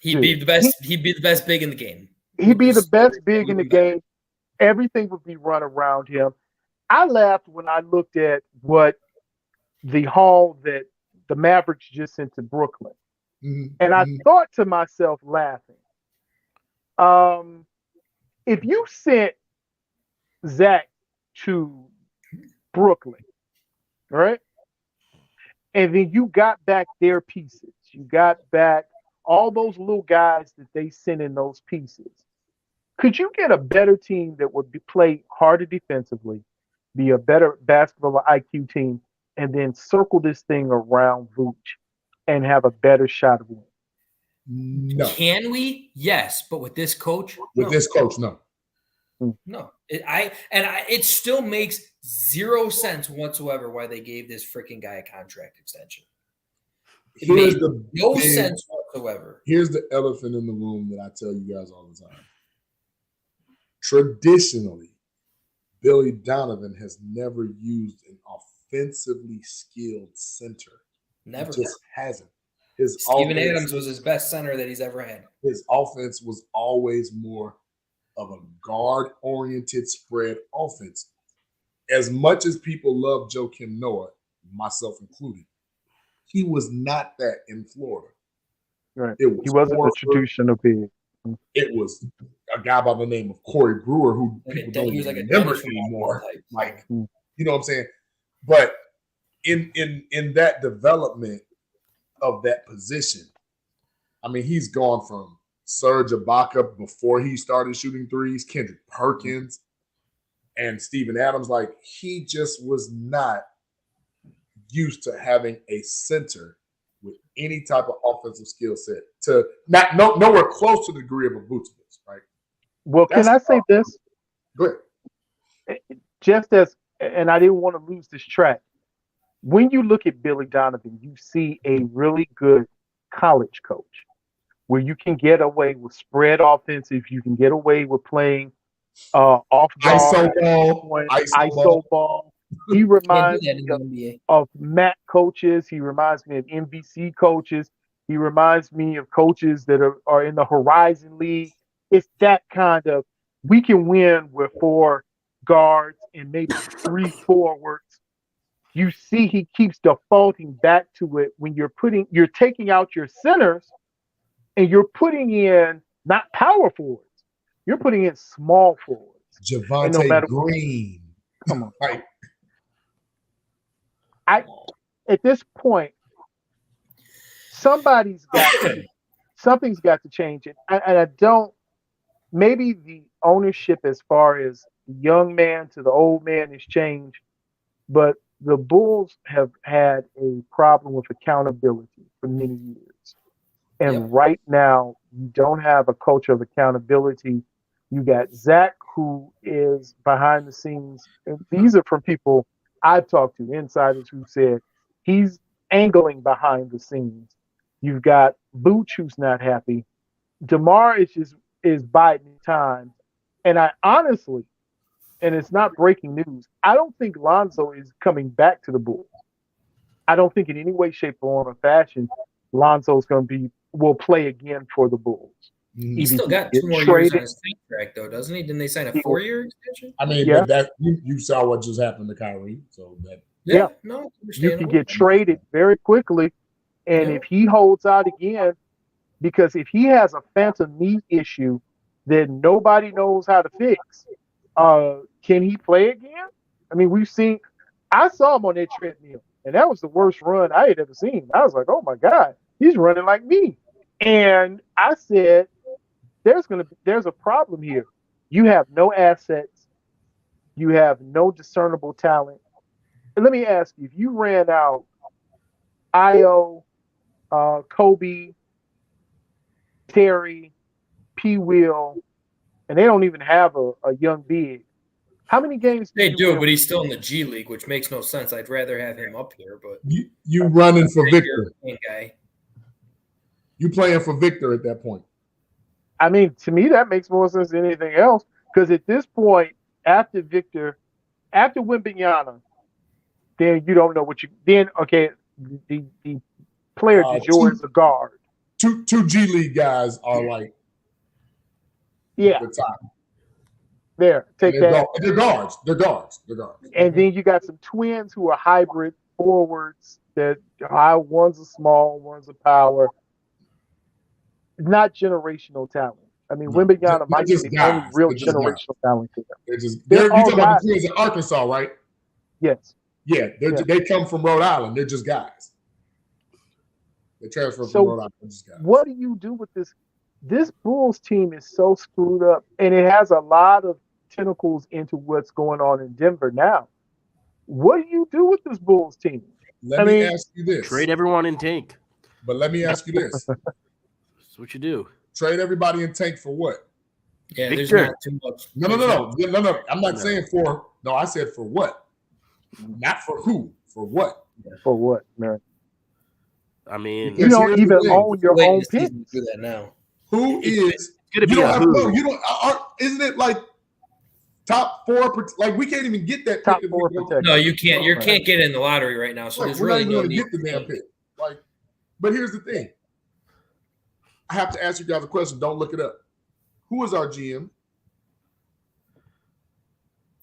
He'd be the best. He'd be the best big in the game. He'd be the best big in the game. Everything would be run around him. I laughed when I looked at what the haul that the Mavericks just sent to Brooklyn, and I thought to myself, laughing, if you sent Zach to Brooklyn, right, and then you got back their pieces, you got back all those little guys that they sent in those pieces, could you get a better team that would play harder defensively, be a better basketball IQ team, and then circle this thing around Vooch and have a better shot of winning? No. Can we? Yes, but with this coach? This coach, no. No. It still makes zero sense whatsoever why they gave this freaking guy a contract extension. It made no sense whatsoever. Here's the elephant in the room that I tell you guys all the time. Traditionally, Billy Donovan has never used an offensively skilled center. Never. He just hasn't. Steven Adams was his best center that he's ever had. His offense was always more of a guard-oriented spread offense. As much as people love Joakim Noah, myself included, he was not that in Florida. Right. It was He wasn't the Horford. traditional big. It was a guy by the name of Corey Brewer, who Like people a- don't he was even like a remember Dennis anymore. type. Like, Mm. you know what I'm saying? But in that development of that position, I mean, he's gone from Serge Ibaka before he started shooting threes, Kendrick Perkins, and Steven Adams. Like, he just was not used to having a center with any type of offensive skill set to nowhere close to the degree of a Vucevic, right? Well, can I say this? Go ahead. Just as, and I didn't want to lose this track. When you look at Billy Donovan, you see a really good college coach where you can get away with spread offensive. You can get away with playing off guard, ISO ball. He reminds Can't do that me in the NBA. of MAC coaches. He reminds me of NBC coaches. He reminds me of coaches that are in the Horizon League. It's that kind of, we can win with 4 guards and maybe 3 forwards. You see he keeps defaulting back to it when you're taking out your centers and you're putting in not power forwards. You're putting in small forwards. Javonte Green. Come on. Right. At this point, something's got to change it. And I don't, maybe the ownership as far as the young man to the old man has changed, but the Bulls have had a problem with accountability for many years. And right now, you don't have a culture of accountability. You got Zach, who is behind the scenes. And these are from people I've talked to, insiders who said he's angling behind the scenes. You've got Booch, who's not happy. DeMar is biding time. And I honestly, and it's not breaking news, I don't think Lonzo is coming back to the Bulls. I don't think in any way, shape, form, or fashion Lonzo's will play again for the Bulls. He's still got 2 more years on his contract, though, doesn't he? Didn't they sign a 4-year extension? I mean, but that you saw what just happened to Kyrie, so that no, you can get traded very quickly, and if he holds out again, because if he has a phantom knee issue that nobody knows how to fix, can he play again? I mean, I saw him on that treadmill, and that was the worst run I had ever seen. I was like, oh my God, he's running like me. And I said, there's a problem here. You have no assets. You have no discernible talent. And let me ask you, if you ran out Io, Kobe, Terry, P. Will, and they don't even have a young big, how many games they do, but he's still in the G League, which makes no sense. I'd rather have him up here, but you running for Victor. Guy. You playing for Victor at that point. I mean, to me, that makes more sense than anything else. Because at this point, after Wembanyama, then you don't know what you. Then the player du jour is a guard. Two G League guys are like the top. There, take that. They're guards. And then you got some twins who are hybrid forwards. That one's a small, one's a power. Not generational talent. I mean, Wembanyama might be the only real generational talent here. You're talking about the twins in Arkansas, right? Yes. Yeah, they come from Rhode Island. They're just guys. They transfer from Rhode Island. They're just guys. What do you do with this? This Bulls team is so screwed up, and it has a lot of tentacles into what's going on in Denver now. What do you do with this Bulls team? Let me ask you this. Trade everyone in tank. But let me ask you this. That's what you do. Trade everybody in tank for what? Yeah, Victor. There's not too much. No. I'm not saying for. No, I said for what? Not for who. For what? For what, man? I mean, you don't even own your own picks. Do that now. Who is going to be a who? You don't. Isn't it like top 4? Like we can't even get that top 4 protection. No, you can't. You can't get in the lottery right now. So there's really no need to get the damn pick. Like, but here's the thing. I have to ask you guys a question. Don't look it up. Who is our GM?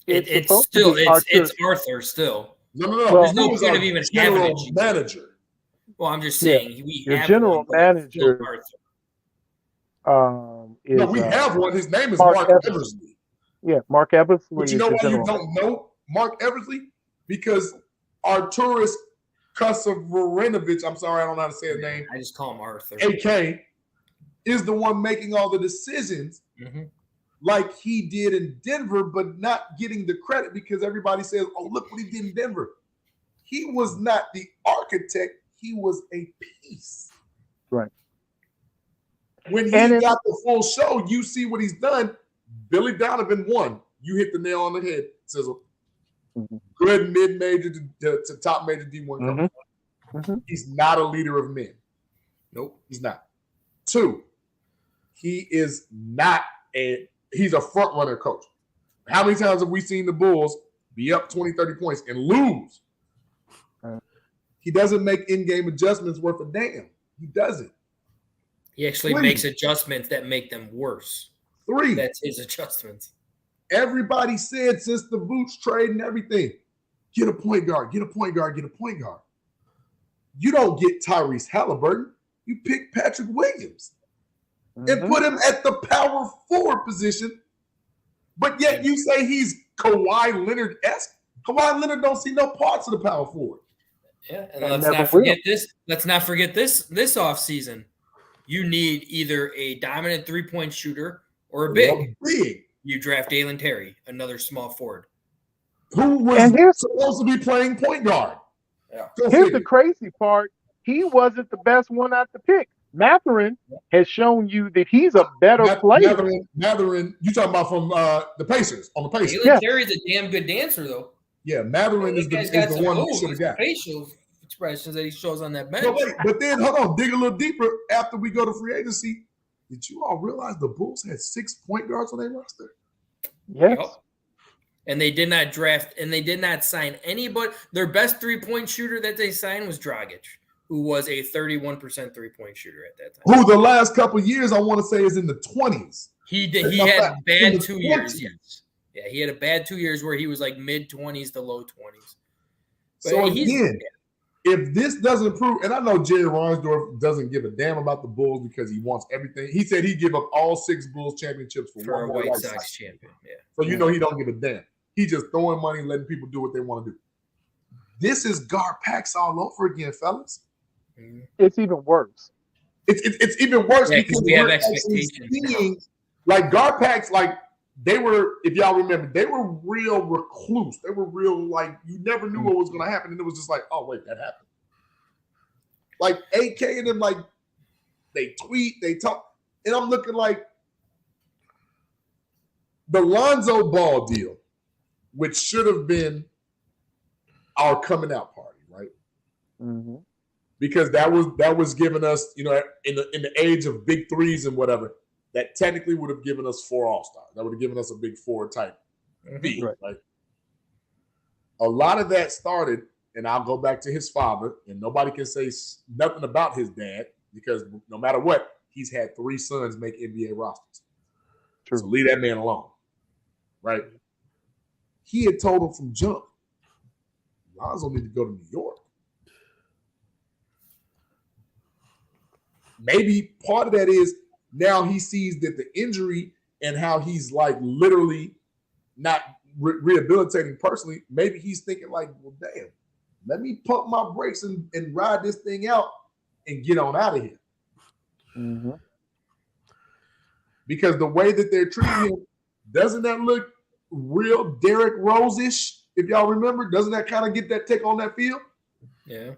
It's supposed to still be it's Artur. Arthur still. No. Well, There's no Who is point our of even having general it. manager? Well, I'm just Yeah. saying we Your have general one, but it's still manager Arthur. is No, we have one. His name is Mark Mark Eversley. Eversley. Yeah, Mark Eversley But is you know the why you general. don't know Mark Eversley? Because Arturas Kasavarinovich, I'm sorry, I don't know how to say his name, I just call him Arthur. AK, is the one making all the decisions like he did in Denver, but not getting the credit because everybody says, oh, look what he did in Denver. He was not the architect. He was a piece. Right. When he got the full show, you see what he's done. Billy Donovan won. You hit the nail on the head, Sizzle. Good mid-major to top major D1 coach. He's not a leader of men. Nope, he's not. 2, he is not he's a front runner coach. How many times have we seen the Bulls be up 20, 30 points and lose? He doesn't make in-game adjustments worth a damn. He doesn't. He actually makes adjustments that make them worse. 3. That's his adjustments. Everybody said since the Boots trade and everything, get a point guard, get a point guard, get a point guard. You don't get Tyrese Halliburton. You pick Patrick Williams and put him at the power forward position. But yet you say he's Kawhi Leonard-esque. Kawhi Leonard don't see no parts of the power forward. Yeah, and let's not forget this. Let's not forget this offseason. You need either a dominant three-point shooter or a big. You draft Dalen Terry, another small forward. Who was supposed to be playing point guard. Yeah. Here's the crazy part. He wasn't the best one at the pick. Mathurin has shown you that he's a better player. Mathurin, you talking about from the Pacers, on the Pacers. Dalen Terry's a damn good dancer, though. Yeah, Mathurin is the one who should have got. Facial expressions that he shows on that bench. But then, hold on, dig a little deeper. After we go to free agency, did you all realize the Bulls had 6 point guards on their roster? Yes. Yep. And they did not draft, and they did not sign anybody. Their best three-point shooter that they signed was Dragic, who was a 31% three-point shooter at that time. Who the last couple of years, I want to say, is in the 20s. He had bad 2 years, yes. Yeah, he had a bad 2 years where he was like mid-20s to low 20s. But so again, if this doesn't prove, and I know Jerry Reinsdorf doesn't give a damn about the Bulls because he wants everything. He said he'd give up all 6 Bulls championships for a White Sox champion. Yeah. So you know he don't give a damn. He's just throwing money and letting people do what they want to do. This is Garpax all over again, fellas. It's even worse. It's even worse because we have expectations. Like Garpax, like they were, if y'all remember, they were real recluse. They were real, like you never knew what was going to happen, and it was just like, oh wait, that happened. Like AK and them, like they tweet, they talk, and I'm looking like the Lonzo Ball deal, which should have been our coming out party, right? Because that was giving us, you know, in the age of big threes and whatever, that technically would have given us 4 All-Stars. That would have given us a big 4 type B, right? A lot of that started, and I'll go back to his father, and nobody can say nothing about his dad because no matter what, he's had 3 sons make NBA rosters. True. So leave that man alone, right? He had told him from jump, Lonzo need to go to New York. Maybe part of that is now he sees that the injury and how he's like literally not rehabilitating personally. Maybe he's thinking like, well, damn, let me pump my brakes and ride this thing out and get on out of here. Because the way that they're treating him, doesn't that look real Derrick Rose-ish? If y'all remember, doesn't that kind of get that take on that field? Yeah.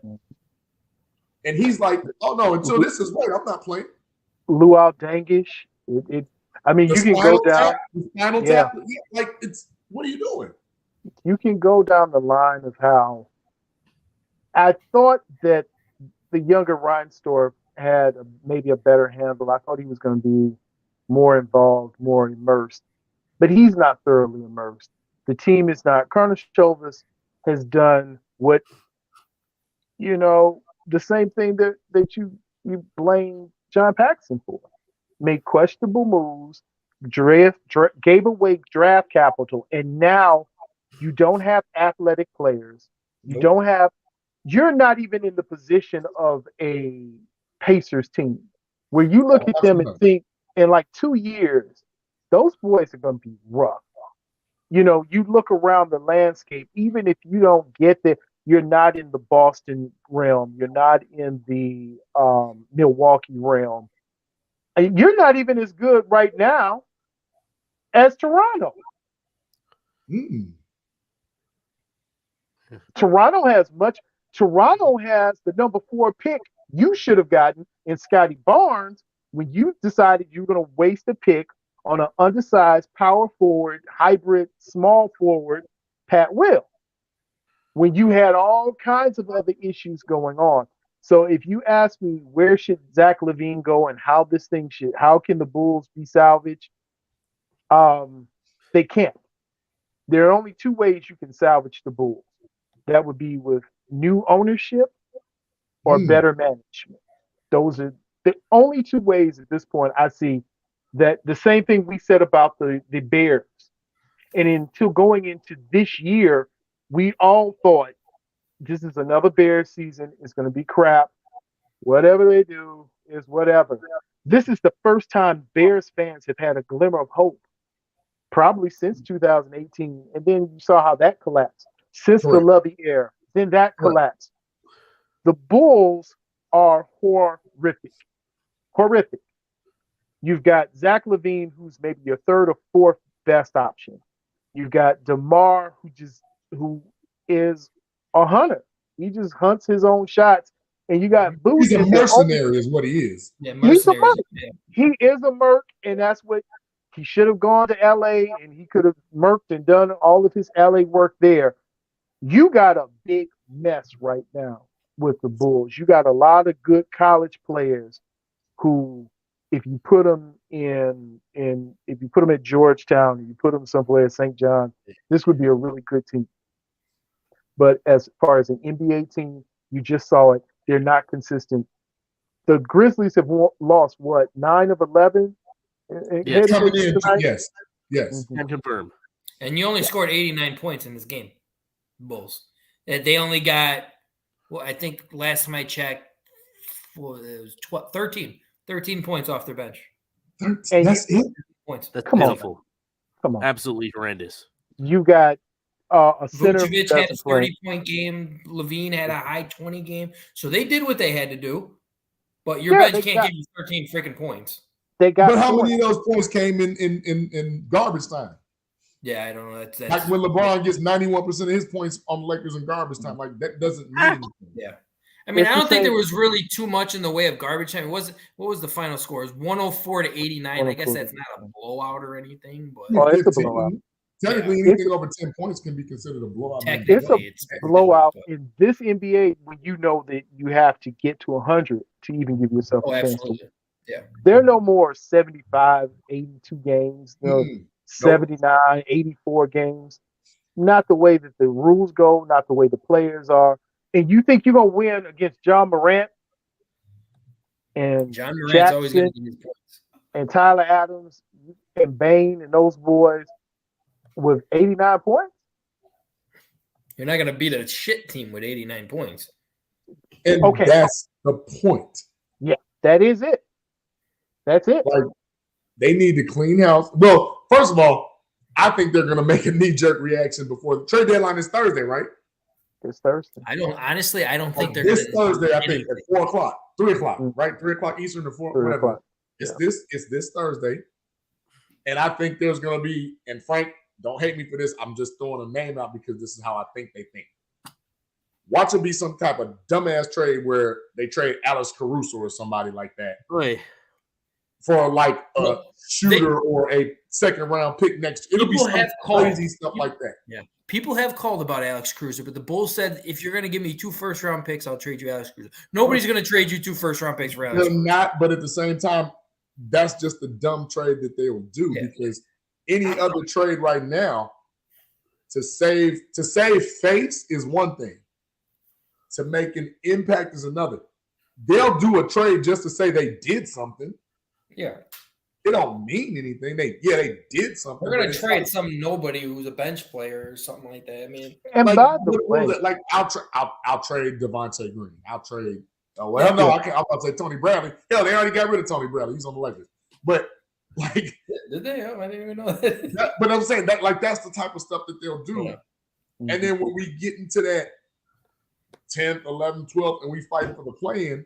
And he's like, oh no, until this is right, I'm not playing. Luau Dangish. I mean, you can go down. Spinal tap. Like, it's, what are you doing? You can go down the line of how I thought that the younger Reinsdorf had maybe a better handle. I thought he was going to be more involved, more immersed. But he's not thoroughly immersed. The team is not. Karnisovas has done what, you know, the same thing that you blame John Paxson for. Made questionable moves, gave away draft capital, and now You don't have athletic players. Nope. You're not even in the position of a Pacers team where you look at them and think in like 2 years, those boys are going to be rough. You know, you look around the landscape, even if you don't get there, you're not in the Boston realm. You're not in the Milwaukee realm. And you're not even as good right now as Toronto. Toronto has the number 4 pick you should have gotten in Scotty Barnes when you decided you were going to waste a pick on an undersized power forward, hybrid small forward, Pat Will, when you had all kinds of other issues going on. So if you ask me where should Zach LaVine go and how can the Bulls be salvaged? They can't. There are only 2 ways you can salvage the Bulls. That would be with new ownership or better management. Those are the only 2 ways at this point I see that the same thing we said about the Bears. And until going into this year, we all thought this is another Bears season. It's going to be crap. Whatever they do is whatever. This is the first time Bears fans have had a glimmer of hope, probably since 2018. And then you saw how that collapsed. Since the Lovey era, then that collapsed. The Bulls are horrific. Horrific. You've got Zach LaVine, who's maybe your 3rd or 4th best option. You've got DeMar, who is a hunter. He just hunts his own shots. And you got Boots. He's a mercenary, is what he is. Yeah, he's a merc. He is a merc, and that's what he should have gone to LA, and he could have merked and done all of his LA work there. You got a big mess right now with the Bulls. You got a lot of good college players who, if you put them if you put them at Georgetown, you put them someplace St. John, this would be a really good team. But as far as an NBA team, you just saw it. They're not consistent. The Grizzlies have lost, 9 of 11? Yes. Coming in, yes. Can confirm. And you only scored 89 points in this game, Bulls. They only got, I think last time I checked, it was 13 points off their bench. That's it? Points. That's pitiful. Come on. Absolutely horrendous. You got a center. Vucevic had a 30-point game. LaVine had a high 20 game. So they did what they had to do. But your bench can't give you 13 freaking points. But how many of those points came in garbage time? Yeah, I don't know. That's like when LeBron gets 91% of his points on the Lakers in garbage time. Like that doesn't mean anything. Yeah. I mean, I don't think there was really too much in the way of garbage time. What was the final score? It was 104 to 89. I guess that's not a blowout or anything, but it's a blowout. Technically, anything over 10 points can be considered a blowout. It's a blowout in this NBA when you know that you have to get to 100 to even give yourself a chance. Absolutely. Yeah. There are no more 75, 82 games, 79, 84 games. Not the way that the rules go, not the way the players are. And you think you're going to win against John Morant and John Morant's always going to get his points. And Tyler Adams and Bane and those boys with 89 points? You're not going to beat a shit team with 89 points. And that's the point. Yeah, that is it. That's it. Like, they need to clean house. Well, first of all, I think they're going to make a knee-jerk reaction before the trade deadline is Thursday, right? It's Thursday. I don't think they're this Thursday. I think at 4 o'clock, 3 o'clock, right? 3 o'clock Eastern to 4, whatever. It's this Thursday, and I think there's going to be. And Frank, don't hate me for this. I'm just throwing a name out because this is how I think they think. Watch it be some type of dumbass trade where they trade Alex Caruso or somebody like that for like a shooter or a second-round pick next. It'll be some crazy stuff like that. Yeah. People have called about Alex Caruso, but the Bulls said, if you're going to give me 2 first-round picks, I'll trade you Alex Caruso. Nobody's going to trade you 2 first-round picks for Alex Caruso. Not, but at the same time, that's just the dumb trade that they will do because any other trade right now to save face is one thing. To make an impact is another. They'll do a trade just to say they did something. Yeah. it don't mean anything. They did something. They're gonna but it's trade like, some nobody who's a bench player or something like that. I mean, And like, by the what was way, it? Like I'll trade Devontae Green. I'll trade. Oh well, no, I can't. I'm about to say Tony Bradley. Hell, they already got rid of Tony Bradley. He's on the Lakers. But like, did they? Oh, I didn't even know that. but I'm saying that like that's the type of stuff that they'll do. Yeah. And then when we get into that 10th, 11th, 12th, and we fight for the play-in,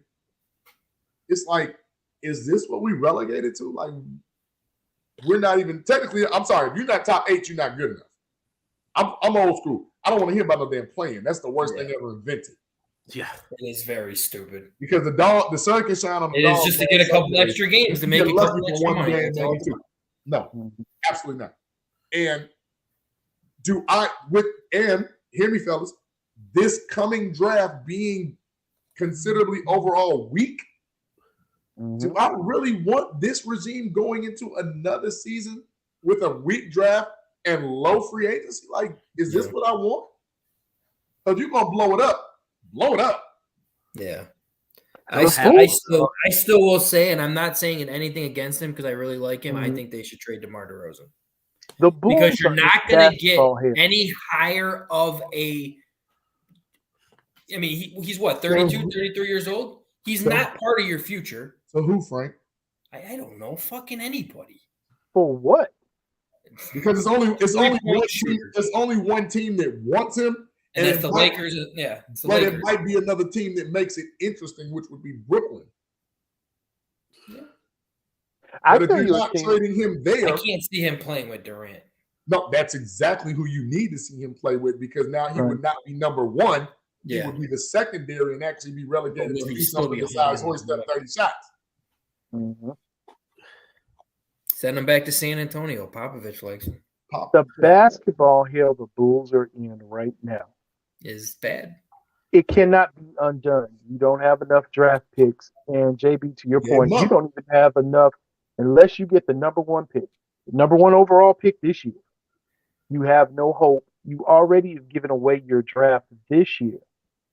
it's like, is this what we relegated to? Like, we're not even technically. I'm sorry, if you're not top 8, you're not good enough. I'm old school. I don't want to hear about no damn play-in. That's the worst thing ever invented. Yeah, it is very stupid. Because the sun can shine on the It is just to get a couple extra games to make a couple extra money. Game, maybe two. No, absolutely not. And hear me, fellas, this coming draft being considerably overall weak, do I really want this regime going into another season with a weak draft and low free agency? Like, is this what I want? Because you're gonna blow it up. Blow it up. Yeah. I still will say, and I'm not saying anything against him because I really like him. I think they should trade DeMar DeRozan. Because you're not going to get any higher of a. I mean, he's what, 32, 33 years old? He's not part of your future. So who, Frank? I don't know. Fucking anybody. For what? Because it's only one team that wants him. And that's the Lakers. Yeah. But it might be another team that makes it interesting, which would be Brooklyn. Yeah. But if you're not trading him there. I can't see him playing with Durant. No, that's exactly who you need to see him play with, because now he would not be number one. He would be the secondary and actually be relegated to be something besides hoist up 30 shots. Send him back to San Antonio. Popovich likes him. The basketball hell the Bulls are in right now is bad. It cannot be undone. You don't have enough draft picks. And JB, to your point, you don't even have enough unless you get the number 1 pick, the number 1 overall pick this year. You have no hope. You already have given away your draft this year.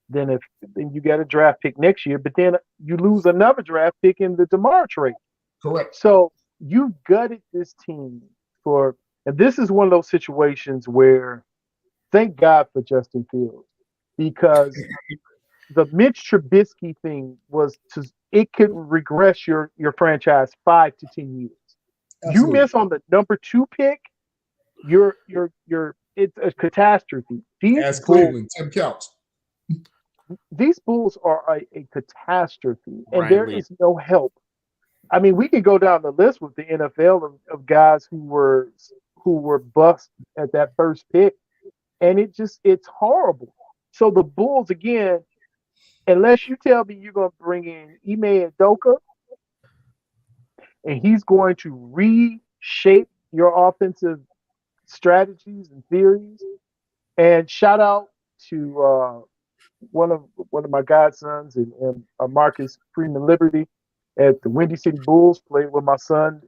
Then you get a draft pick next year, but then you lose another draft pick in the DeMar trade. Correct. So you gutted this team and this is one of those situations where thank God for Justin Fields, because the Mitch Trubisky thing it could regress your franchise 5 to 10 years. Absolutely. You miss on the number 2 pick, it's a catastrophe. As Cleveland, Tim Couch. These Bulls are a catastrophe, and there is no help. I mean, we could go down the list with the NFL of guys who were bust at that first pick, and it's horrible. So the Bulls, again, unless you tell me you're going to bring in Ime Udoka and he's going to reshape your offensive strategies and theories, and shout out to one of my godsons and Marcus Freeman Liberty at the Windy City Bulls, played with my son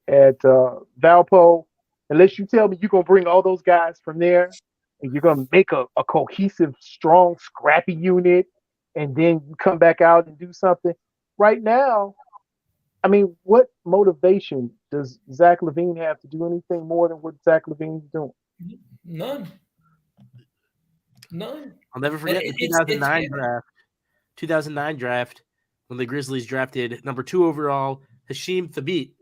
at Valpo. Unless you tell me you're going to bring all those guys from there and you're going to make a cohesive, strong, scrappy unit, and then you come back out and do something. Right now, I mean, what motivation does Zach LaVine have to do anything more than what Zach LaVine's doing? None. I'll never forget the 2009 draft. 2009 draft, when the Grizzlies drafted number 2 overall Hasheem Thabeet,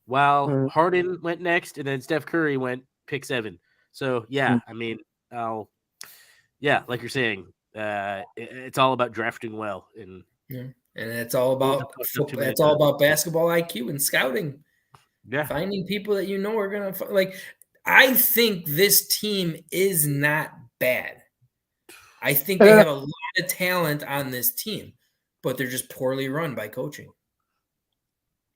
while Harden went next, and then Steph Curry went pick 7. So I mean, like you're saying, it's all about drafting well, and it's all about basketball IQ and scouting. Yeah, finding people that you know are gonna like. I think this team is not bad. I think they have a lot of talent on this team, but they're just poorly run by coaching.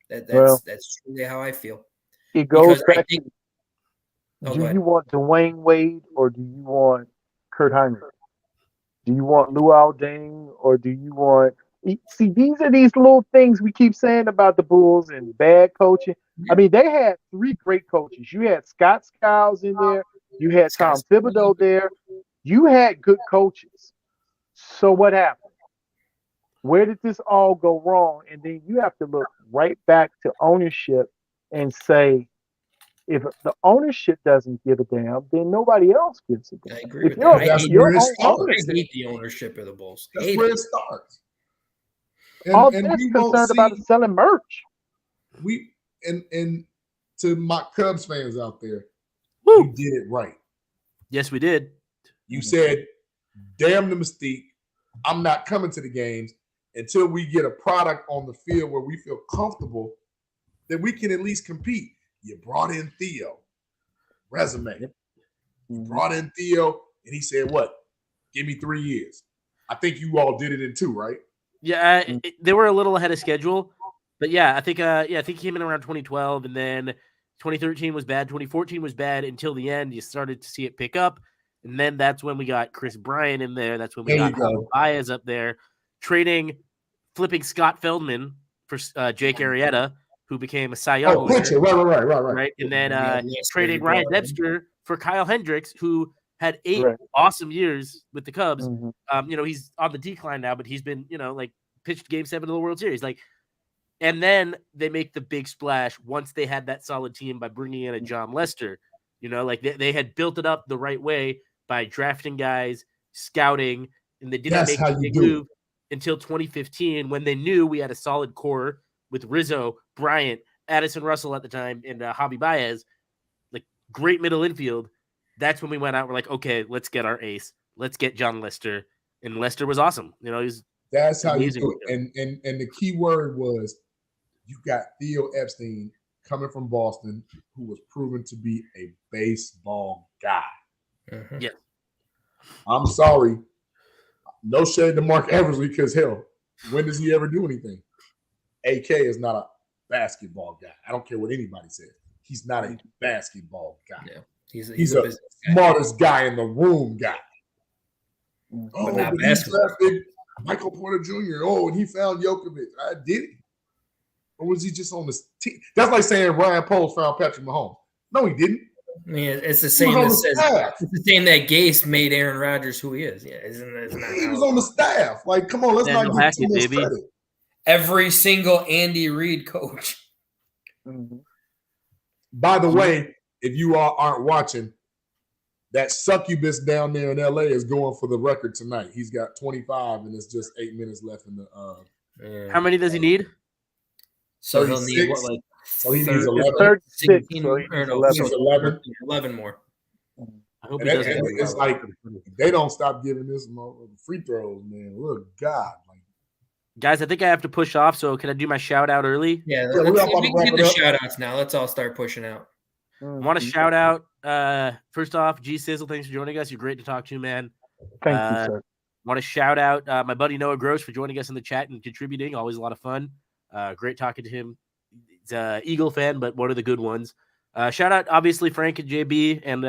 That's truly how I feel. It goes back to, do you want Dwayne Wade or do you want Kurt Heinrich? Do you want Luol Deng or do you want – see, these are these little things we keep saying about the Bulls and bad coaching. I mean, they had 3 great coaches. You had Scott Skiles in there. You had Tom Thibodeau there. You had good coaches. So what happened? Where did this all go wrong? And then you have to look right back to ownership and say, if the ownership doesn't give a damn, then nobody else gives a damn. I agree with Your, that. That's your where it own starts. ownership, I hate the ownership of the Bulls. That's Hate where it. it starts. all And they're we won't concerned about see is selling merch. and to my Cubs fans out there, Woo! you did it right. Yes, we did. You said, damn the mystique. I'm not coming to the games until we get a product on the field where we feel comfortable that we can at least compete. You brought in Theo. Resume. You brought in Theo, and he said, what? Give me 3 years. I think you all did it in 2, right? Yeah, they were a little ahead of schedule, but I think he came in around 2012, and then 2013 was bad, 2014 was bad until the end. You started to see it pick up, and then that's when we got Chris Bryant in there. That's when we got Baez up there, flipping Scott Feldman for Jake Arrieta, who became a Cy Young winner. Pitcher. Right. Right, and then trading Ryan Dempster for Kyle Hendricks, who had 8 awesome years with the Cubs. He's on the decline now, but he's been, pitched Game 7 of the World Series. And then they make the big splash once they had that solid team by bringing in a John Lester. They had built it up the right way by drafting guys, scouting, and they didn't make a big move until 2015 when they knew we had a solid core with Rizzo, Bryant, Addison Russell at the time, and Javi Baez, great middle infield. That's when we went out. We're like, okay, let's get our ace. Let's get John Lester. And Lester was awesome. That's how you do it. And the key word was you got Theo Epstein coming from Boston, who was proven to be a baseball guy. Mm-hmm. Yeah. I'm sorry. No shade to Mark Eversley because, hell, when does he ever do anything? AK is not a basketball guy. I don't care what anybody says. He's not a basketball guy. Yeah. He's a smartest guy in the room guy. But he drafted Michael Porter Jr. And he found Djokovic. Did he? Or was he just on the team? That's like saying Ryan Poles found Patrick Mahomes. No, he didn't. I mean, it's the same that says it's the same that Gase made Aaron Rodgers who he is. Yeah, he was on the staff. Come on, let's not give too much credit. Every single Andy Reid coach. Mm-hmm. By the way, if you all aren't watching, that succubus down there in LA is going for the record tonight. He's got 25, and it's just 8 minutes left in the. How many does he need? So he'll need what, so he needs 11. 36. So he needs 11. 11 more. I hope it's like they don't stop giving this free throws, man. Look, God. Guys, I think I have to push off, so can I do my shout-out early? Yeah, we can get the shout-outs now. Let's all start pushing out. I want to shout out, first off, G Sizzle, thanks for joining us. You're great to talk to, man. Thank you, sir. Want to shout out my buddy Noah Gross for joining us in the chat and contributing. Always a lot of fun. Great talking to him. He's an Eagle fan, but one of the good ones. Shout out, obviously, Frank and JB, and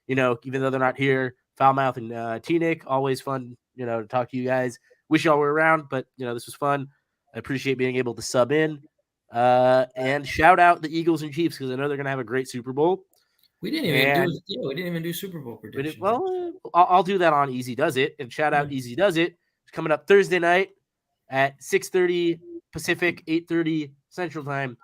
even though they're not here, Foulmouth and T-Nick, always fun, to talk to you guys. Wish y'all were around, but this was fun. I appreciate being able to sub in. And shout out the Eagles and Chiefs because I know they're gonna have a great Super Bowl. We didn't even do Super Bowl predictions. I'll do that on Easy Does It, and shout out Easy Does It. It's coming up Thursday night at 6:30 Pacific, 8:30 Central Time.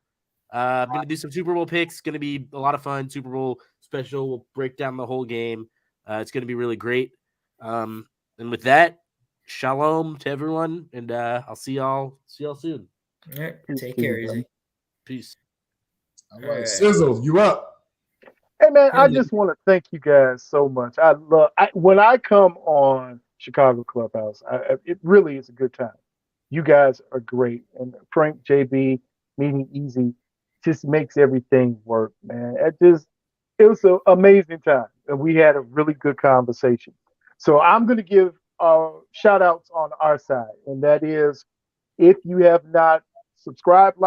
I'm gonna do some Super Bowl picks. Gonna be a lot of fun. Super Bowl special. We'll break down the whole game. It's gonna be really great. And with that, shalom to everyone, and I'll see y'all soon. All right, take care, Easy. Peace. All right, Sizzle, you up? Hey man, I just want to thank you guys so much. When I come on Chicago Clubhouse, it really is a good time. You guys are great, and Frank, JB, meeting Easy just makes everything work, man. It was an amazing time, and we had a really good conversation. So I'm going to give shout outs on our side, and that is if you have not subscribed,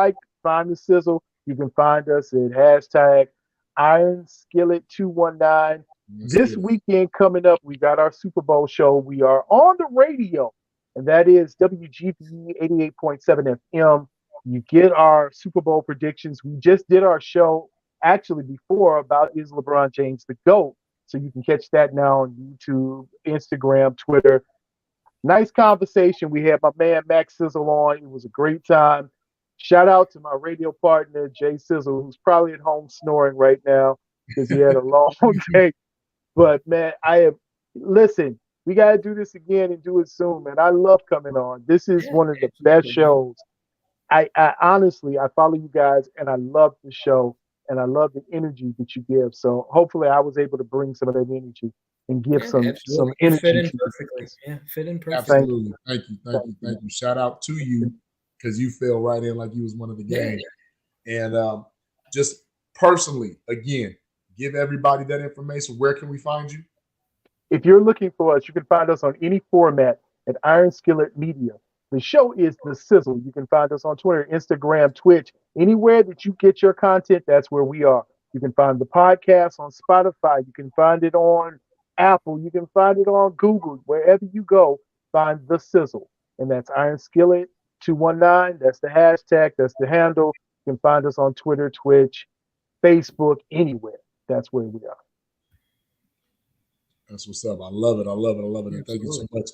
find the Sizzle, you can find us at hashtag Iron Skillet 219. This weekend coming up, we got our Super Bowl show. We are on the radio, and that is WGBE 88.7 FM. You get our Super Bowl predictions. We just did our show actually before about is LeBron James the GOAT. So you can catch that now on YouTube, Instagram, Twitter. Nice conversation. We had my man Max Sizzle on. It was a great time. Shout out to my radio partner, Jay Sizzle, who's probably at home snoring right now because he had a long day. But man, listen, we got to do this again and do it soon, man. I love coming on. This is one of the best shows. I honestly, I follow you guys and I love the show and I love the energy that you give. So hopefully I was able to bring some of that energy and give some energy. Fit in perfectly. Yeah, fit in perfectly. Absolutely. Thank you. Shout out to you because you fell right in like you was one of the game. Yeah. And just personally, again, give everybody that information. Where can we find you? If you're looking for us, you can find us on any format at Iron Skillet Media. The show is The Sizzle. You can find us on Twitter, Instagram, Twitch, anywhere that you get your content, that's where we are. You can find the podcast on Spotify. You can find it on Apple. You can find it on Google. Wherever you go, find The Sizzle. And that's Iron Skillet 219. That's the hashtag. That's the handle. You can find us on Twitter, Twitch, Facebook, anywhere. That's where we are. That's what's up. I love it. And thank you so much.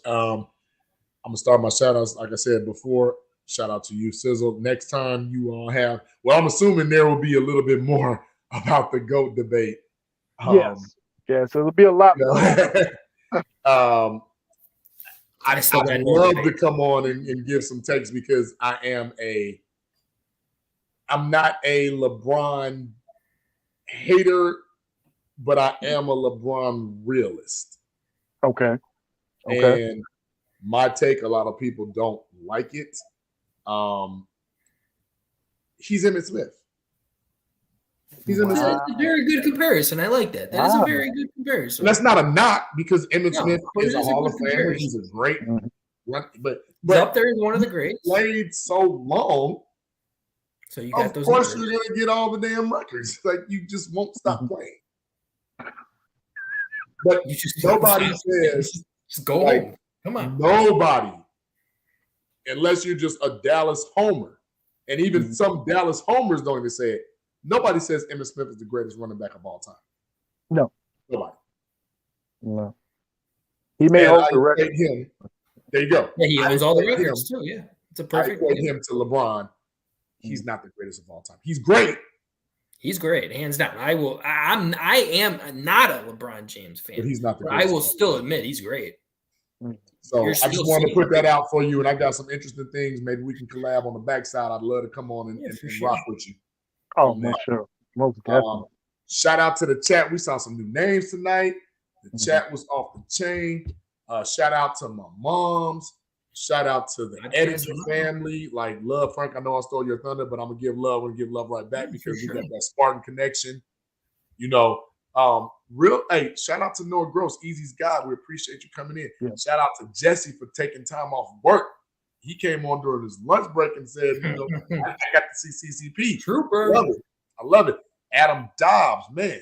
I'm going to start my shout outs. Like I said before, shout out to you, Sizzle. Next time you all have, I'm assuming there will be a little bit more about the GOAT debate. Yes. Yeah, so there'll be a lot more. I'd love to come on and give some takes because I'm not a LeBron hater, but I am a LeBron realist. Okay. And my take, a lot of people don't like it. He's Emmitt Smith. That's a very good comparison. I like that. That is a very good comparison. And that's not a knock because Emmitt Smith is a Hall of Famer. He's a great run, but he's up there as one of the greats. Played so long. So you got those. Of course, you're gonna get all the damn records. Like you just won't stop playing. But nobody says just go home. Come on. Nobody, unless you're just a Dallas homer, and even some Dallas homers don't even say it. Nobody says Emmitt Smith is the greatest running back of all time. No. Nobody. No. He may hold the record. Him. There you go. Yeah, he owns all the records too. Yeah, it's a perfect. I equate him to LeBron. He's not the greatest of all time. He's great. He's great, hands down. I am not a LeBron James fan. But he's not the greatest. I will still admit he's great. So I just wanted to put that out for you, and I got some interesting things. Maybe we can collab on the backside. I'd love to come on and rock with you. Oh, man, sure. Most definitely. Shout out to the chat. We saw some new names tonight. The chat was off the chain. Shout out to my moms. Shout out to the editor family. Like, love, Frank. I know I stole your thunder, but I'm going to give love and give love right back because we got that Spartan connection. You know, shout out to Noah Gross, Easy's God. We appreciate you coming in. Yeah. Shout out to Jesse for taking time off work. He came on during his lunch break and said, I got to see CCP. Trooper. I love it. Adam Dobbs, man,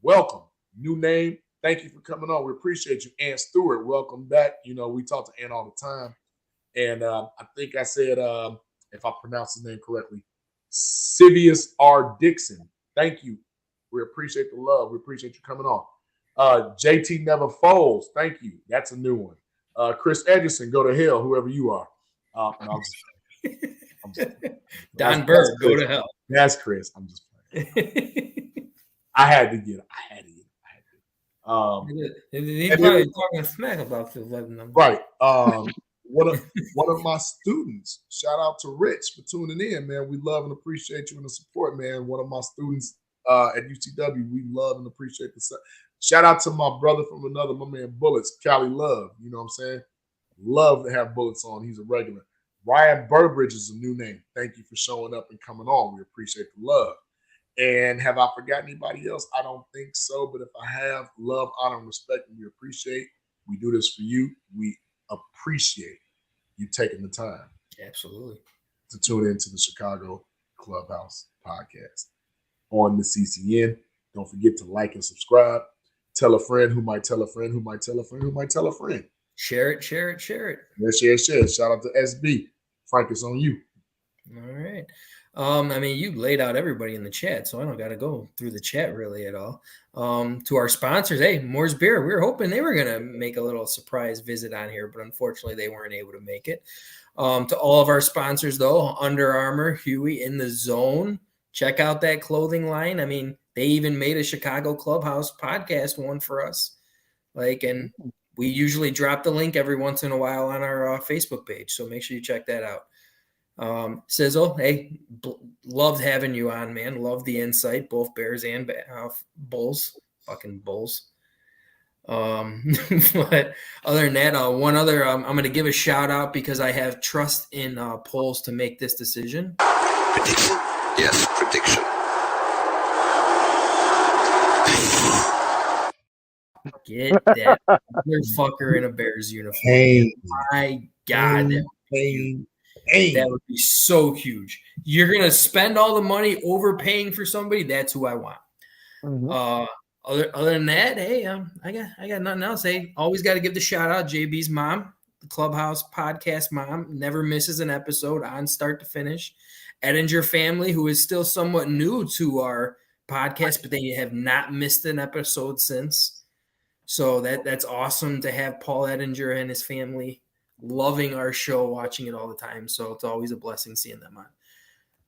welcome. New name. Thank you for coming on. We appreciate you. Ann Stewart, welcome back. You know, we talk to Ann all the time. And I think I said, if I pronounce his name correctly, Sivius R. Dixon. Thank you. We appreciate the love. We appreciate you coming on. JT Never Folds. Thank you. That's a new one. Chris Edgerson, go to hell, whoever you are. I'm just Don Berg, go to hell. That's Chris. I'm just playing. I had to get it. He's probably talking smack about this. Right. One of my students, shout out to Rich for tuning in, man. We love and appreciate you and the support, man. One of my students at UCW, we love and appreciate the shout out to my brother from another, my man Bullets, Cali Love. You know what I'm saying? Love to have Bullets on. He's a regular. Ryan Burbridge is a new name. Thank you for showing up and coming on. We appreciate the love. And have I forgotten anybody else? I don't think so. But if I have, love, honor, and respect, and we appreciate. We do this for you. We appreciate you taking the time. Absolutely. To tune into the Chicago Clubhouse podcast on the CCN. Don't forget to like and subscribe. Tell a friend who might tell a friend who might tell a friend who might tell a friend. Share it. Yeah, share it. Shout out to SB. Frank, it's on you. All right. I mean, you laid out everybody in the chat, so I don't got to go through the chat really at all. To our sponsors, hey, Moore's Beer. We were hoping they were going to make a little surprise visit on here, but unfortunately they weren't able to make it. To all of our sponsors, though, Under Armour, Huey, In the Zone. Check out that clothing line. I mean, they even made a Chicago Clubhouse podcast one for us. And we usually drop the link every once in a while on our Facebook page, so make sure you check that out. Sizzle, hey, loved having you on, man. Love the insight, both Bears and Bulls, fucking Bulls. But other than that, one other, I'm going to give a shout out because I have trust in polls to make this decision. Prediction. Yes, prediction. Get that motherfucker in a Bears uniform. Hey, my God, that would be so huge. You're gonna spend all the money overpaying for somebody. That's who I want. Mhm. Other than that, hey, I got nothing else. Hey, always got to give the shout out. JB's mom, the Clubhouse podcast mom, never misses an episode on start to finish. Edinger family, who is still somewhat new to our podcast, but they have not missed an episode since. So that's awesome to have Paul Edinger and his family loving our show, watching it all the time. So it's always a blessing seeing them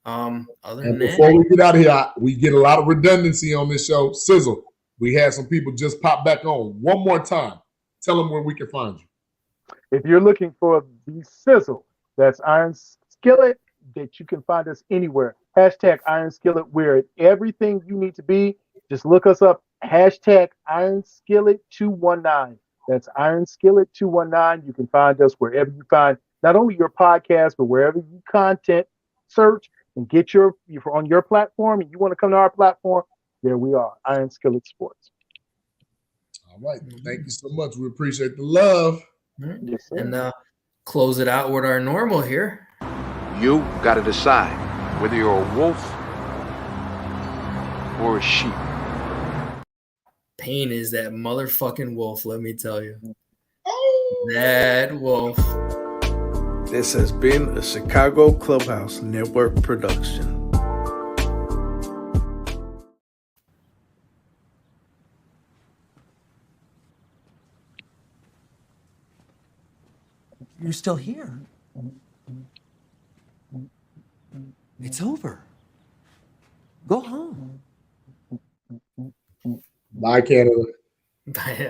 on. Other than that, before we get out of here, we get a lot of redundancy on this show. Sizzle, we had some people just pop back on. One more time, tell them where we can find you. If you're looking for the Sizzle, that's Iron Skillet, that you can find us anywhere. Hashtag Iron Skillet. We're at everything you need to be. Just look us up. Hashtag Iron Skillet 219. That's Iron Skillet 219. You can find us wherever you find not only your podcast, but wherever you content search and get you're on your platform and you want to come to our platform, there we are. Iron Skillet Sports. All right. Thank you so much. We appreciate the love. Yes, sir. And close it out with our normal here. You got to decide whether you're a wolf or a sheep. Payne is that motherfucking wolf, let me tell you. That wolf. This has been a Chicago Clubhouse Network production. You're still here. It's over. Go home. Bye, Canada. Bye.